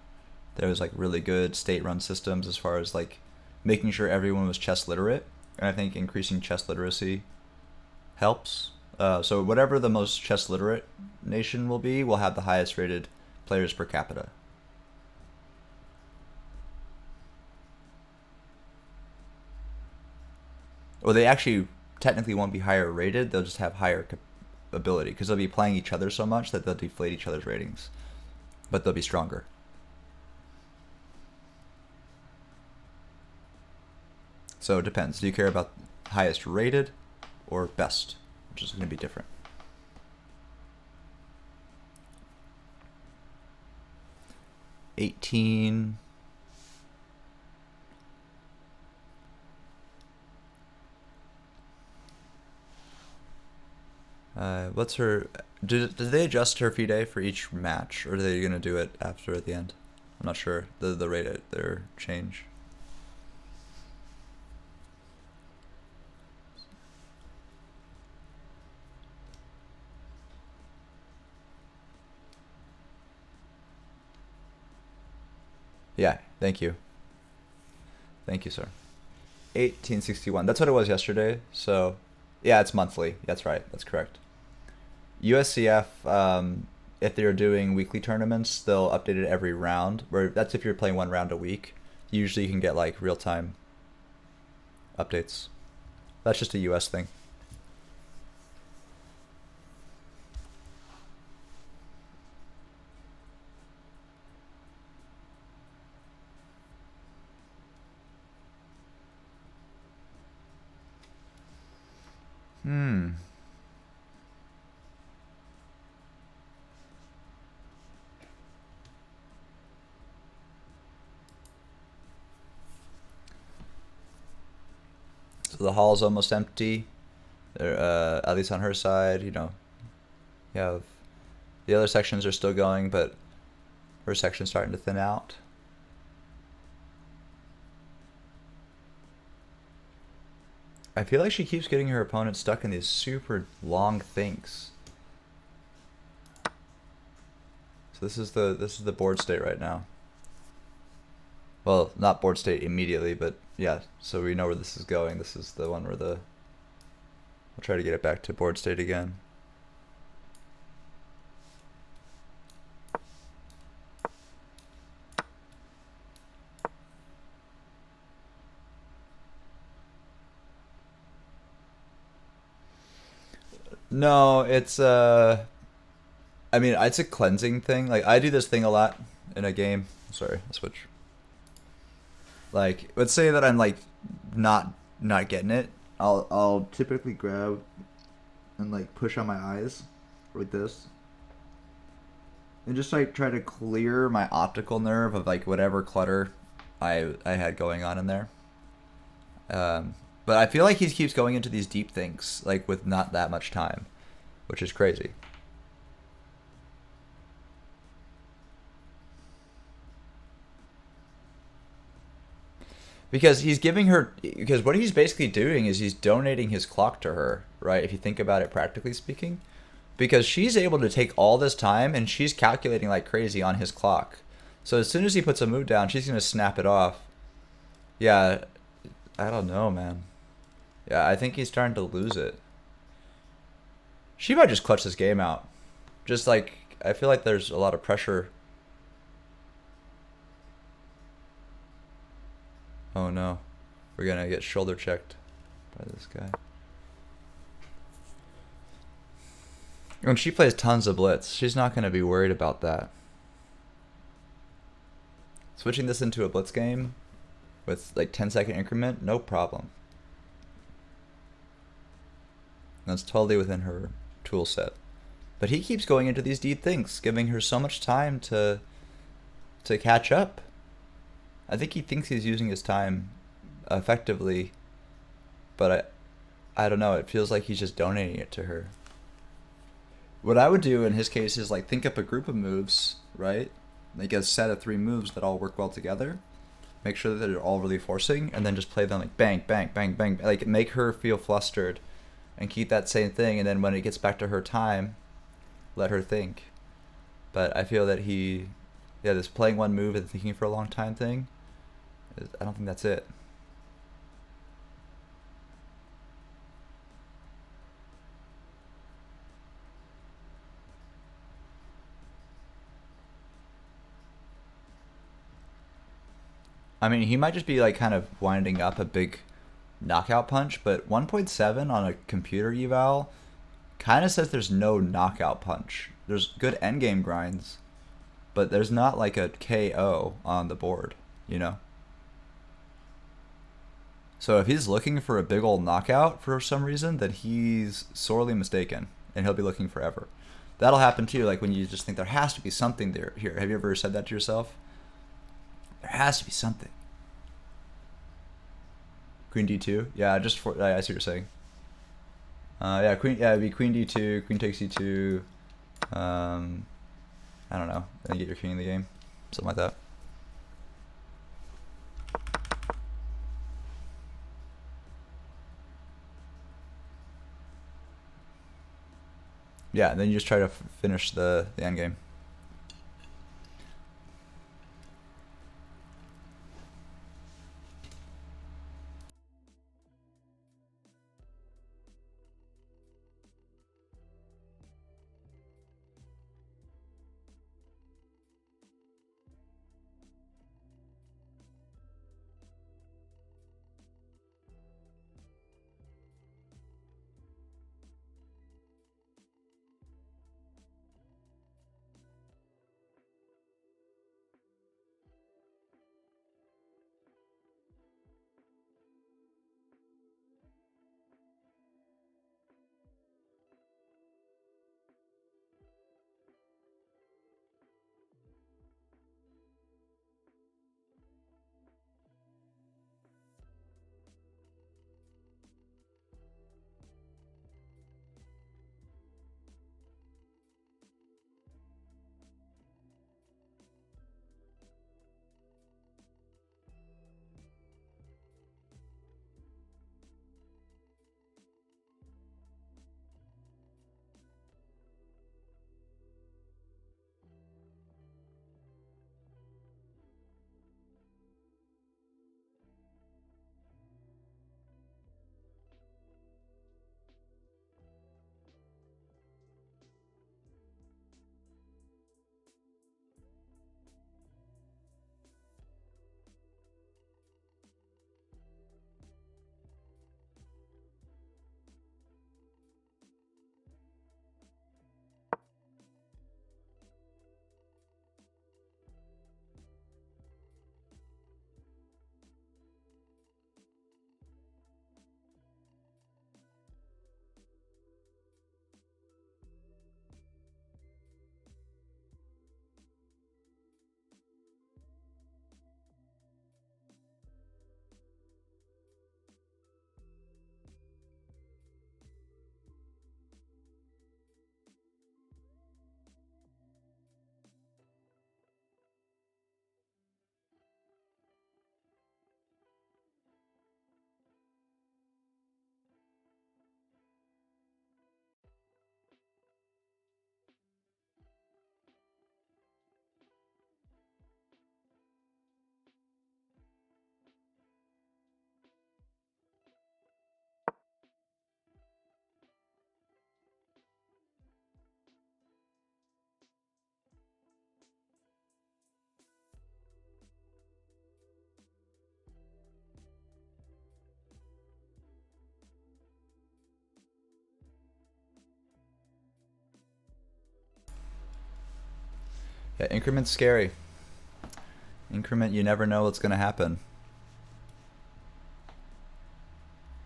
Speaker 1: there was like really good state-run systems as far as like making sure everyone was chess literate. And I think increasing chess literacy helps. So whatever the most chess literate nation will be, will have the highest rated players per capita. Or they actually technically won't be higher rated, they'll just have higher ability, because they'll be playing each other so much that they'll deflate each other's ratings. But they'll be stronger. So it depends. Do you care about highest rated or best, which is going to be different. $18. What's her? Did they adjust her FIDE for each match, or are they gonna do it after at the end? I'm not sure. The rate at their change. Yeah, thank you. Thank you, sir. 1861. That's what it was yesterday. So, yeah, it's monthly. That's right. That's correct. USCF, if they're doing weekly tournaments, they'll update it every round. Where that's if you're playing one round a week. Usually, you can get like real-time updates. That's just a US thing. So the hall's almost empty. There, at least on her side, you have the other sections are still going, but her section's starting to thin out. I feel like she keeps getting her opponent stuck in these super long thinks. So this is the board state right now. Well, not board state immediately, but yeah, so we know where this is going. This is the one where I'll try to get it back to board state again. No, it's I mean, it's a cleansing thing. Like I do this thing a lot in a game. Sorry, I'll switch. Like, let's say that I'm like not getting it. I'll typically grab and like push on my eyes like this, and just like try to clear my optical nerve of like whatever clutter I had going on in there. But I feel like he keeps going into these deep things like with not that much time, which is crazy. Because because what he's basically doing is he's donating his clock to her, right? If you think about it practically speaking. Because she's able to take all this time and she's calculating like crazy on his clock. So as soon as he puts a move down, she's going to snap it off. Yeah, I don't know, man. Yeah, I think he's starting to lose it. She might just clutch this game out. Just like, I feel like there's a lot of pressure. Oh no. We're gonna get shoulder checked by this guy. When she plays tons of blitz, she's not gonna be worried about that. Switching this into a blitz game with like 10-second increment, no problem. That's totally within her tool set. But he keeps going into these deep things, giving her so much time to catch up. I think he thinks he's using his time effectively, but I don't know, it feels like he's just donating it to her. What I would do in his case is like think up a group of moves, right? Like a set of 3 moves that all work well together. Make sure that they're all really forcing, and then just play them like bang, bang, bang, bang. Like make her feel flustered, and keep that same thing. And then when it gets back to her time, let her think. But I feel that this playing one move and thinking for a long time thing, I don't think that's it. I mean, he might just be like kind of winding up a big knockout punch, but 1.7 on a computer eval kind of says there's no knockout punch. There's good endgame grinds, but there's not like a KO on the board, you know? So if he's looking for a big old knockout for some reason, then he's sorely mistaken, and he'll be looking forever. That'll happen too, like when you just think there has to be something there. Here, have you ever said that to yourself? There has to be something. Queen d2? Yeah, just for I see what you're saying. Yeah, queen. Yeah, it'd be queen d2, queen takes e2. I don't know. Then get your king in the game, something like that. Yeah, and then you just try to finish the end game. Yeah, increment's scary. Increment, you never know what's gonna happen.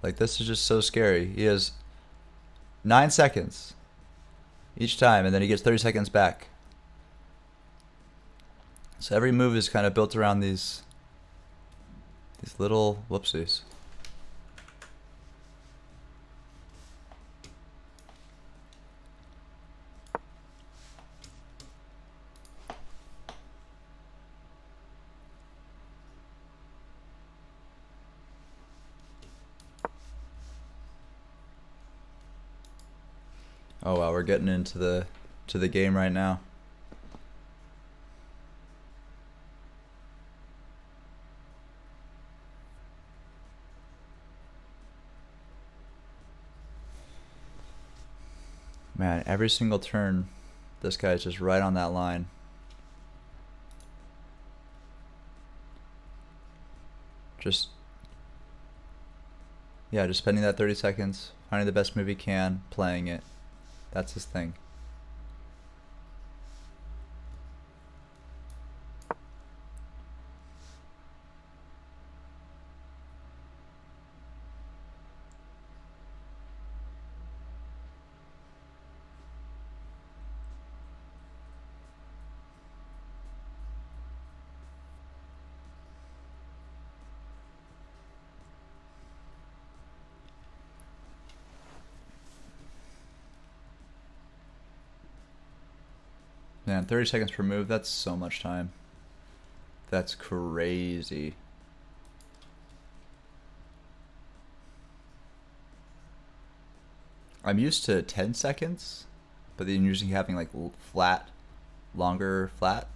Speaker 1: Like, this is just so scary. He has 9 seconds each time, and then he gets 30 seconds back. So every move is kind of built around these little whoopsies. Oh wow, we're getting into the game right now. Man, every single turn, this guy's just right on that line. Just spending that 30 seconds, finding the best move he can, playing it. That's his thing. Man, 30 seconds per move, that's so much time. That's crazy. I'm used to 10 seconds, but then usually having like longer flat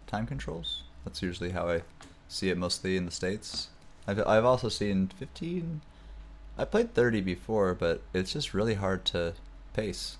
Speaker 1: time controls. That's usually how I see it mostly in the States. I've also seen 15. I played 30 before, but it's just really hard to pace.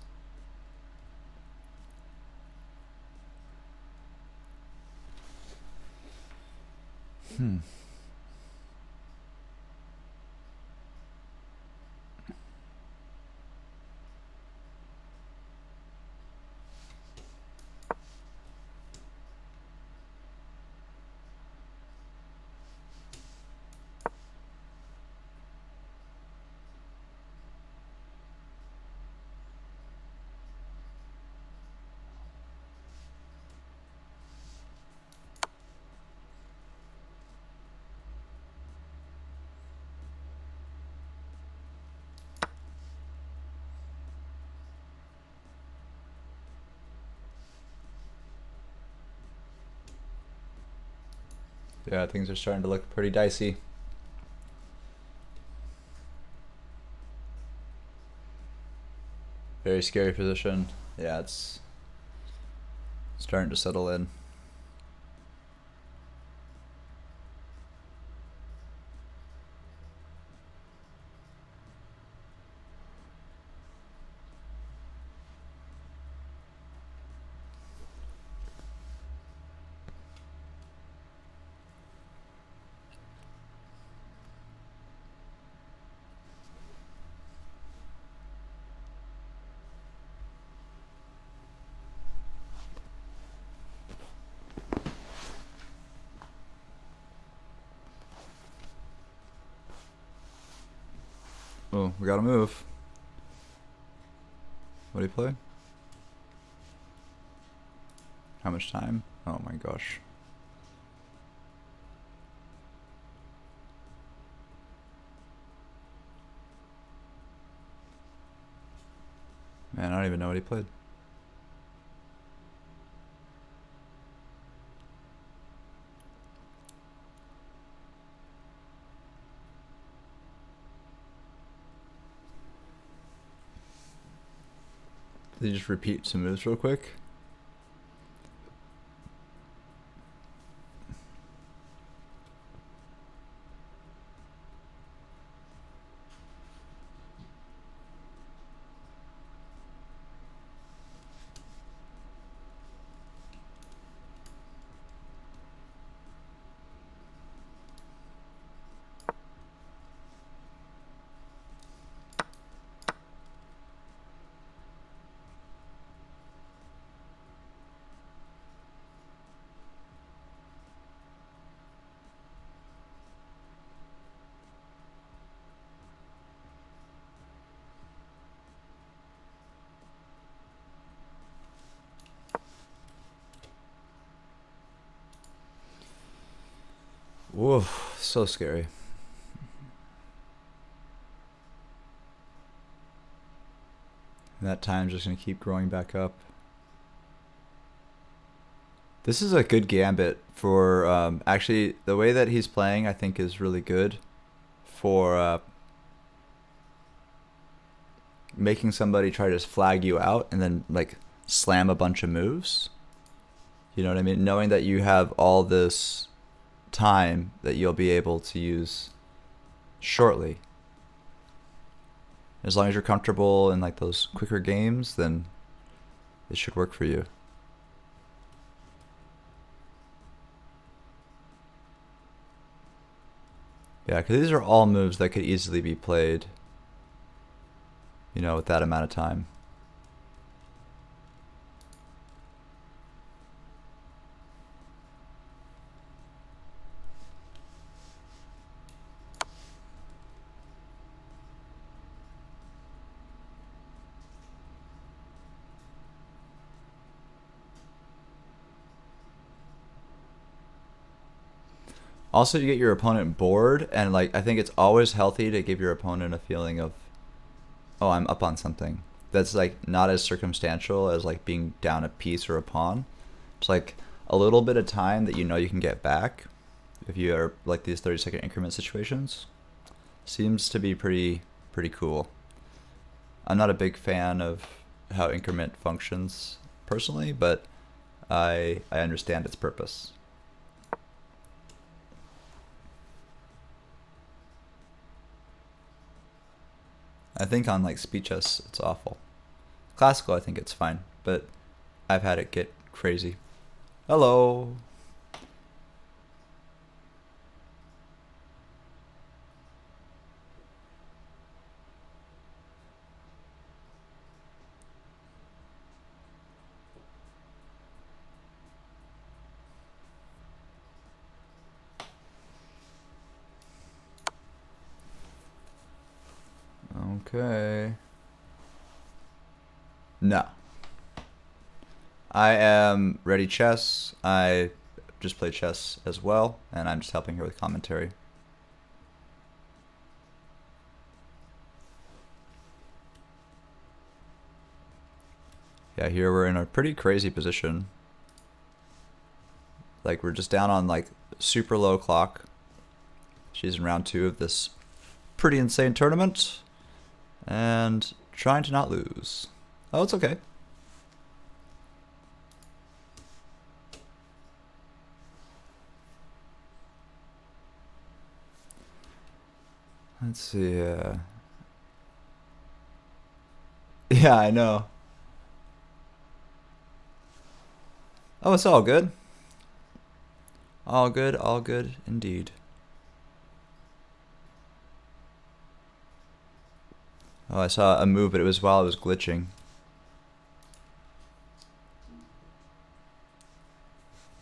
Speaker 1: Yeah, things are starting to look pretty dicey. Very scary position. Yeah, it's starting to settle in. Oh, we gotta move. What do you play? How much time? Oh my gosh. Man, I don't even know what he played. Did he just repeat some moves real quick? So scary. And that time's just going to keep growing back up. This is a good gambit for, actually, the way that he's playing, I think, is really good for making somebody try to just flag you out and then, like, slam a bunch of moves. You know what I mean? Knowing that you have all this time that you'll be able to use shortly. As long as you're comfortable in, like, those quicker games, then it should work for you. Yeah, because these are all moves that could easily be played, you know, with that amount of time. Also, you get your opponent bored, and like I think it's always healthy to give your opponent a feeling of, oh, I'm up on something. That's like not as circumstantial as like being down a piece or a pawn. It's like a little bit of time that you know you can get back if you are like these 30-second increment situations. Seems to be pretty cool. I'm not a big fan of how increment functions personally, but I understand its purpose. I think on like speed chess it's awful. Classical I think it's fine, but I've had it get crazy. Hello. Okay. No. I am Ready Chess. I just play chess as well, and I'm just helping her with commentary. Yeah, here we're in a pretty crazy position. Like, we're just down on, like, super low clock. She's in round 2 of this pretty insane tournament. And trying to not lose. Oh, it's okay. Let's see. Yeah, I know. Oh, it's all good. All good indeed. Oh, I saw a move, but it was while I was glitching.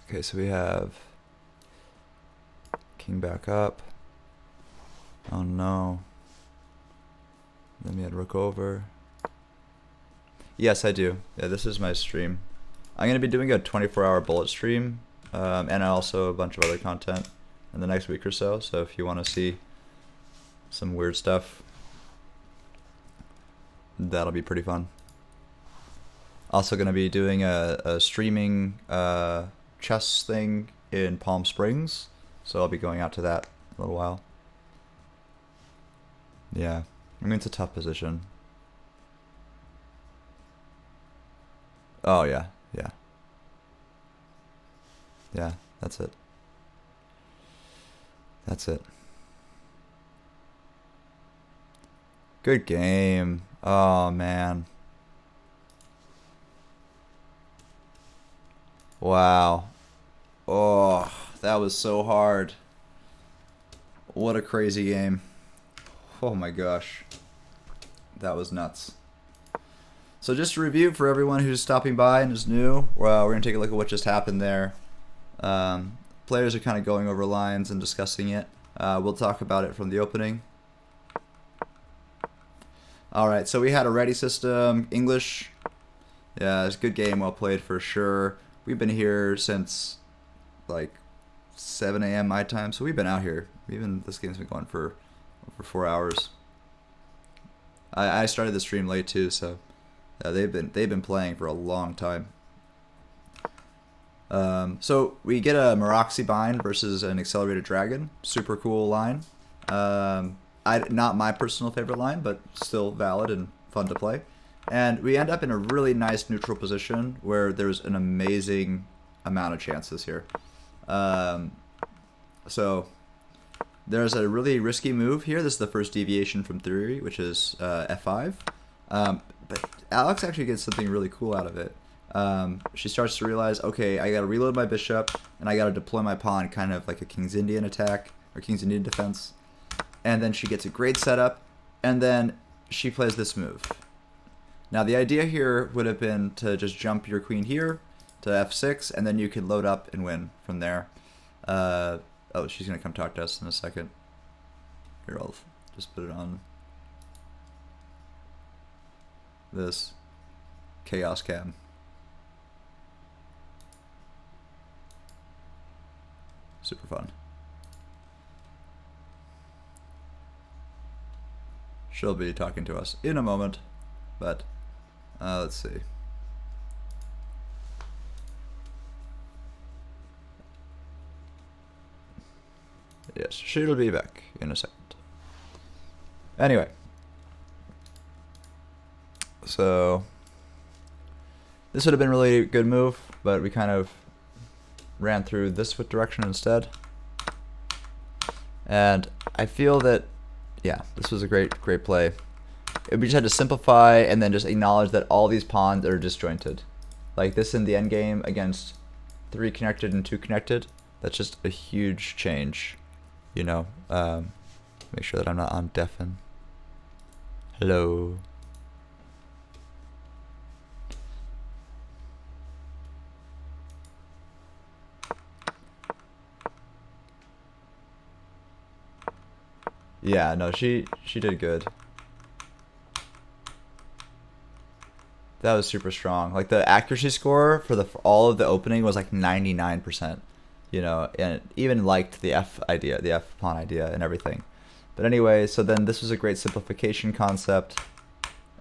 Speaker 1: Okay, so we have king back up. Oh no. Then we had rook over. Yes, I do. Yeah, this is my stream. I'm going to be doing a 24-hour bullet stream, and also a bunch of other content in the next week or so. So if you want to see some weird stuff, that'll be pretty fun. Also going to be doing a streaming chess thing in Palm Springs, so I'll be going out to that in a little while. Yeah, I mean, it's a tough position. Oh yeah, yeah. Yeah, that's it. That's it. Good game. Oh man. Wow. Oh, that was so hard. What a crazy game. Oh my gosh. That was nuts. So just to review for everyone who's stopping by and is new, well, we're going to take a look at what just happened there. Players are kind of going over lines and discussing it. We'll talk about it from the opening. Alright, so we had a ready system, English. Yeah, it's a good game, well played for sure. We've been here since like 7 a.m. my time, so we've been out here. This game's been going for over 4 hours. I started the stream late too, so they've been playing for a long time. So we get a Meroxy bind versus an Accelerated Dragon. Super cool line. Not my personal favorite line, but still valid and fun to play. And we end up in a really nice neutral position where there's an amazing amount of chances here. So there's a really risky move here. This is the first deviation from theory, which is f5. But Alex actually gets something really cool out of it. She starts to realize, okay, I gotta reload my bishop, and I gotta deploy my pawn kind of like a King's Indian attack, or King's Indian defense. And then she gets a great setup, and then she plays this move. Now the idea here would have been to just jump your queen here to f6, and then you could load up and win from there. Oh, she's gonna come talk to us in a second. Here, I'll just put it on this chaos cam. Super fun. She'll be talking to us in a moment, but let's see. Yes, she'll be back in a second. Anyway, so this would have been a really good move, but we kind of ran through this direction instead. And I feel that, yeah, this was a great play. We just had to simplify and then just acknowledge that all these pawns are disjointed. Like this in the endgame against 3 connected and 2 connected, that's just a huge change. You know, make sure that I'm not on deafen. Hello. Yeah, no, she did good. That was super strong. Like the accuracy score for all of the opening was like 99%. You know, and it even liked the F idea, the F pawn idea and everything. But anyway, so then this was a great simplification concept,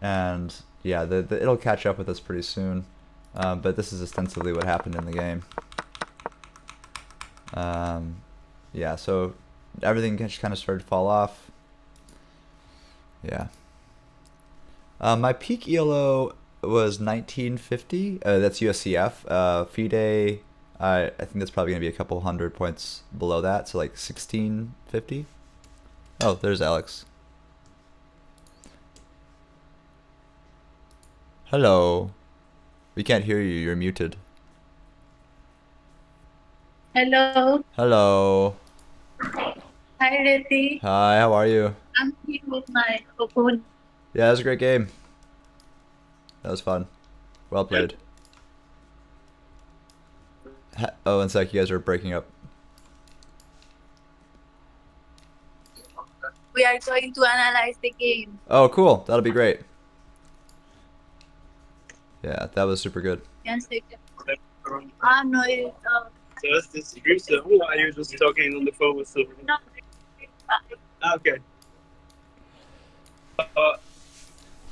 Speaker 1: and yeah, it'll catch up with us pretty soon. But this is ostensibly what happened in the game. Yeah, so everything just kind of started to fall off. Yeah. My peak ELO was 1950. That's USCF. FIDE. I think that's probably gonna be a couple hundred points below that, so like 1650. Oh, there's Alex. Hello. We can't hear you. You're muted.
Speaker 3: Hello.
Speaker 1: Hello.
Speaker 3: Hi, Reti.
Speaker 1: Hi. How are you?
Speaker 3: I'm here with my opponent.
Speaker 1: Yeah, that was a great game. That was fun. Well played. Oh, one sec. You guys are breaking up.
Speaker 3: We are going to analyze the game.
Speaker 1: Oh, cool. That'll be great. Yeah, that was super good.
Speaker 3: Yes, no,
Speaker 4: So that's the stream, so who are you just talking on the phone with someone?
Speaker 3: no.
Speaker 4: Okay. How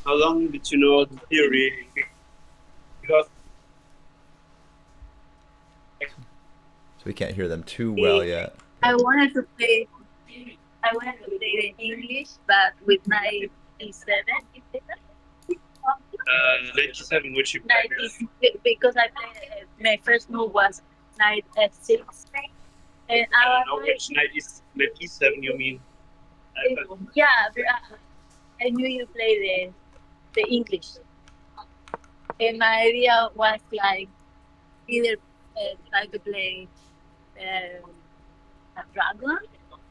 Speaker 4: long did you know the theory? Because
Speaker 1: So we can't hear them too well yet.
Speaker 3: I wanted to play the English, but with knight e7.
Speaker 4: 97, which you played.
Speaker 3: Because I played, my first move was knight f6. And I
Speaker 4: No,
Speaker 3: was
Speaker 4: which knight e7 you mean?
Speaker 3: yeah, but I knew you play the English. And my idea was like either try to play a dragon,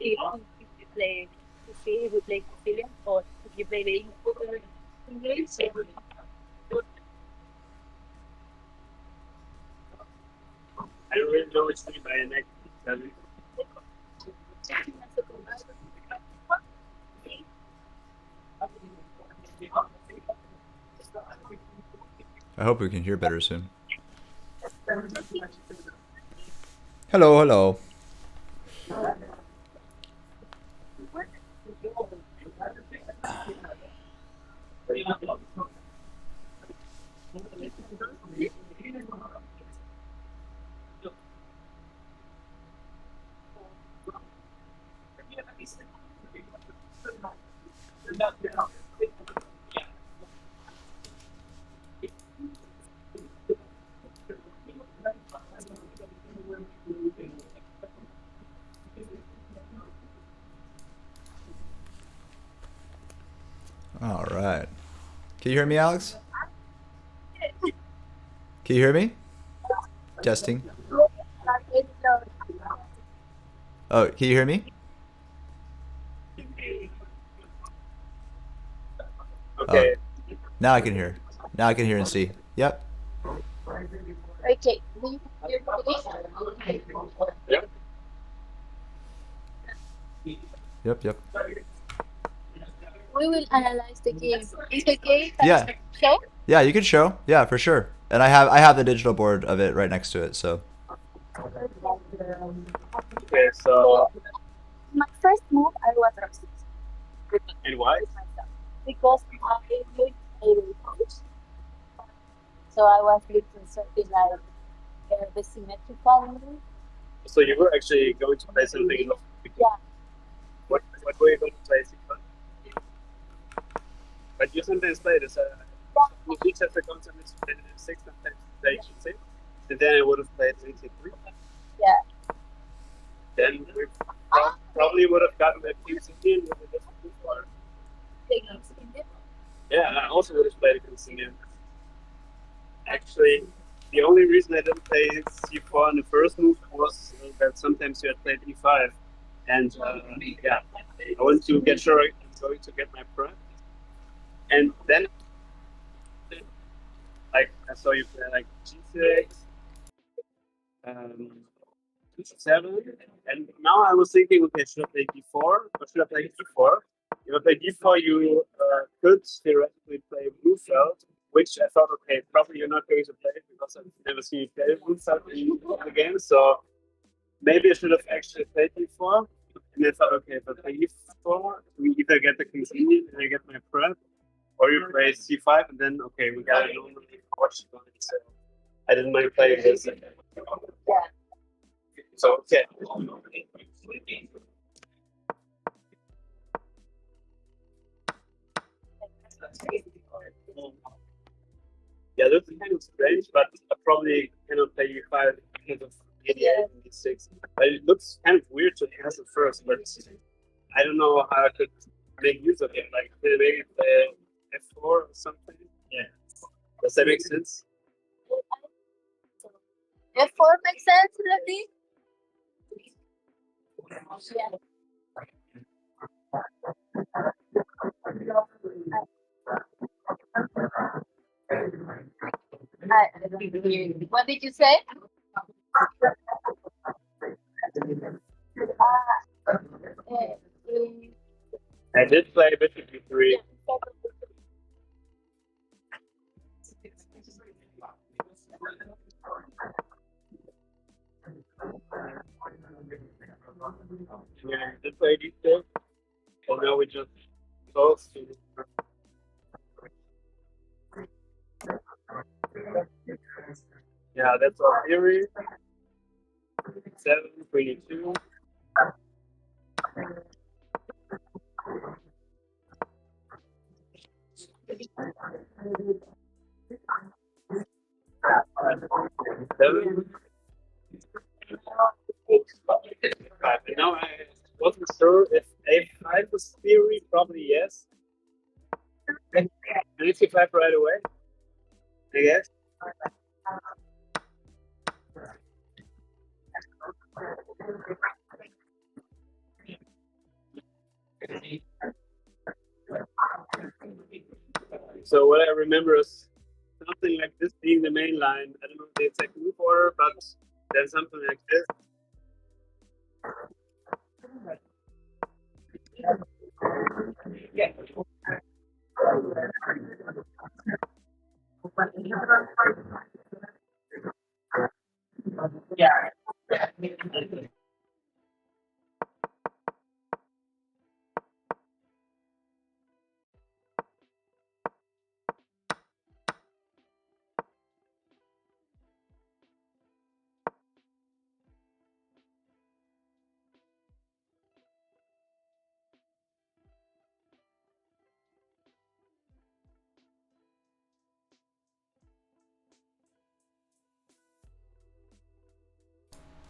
Speaker 3: if you play Sicilian, or if you play the English.
Speaker 4: I don't really know which thing by a knight e7.
Speaker 1: I hope we can hear better soon. Hello, hello. All right. Can you hear me, Alex? Can you hear me? Testing. Oh, can you hear me?
Speaker 4: Okay.
Speaker 1: Now I can hear. Now I can hear and see. Yep.
Speaker 3: Okay. Do you hear me?
Speaker 4: Yep.
Speaker 1: Yep. Yep.
Speaker 3: We will analyze the game. Is the game
Speaker 1: Yeah.
Speaker 3: show?
Speaker 1: Yeah, you can show. Yeah, for sure. And I have the digital board of it right next to it. So.
Speaker 4: Okay. So
Speaker 3: My first move, I was upset
Speaker 4: and why?
Speaker 3: with myself because I knew I will coach. So I was looking something like the symmetrical move.
Speaker 4: So you were actually going to play something.
Speaker 3: Yeah.
Speaker 4: What were you going to play? But you sometimes play this. You each have the concept is 6 times station 6, and then I would have played 83.
Speaker 3: Yeah.
Speaker 4: Then we probably would have gotten a King's Indian with a different move. Or, yeah, I also would have played a King's Indian. Actually, the only reason I didn't play c4 in the first move was that sometimes you had played e5, and yeah, I wanted to get sure I'm going to get my prep, and then like I saw you play like g6, g7, and now I was thinking, okay, should I play d4 or should I play e4? If I play d4, you could theoretically play Bluefeld, which I thought, okay, probably you're not going to play because I've never seen you play Bluefeld in the game. So maybe I should have actually played d4. And I thought, okay, if I play e4, we either get the King's Indian and I get my prep, or you play c5 and then, okay, we got a normal watch line. So I didn't mind playing this. So, okay. Yeah, that's kind of strange, but I probably cannot play e5 because of e8 and e6. But it looks kind of weird to pass it first, but I don't know how I could make use of it. Like maybe play f4 or something. Yeah. Does that make sense?
Speaker 3: F4 makes sense, Lati? Yeah. What did you say?
Speaker 4: I did play bishop e3. Yeah, I did play d6. And now we just close to. Yeah, that's our theory. 7, 22. Seven. Five. And now I wasn't sure if a5 was theory. Probably yes. And it's a5 right away. I guess. So what I remember is something like this being the main line. I don't know the exact move order, but there's something like this. Yeah. Yeah.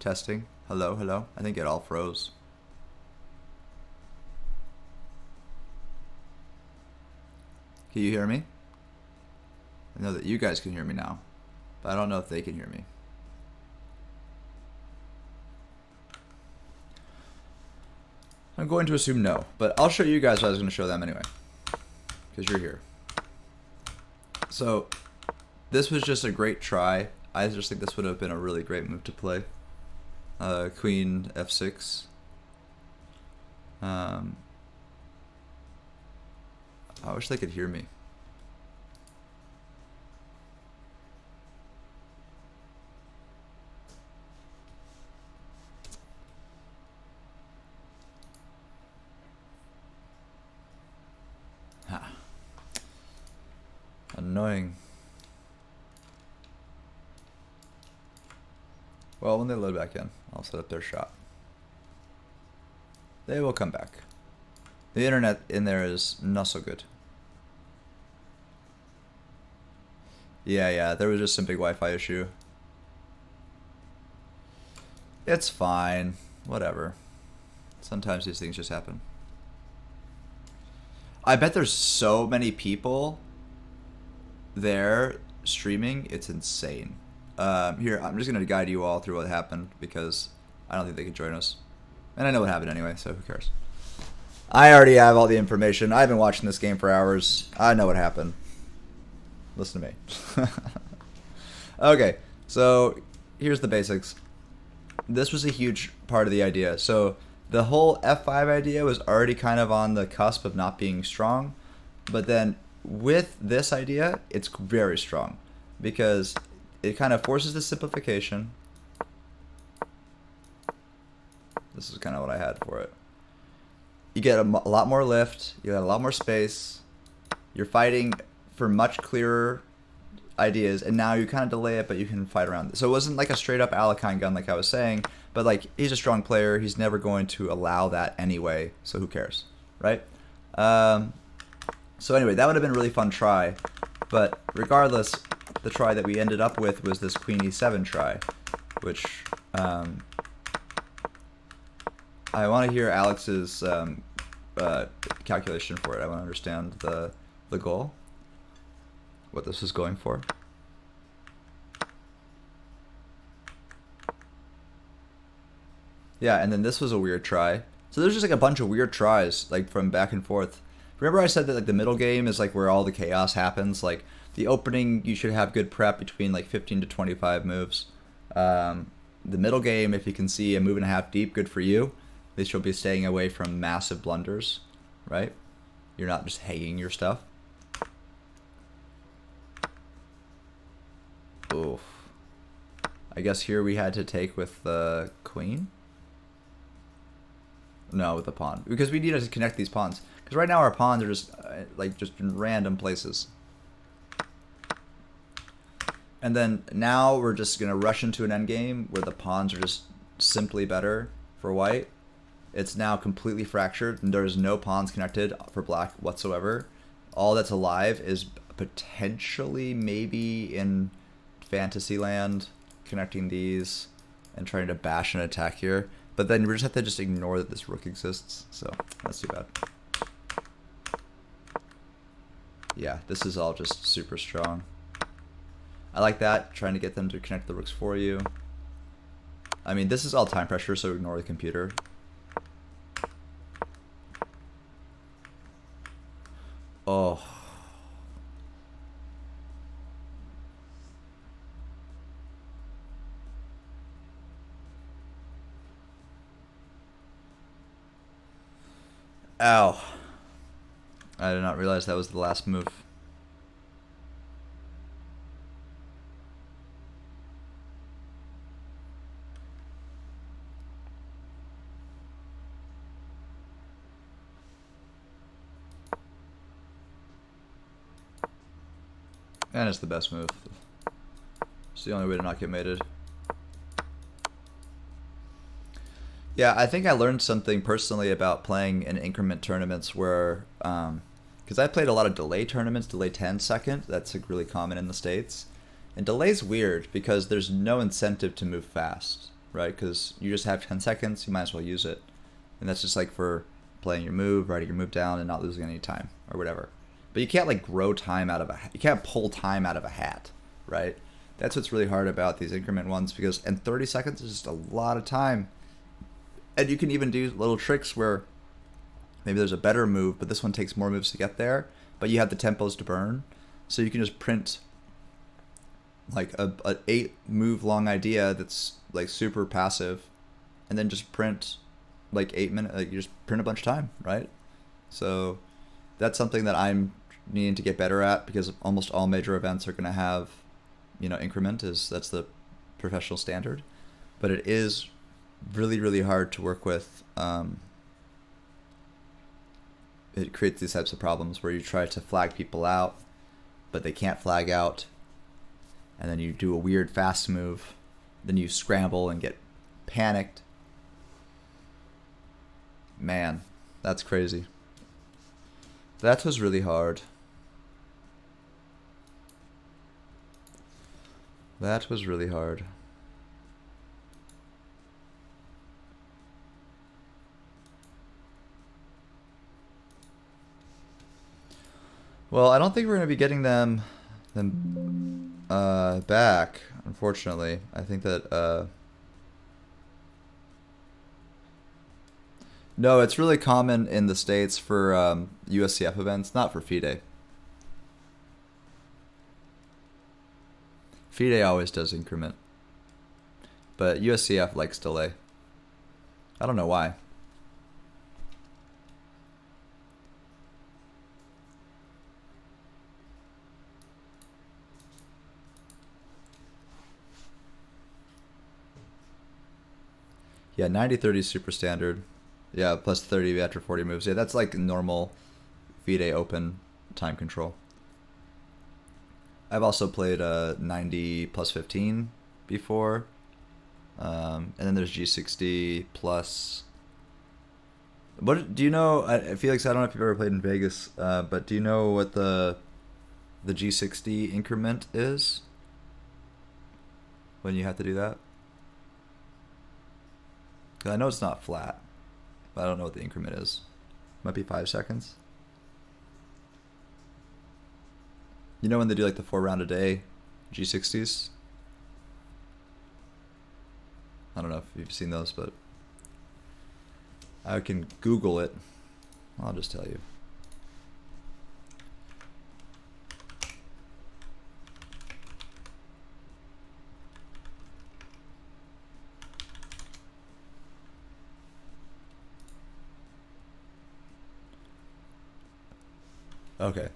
Speaker 1: Testing. Hello, hello. I think it all froze. Can you hear me? I know that you guys can hear me now, but I don't know if they can hear me. I'm going to assume no, but I'll show you guys what I was going to show them anyway, because you're here. So this was just a great try. I just think this would have been a really great move to play. Queen f6. I wish they could hear me. Ha. Annoying. Well, when they load back in, I'll set up their shot. They will come back. The internet in there is not so good. Yeah, there was just some big Wi-Fi issue. It's fine. Whatever. Sometimes these things just happen. I bet there's so many people there streaming. It's insane. Here, I'm just going to guide you all through what happened because I don't think they can join us. And I know what happened anyway, so who cares? I already have all the information. I've been watching this game for hours. I know what happened. Listen to me. Okay, so here's the basics. This was a huge part of the idea. So the whole F5 idea was already kind of on the cusp of not being strong. But then with this idea, it's very strong because it kind of forces the simplification. This is kind of what I had for it. You get a lot more lift, you get a lot more space, you're fighting for much clearer ideas, and now you kind of delay it, but you can fight around it. So it wasn't like a straight up Alekhine gun like I was saying, but like he's a strong player, he's never going to allow that anyway, so who cares, right? So anyway, that would have been a really fun try, but regardless, the try that we ended up with was this Queen E7 try, which I want to hear Alex's calculation for it. I want to understand the goal, what this was going for. Yeah, and then this was a weird try. So there's just like a bunch of weird tries, like from back and forth. Remember I said that like the middle game is like where all the chaos happens. Like the opening, you should have good prep between like 15 to 25 moves. The middle game, if you can see a move and a half deep, good for you. At least you'll be staying away from massive blunders, right? You're not just hanging your stuff. Oof. I guess here we had to take with the queen? No, with the pawn. Because we needed to connect these pawns. Because right now our pawns are just like just in random places. And then now we're just going to rush into an endgame where the pawns are just simply better for white. It's now completely fractured and there's no pawns connected for black whatsoever. All that's alive is potentially maybe in Fantasyland connecting these and trying to bash an attack here. But then we just have to just ignore that this rook exists. So that's too bad. Yeah, this is all just super strong. I like that, trying to get them to connect the rooks for you. I mean, this is all time pressure, so ignore the computer. Oh. Ow. I did not realize that was the last move. And it's the best move. It's the only way to not get mated. Yeah, I think I learned something personally about playing in increment tournaments where, because I played a lot of delay tournaments, delay 10 second, that's like really common in the States. And delay's weird because there's no incentive to move fast. right? Because you just have 10 seconds, you might as well use it. And that's just like for playing your move, writing your move down, and not losing any time or whatever. But you can't like grow time out of you can't pull time out of a hat, right? That's what's really hard about these increment ones, because and 30 seconds is just a lot of time. And you can even do little tricks where maybe there's a better move, but this one takes more moves to get there, but you have the tempos to burn. So you can just print like a 8 move long idea that's like super passive, and then just print like 8 minutes, like you just print a bunch of time, right? So that's something that I'm needing to get better at, because almost all major events are going to have, you know, increment that's the professional standard, but it is really, really hard to work with. It creates these types of problems where you try to flag people out, but they can't flag out, and then you do a weird fast move, then you scramble and get panicked. Man, that's crazy. That was really hard. That was really hard. Well, I don't think we're going to be getting them back, unfortunately. I think that no, it's really common in the States for USCF events, not for FIDE. FIDE always does increment, but USCF likes delay. I don't know why. Yeah, 90-30 is super standard. Yeah, plus 30 after 40 moves. Yeah, that's like normal FIDE open time control. I've also played 90 plus 15 before. And then there's G60 plus... What do you know? Felix, I don't know if you've ever played in Vegas, but do you know what the G60 increment is when you have to do that? Because I know it's not flat, but I don't know what the increment is. Might be 5 seconds. You know when they do like the 4 round a day G60s? I don't know if you've seen those, but I can Google it. I'll just tell you. Okay.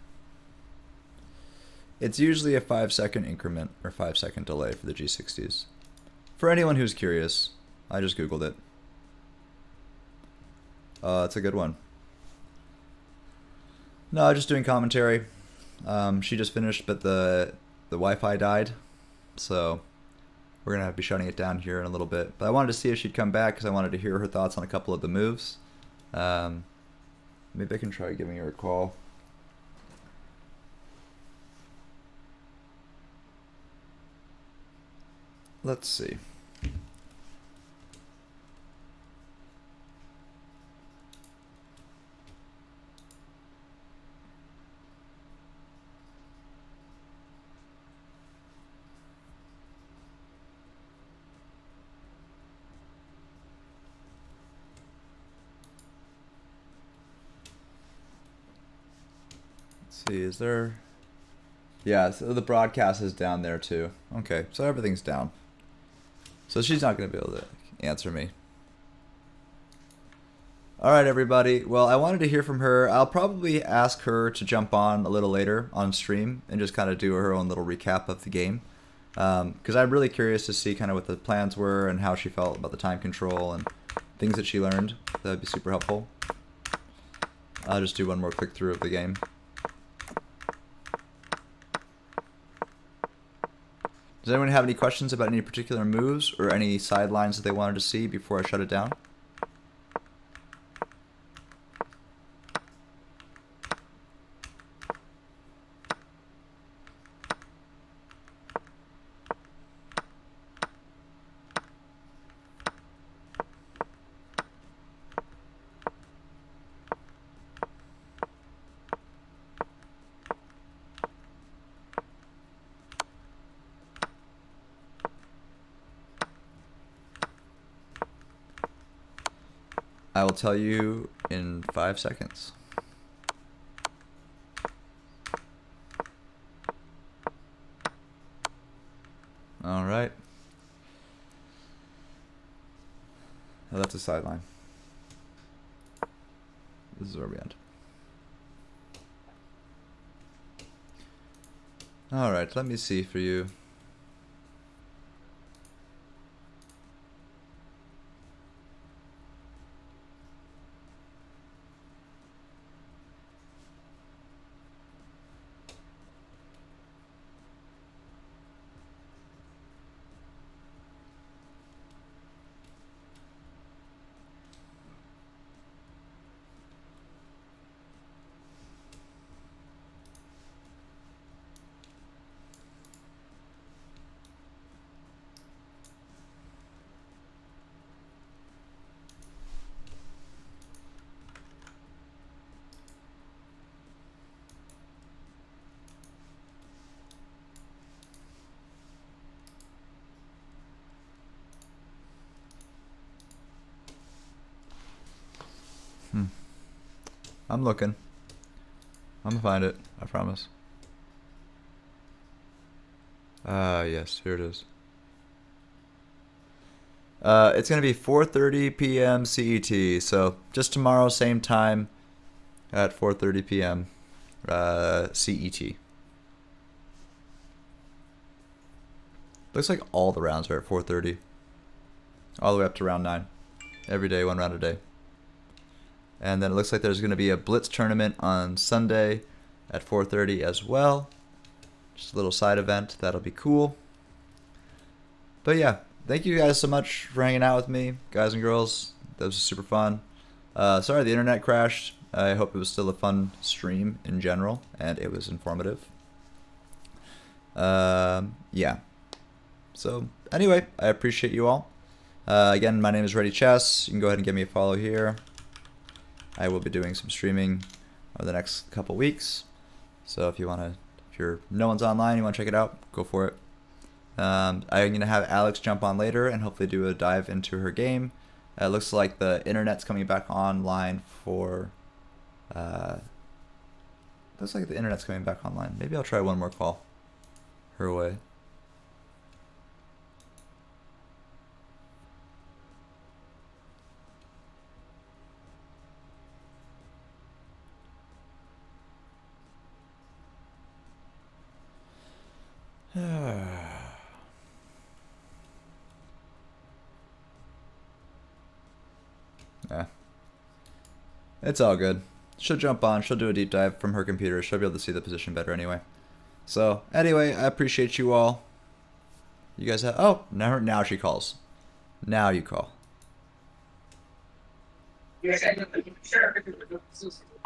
Speaker 1: It's usually a 5-second increment or 5-second delay for the G60s. For anyone who's curious, I just Googled it. It's a good one. No, just doing commentary. She just finished, but the Wi-Fi died, so we're gonna be shutting it down here in a little bit. But I wanted to see if she'd come back because I wanted to hear her thoughts on a couple of the moves. Maybe I can try giving her a call. Let's see. See, is there... Yeah, so the broadcast is down there too. Okay, so everything's down. So she's not going to be able to answer me. Alright, everybody. Well, I wanted to hear from her. I'll probably ask her to jump on a little later on stream and just kind of do her own little recap of the game. Because I'm really curious to see kind of what the plans were and how she felt about the time control and things that she learned. That would be super helpful. I'll just do one more click through of the game. Does anyone have any questions about any particular moves or any sidelines that they wanted to see before I shut it down? I will tell you in 5 seconds. All right. Oh, that's a sideline. This is where we end. All right, let me see for you. I'm looking. I'm gonna find it. I promise. Yes, here it is. It's gonna be 4:30 p.m. CET. So just tomorrow, same time, at 4:30 p.m. CET. Looks like all the rounds are at 4:30. All the way up to round 9. Every day, 1 round a day. And then it looks like there's going to be a Blitz tournament on Sunday at 4:30 as well. Just a little side event. That'll be cool. But yeah, thank you guys so much for hanging out with me, guys and girls. That was super fun. Sorry the internet crashed. I hope it was still a fun stream in general, and it was informative. Yeah. So anyway, I appreciate you all. Again, my name is Ready Chess. You can go ahead and give me a follow here. I will be doing some streaming over the next couple weeks. So if no one's online, you want to check it out, go for it. I'm going to have Alex jump on later and hopefully do a dive into her game. It looks like the internet's coming back online for... looks like the internet's coming back online. Maybe I'll try one more call her way. Yeah. It's all good. She'll jump on. She'll do a deep dive from her computer. She'll be able to see the position better anyway. So, anyway, I appreciate you all. You guys have... Oh, now she calls. Now you call.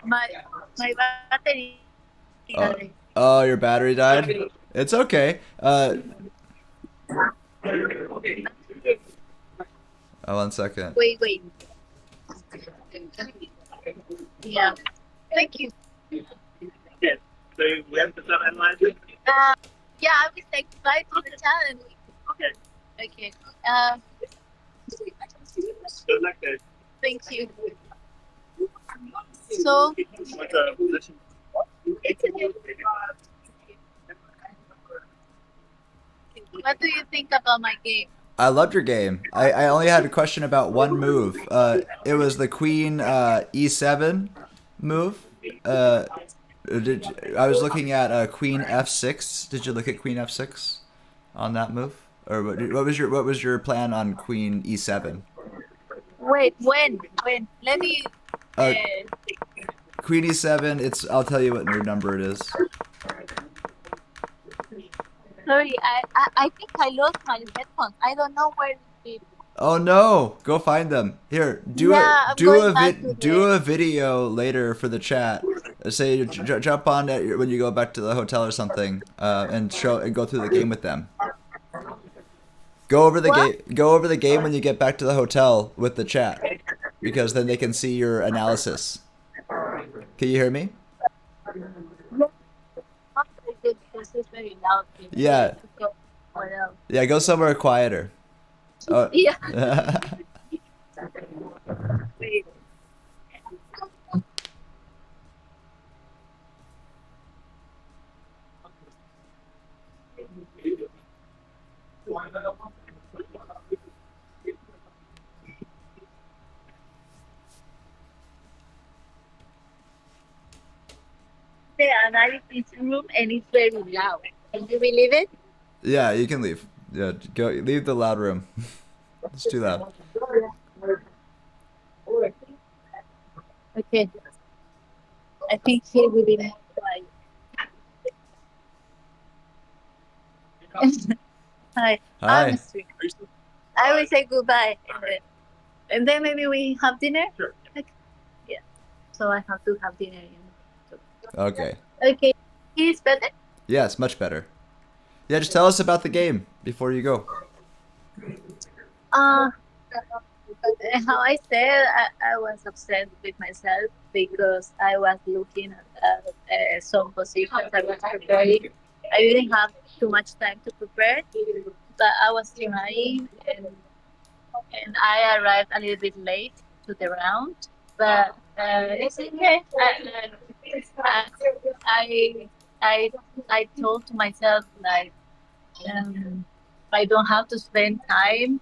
Speaker 3: My battery.
Speaker 1: Oh, your battery died? It's okay. One second.
Speaker 3: Wait. Yeah. Thank you.
Speaker 4: Yes. So we have to start analyzing.
Speaker 3: Yeah, I was like, bye to the challenge.
Speaker 4: Okay.
Speaker 3: Okay.
Speaker 4: Good luck, guys.
Speaker 3: Thank you. So,
Speaker 4: What's the position?
Speaker 3: what do you think about my game?
Speaker 1: I loved your game. I only had a question about one move. It was the Queen E7 move. I was looking at Queen F6. Did you look at Queen F6 on that move, or what was your plan on Queen E7?
Speaker 3: Wait, when? Let me.
Speaker 1: Queen E7. I'll tell you what number it is.
Speaker 3: Sorry, I think I lost my headphones. I don't know where it is.
Speaker 1: Oh no! Go find them. Here, do a video later for the chat. Say jump on it when you go back to the hotel or something, and go through the game with them. Go over the game when you get back to the hotel with the chat, because then they can see your analysis. Can you hear me?
Speaker 3: It's very loud.
Speaker 1: Yeah. Yeah, go somewhere quieter. Oh.
Speaker 3: Yeah. Wait. The analysis room and it's very loud. Can you believe it?
Speaker 1: Yeah, you can leave. Yeah, go leave the loud room. It's too loud.
Speaker 3: Okay. I think here will be more quiet. Hi. I'm
Speaker 1: Hi.
Speaker 3: strict. I will say goodbye and then maybe we have dinner.
Speaker 4: Sure.
Speaker 3: Okay. Yeah. So I have to have dinner.
Speaker 1: Okay.
Speaker 3: Okay. He's better.
Speaker 1: Yes, much better. Yeah, just tell us about the game before you go.
Speaker 3: Uh, how I said, I was upset with myself because I was looking at some positions I was preparing. I didn't have too much time to prepare, but I was trying and I arrived a little bit late to the round. But it's okay. I, I, I, I told to myself like um, I don't have to spend time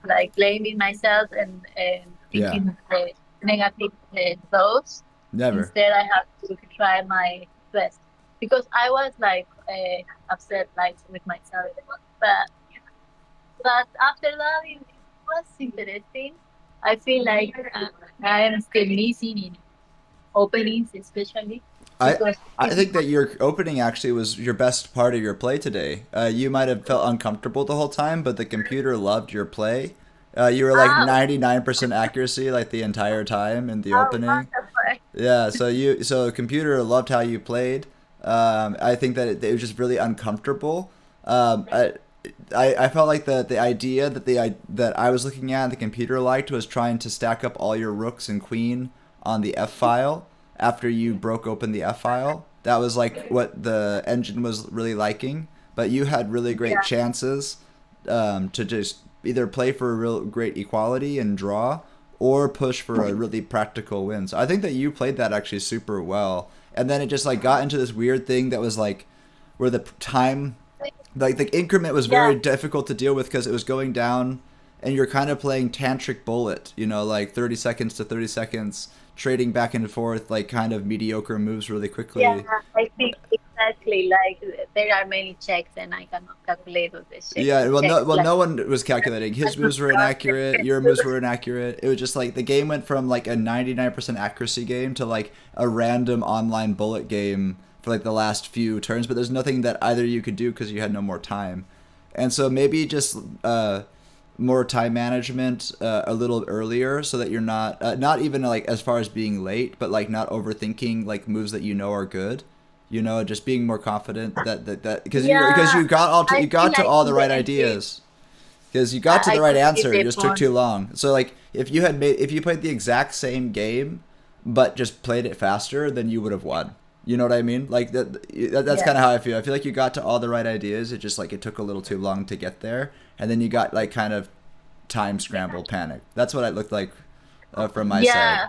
Speaker 3: like blaming myself and
Speaker 1: Yeah,
Speaker 3: thinking the negative thoughts.
Speaker 1: never.
Speaker 3: Instead, I have to try my best because I was like upset like with myself. But but after that, it was interesting. I feel like I am still missing in openings, especially
Speaker 1: I
Speaker 3: because
Speaker 1: I think that your opening actually was your best part of your play today. You might have felt uncomfortable the whole time, but the computer loved your play. You were like
Speaker 3: ah,
Speaker 1: 99% accuracy like the entire time in the
Speaker 3: oh,
Speaker 1: opening.
Speaker 3: wonderful.
Speaker 1: Yeah, so the computer loved how you played. I think that it was just really uncomfortable. Um, I, I felt like the idea that I was looking at the computer liked was trying to stack up all your rooks and queen on the F file after you broke open the F file. That was like what the engine was really liking. But you had really great
Speaker 3: Yeah,
Speaker 1: chances to just either play for a real great equality and draw, or push for a really practical win. So I think that you played that actually super well. And then it just like got into this weird thing that was like where the time, like the increment was
Speaker 3: yeah,
Speaker 1: very difficult to deal with because it was going down and you're kind of playing tantric bullet, like 30 seconds to 30 seconds, trading back and forth, like kind of mediocre moves really
Speaker 3: yeah.
Speaker 1: quickly.
Speaker 3: I think exactly like there are many checks and I cannot calculate all the
Speaker 1: Yeah,
Speaker 3: checks like.
Speaker 1: no one was calculating. His moves were inaccurate. Your moves were inaccurate. It was just like the game went from like a 99% accuracy game to like a random online bullet game for like the last few turns. But there's nothing that either you could do because you had no more time, and so maybe just more time management a little earlier so that you're not even like as far as being late, but like not overthinking like moves that you know are good. Just being more confident that because
Speaker 3: Yeah,
Speaker 1: you
Speaker 3: I feel
Speaker 1: got to
Speaker 3: like
Speaker 1: all
Speaker 3: in
Speaker 1: the
Speaker 3: the
Speaker 1: right
Speaker 3: ending,
Speaker 1: ideas because you got to the
Speaker 3: I
Speaker 1: right
Speaker 3: could see
Speaker 1: answer. It
Speaker 3: the
Speaker 1: just took
Speaker 3: point.
Speaker 1: too long. So like if you played the exact same game but just played it faster, then you would have won. You know what I mean? Like that's
Speaker 3: Yeah,
Speaker 1: kind of how I feel. I feel like you got to all the right ideas. It just like it took a little too long to get there, and then you got like kind of time scramble panic. That's what it looked like from my side.
Speaker 3: yeah.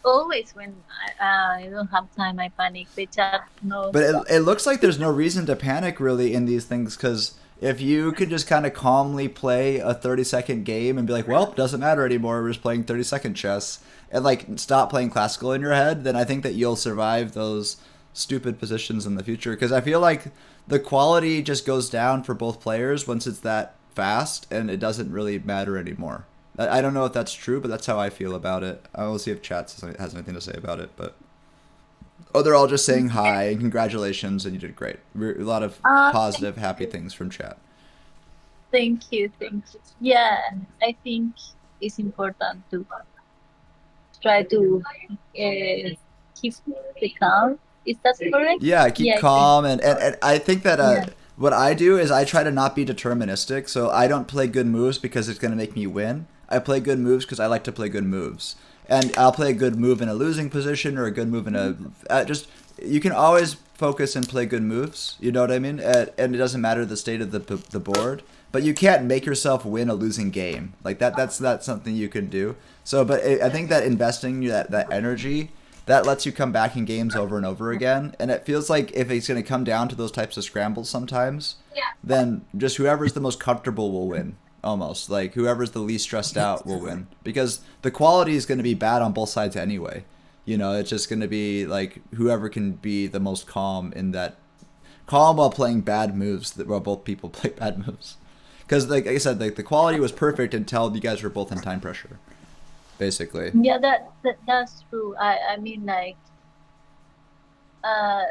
Speaker 3: Always when I don't have time, I panic. The chat knows
Speaker 1: But
Speaker 3: that.
Speaker 1: it looks like there's no reason to panic really in these things because if you could just kind of calmly play a 30-second game and be like, well, doesn't matter anymore, we're just playing 30-second chess, and like stop playing classical in your head, then I think that you'll survive those stupid positions in the future. Because I feel like the quality just goes down for both players once it's that fast and it doesn't really matter anymore. I don't know if that's true, but that's how I feel about it. I will see if chat has anything to say about it, but. Oh, they're all just saying hi and congratulations, and you did great. A lot of
Speaker 3: Thank
Speaker 1: positive, happy
Speaker 3: you,
Speaker 1: things from chat.
Speaker 3: thank you, thank you. Yeah, I think it's important to try to keep the calm. Is that correct?
Speaker 1: Yeah, keep
Speaker 3: Yeah, I think.
Speaker 1: calm, and I think that
Speaker 3: Yeah,
Speaker 1: what I do is I try to not be deterministic. So I don't play good moves because it's going to make me win. I play good moves because I like to play good moves, and I'll play a good move in a losing position or a good move in a just. You can always focus and play good moves. You know what I mean? And it doesn't matter the state of the board, but you can't make yourself win a losing game like that. That's something you can do. So, but I think that investing that energy that lets you come back in games over and over again. And it feels like if it's going to come down to those types of scrambles sometimes, then just whoever's the most comfortable will win. Almost like whoever's the least stressed out will win, because the quality is going to be bad on both sides anyway. You know, it's just going to be like whoever can be the most calm in that, calm while playing bad moves, that while both people play bad moves. Because like I said, like the quality was perfect until you guys were both in time pressure, basically.
Speaker 3: Yeah, that's true. I mean, like, uh,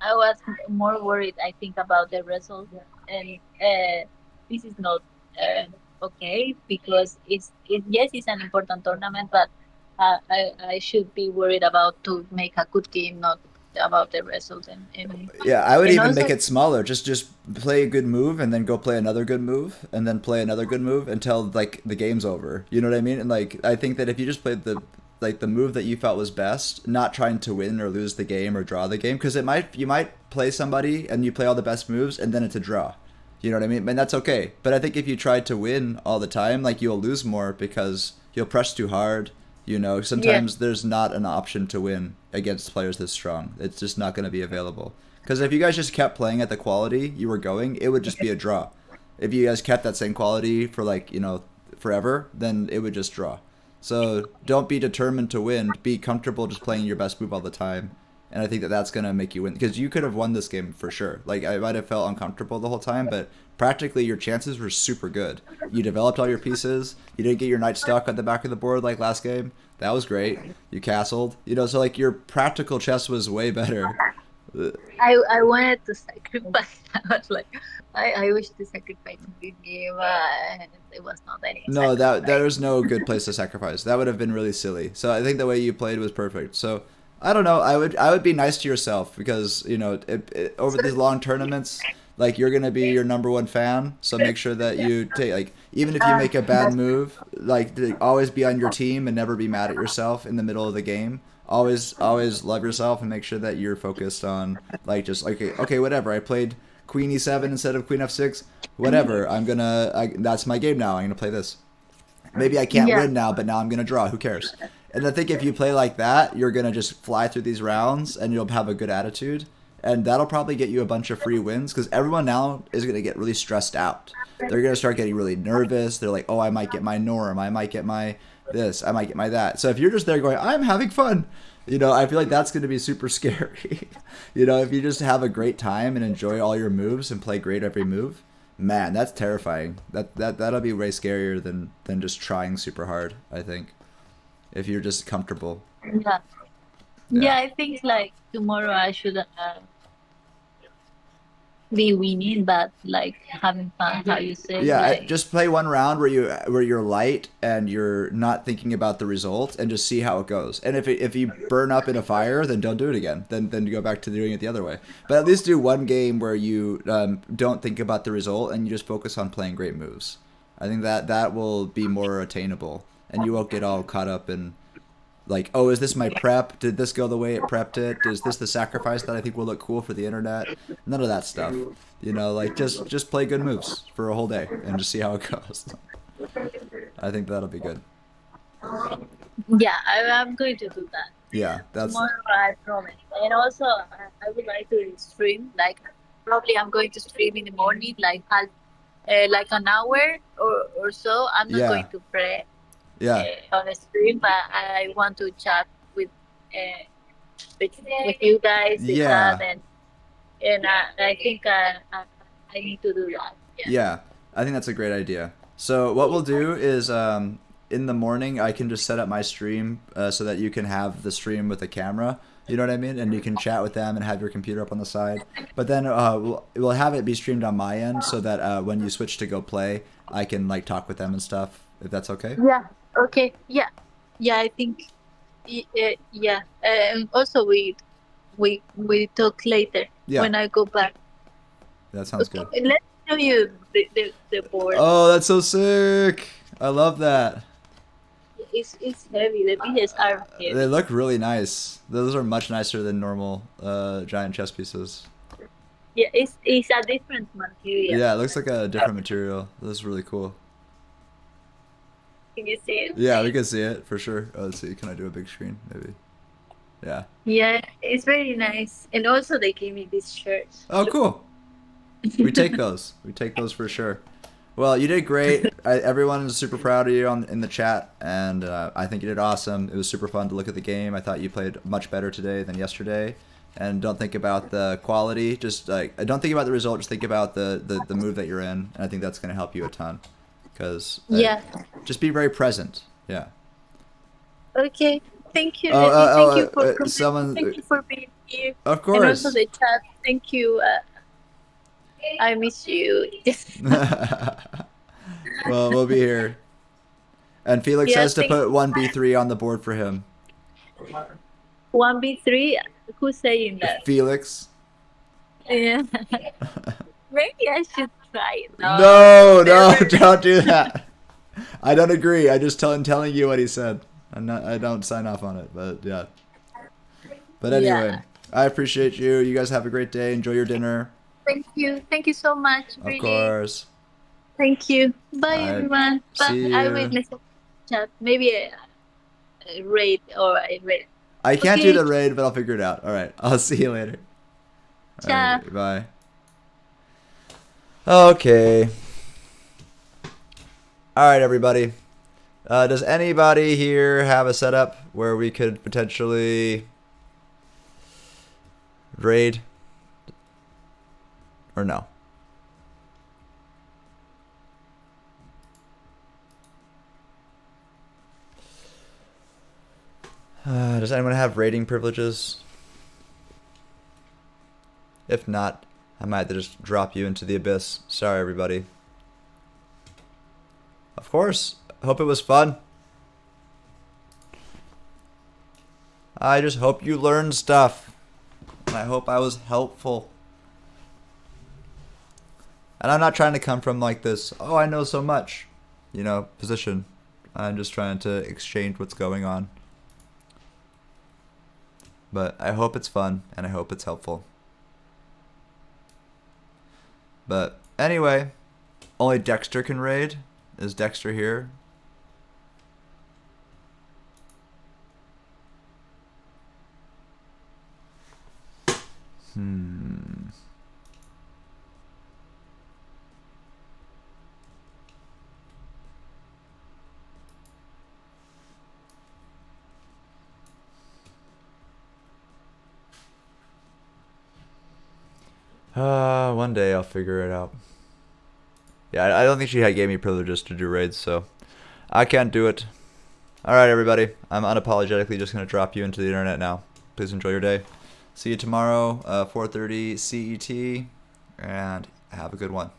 Speaker 3: I was more worried, I think, about the result, and this is not okay, because yes, it's an important tournament, but I should be worried about to make a good game, not about the result,
Speaker 1: Yeah, I would
Speaker 3: and
Speaker 1: even
Speaker 3: also
Speaker 1: make it smaller. Just play a good move and then go play another good move and then play another good move until like the game's over. You know what I mean? And like I think that if you just played the move that you felt was best, not trying to win or lose the game or draw the game, because you might play somebody and you play all the best moves and then it's a draw. You know what I mean? And that's okay. But I think if you try to win all the time, like you'll lose more because you'll press too hard. You know, sometimes there's not an option to win against players this strong. It's just not going to be available. Because if you guys just kept playing at the quality you were going, it would just be a draw. If you guys kept that same quality for like, you know, forever, then it would just draw. So don't be determined to win. Be comfortable just playing your best move all the time. And I think that that's going to make you win. Because you could have won this game for sure. Like, I might have felt uncomfortable the whole time, but practically your chances were super good. You developed all your pieces. You didn't get your knight stuck at the back of the board like last game. That was great. You castled. You know, so like your practical chess was way better.
Speaker 3: I wanted to sacrifice. I was like, I wish to sacrifice this game, and it was not any
Speaker 1: No,
Speaker 3: sacrifice.
Speaker 1: there's no good place to sacrifice. That would have been really silly. So I think the way you played was perfect. So I don't know. I would be nice to yourself, because you know over these long tournaments, like you're gonna be your number one fan. So make sure that you take, like, even if you make a bad move, like always be on your team and never be mad at yourself in the middle of the game. Always love yourself and make sure that you're focused on, like, just like, okay, whatever. I played Queen E7 instead of Queen F6. Whatever. That's my game now. I'm gonna play this. Maybe I can't win now, but now I'm gonna draw. Who cares? And I think if you play like that, you're gonna just fly through these rounds and you'll have a good attitude, and that'll probably get you a bunch of free wins, because everyone now is gonna get really stressed out. They're gonna start getting really nervous. They're like, oh, I might get my norm. I might get my this. I might get my that. So if you're just there going, I'm having fun, you know, I feel like that's gonna be super scary. You know, if you just have a great time and enjoy all your moves and play great every move, man, that's terrifying. That'll be way scarier than just trying super hard, I think. If you're just comfortable.
Speaker 3: Yeah, I think like tomorrow I should be winning, but like having fun, how you say.
Speaker 1: Yeah,
Speaker 3: Like,
Speaker 1: just play one round where you're light and you're not thinking about the result, and just see how it goes. And if you burn up in a fire, then don't do it again. Then you go back to doing it the other way. But at least do one game where you don't think about the result and you just focus on playing great moves. I think that will be more attainable, and you won't get all caught up in, like, oh, is this my prep? Did this go the way it prepped it? Is this the sacrifice that I think will look cool for the internet? None of that stuff. You know, like, just play good moves for a whole day and just see how it goes. I think that'll be good.
Speaker 3: yeah, I'm going to do that.
Speaker 1: Yeah, that's
Speaker 3: Tomorrow, I promise. And also, I would like to stream. Like, probably I'm going to stream in the morning, like like an hour or so. I'm not
Speaker 1: Yeah.
Speaker 3: going to play
Speaker 1: yeah.
Speaker 3: on a stream, but I want to chat with with you guys. With
Speaker 1: Yeah.
Speaker 3: that, and I think I need to do that.
Speaker 1: Yeah, I think that's a great idea. So what we'll do is, in the morning, I can just set up my stream so that you can have the stream with a camera. You know what I mean? And you can chat with them and have your computer up on the side. But then we'll have it be streamed on my end, so that when you switch to go play, I can like talk with them and stuff. If that's okay.
Speaker 3: Yeah. Okay. Yeah. Yeah. I think. Yeah. Also, we talk later
Speaker 1: Yeah.
Speaker 3: when I go back.
Speaker 1: That sounds good.
Speaker 3: Let me show you the board.
Speaker 1: Oh, that's so sick! I love that.
Speaker 3: It's heavy. The pieces are heavy.
Speaker 1: They look really nice. Those are much nicer than normal giant chess pieces.
Speaker 3: Yeah, it's a different material.
Speaker 1: Yeah, it looks like a different material. This is really cool.
Speaker 3: Can you see it?
Speaker 1: Yeah, we can see it for sure. Oh, let's see. Can I do a big screen? Maybe. Yeah.
Speaker 3: Yeah, it's very nice. And also they gave me this shirt.
Speaker 1: Oh, cool. We take those. We take those for sure. Well, you did great. Everyone is super proud of you in the chat, and I think you did awesome. It was super fun to look at the game. I thought you played much better today than yesterday. And don't think about the quality. Just like don't think about the result. Just think about the move that you're in, and I think that's going to help you a ton. Because
Speaker 3: Yeah.
Speaker 1: just be very present. Yeah.
Speaker 3: Okay. Thank you,
Speaker 1: Oh,
Speaker 3: Lenny. Thank you for coming.
Speaker 1: someone.
Speaker 3: Thank you for being here.
Speaker 1: Of
Speaker 3: And
Speaker 1: course.
Speaker 3: also the chat. Thank you. I miss you.
Speaker 1: Well, we'll be here. And Felix
Speaker 3: Yeah,
Speaker 1: says to
Speaker 3: thank-
Speaker 1: put 1B3 on the board for him.
Speaker 3: 1v3. Who's saying that?
Speaker 1: Felix.
Speaker 3: Yeah. Maybe I should try it.
Speaker 1: No, don't do that. I don't agree. I just telling you what he said. I don't sign off on it, but yeah. But anyway,
Speaker 3: Yeah.
Speaker 1: I appreciate you. You guys have a great day. Enjoy your dinner.
Speaker 3: Thank you. Thank you so much.
Speaker 1: Of
Speaker 3: Really.
Speaker 1: course.
Speaker 3: Thank you. Bye,
Speaker 1: Alright.
Speaker 3: everyone. Bye.
Speaker 1: See
Speaker 3: I
Speaker 1: you.
Speaker 3: will message chat. Maybe a raid or a raid.
Speaker 1: I can't
Speaker 3: Okay.
Speaker 1: do the raid, but I'll figure it out. All right. I'll see you later.
Speaker 3: Ciao.
Speaker 1: Alright, bye. Okay. All right, everybody. Does anybody here have a setup where we could potentially raid? Or no? Does anyone have raiding privileges? If not, I might just drop you into the abyss. Sorry, everybody. Of course. Hope it was fun. I just hope you learned stuff. And I hope I was helpful. And I'm not trying to come from like this, oh, I know so much, position. I'm just trying to exchange what's going on. But I hope it's fun, and I hope it's helpful. But anyway, only Dexter can raid. Is Dexter here? One day I'll figure it out. Yeah, I don't think she gave me privileges to do raids, so I can't do it. Alright, everybody. I'm unapologetically just going to drop you into the internet now. Please enjoy your day. See you tomorrow, 4:30 CET, and have a good one.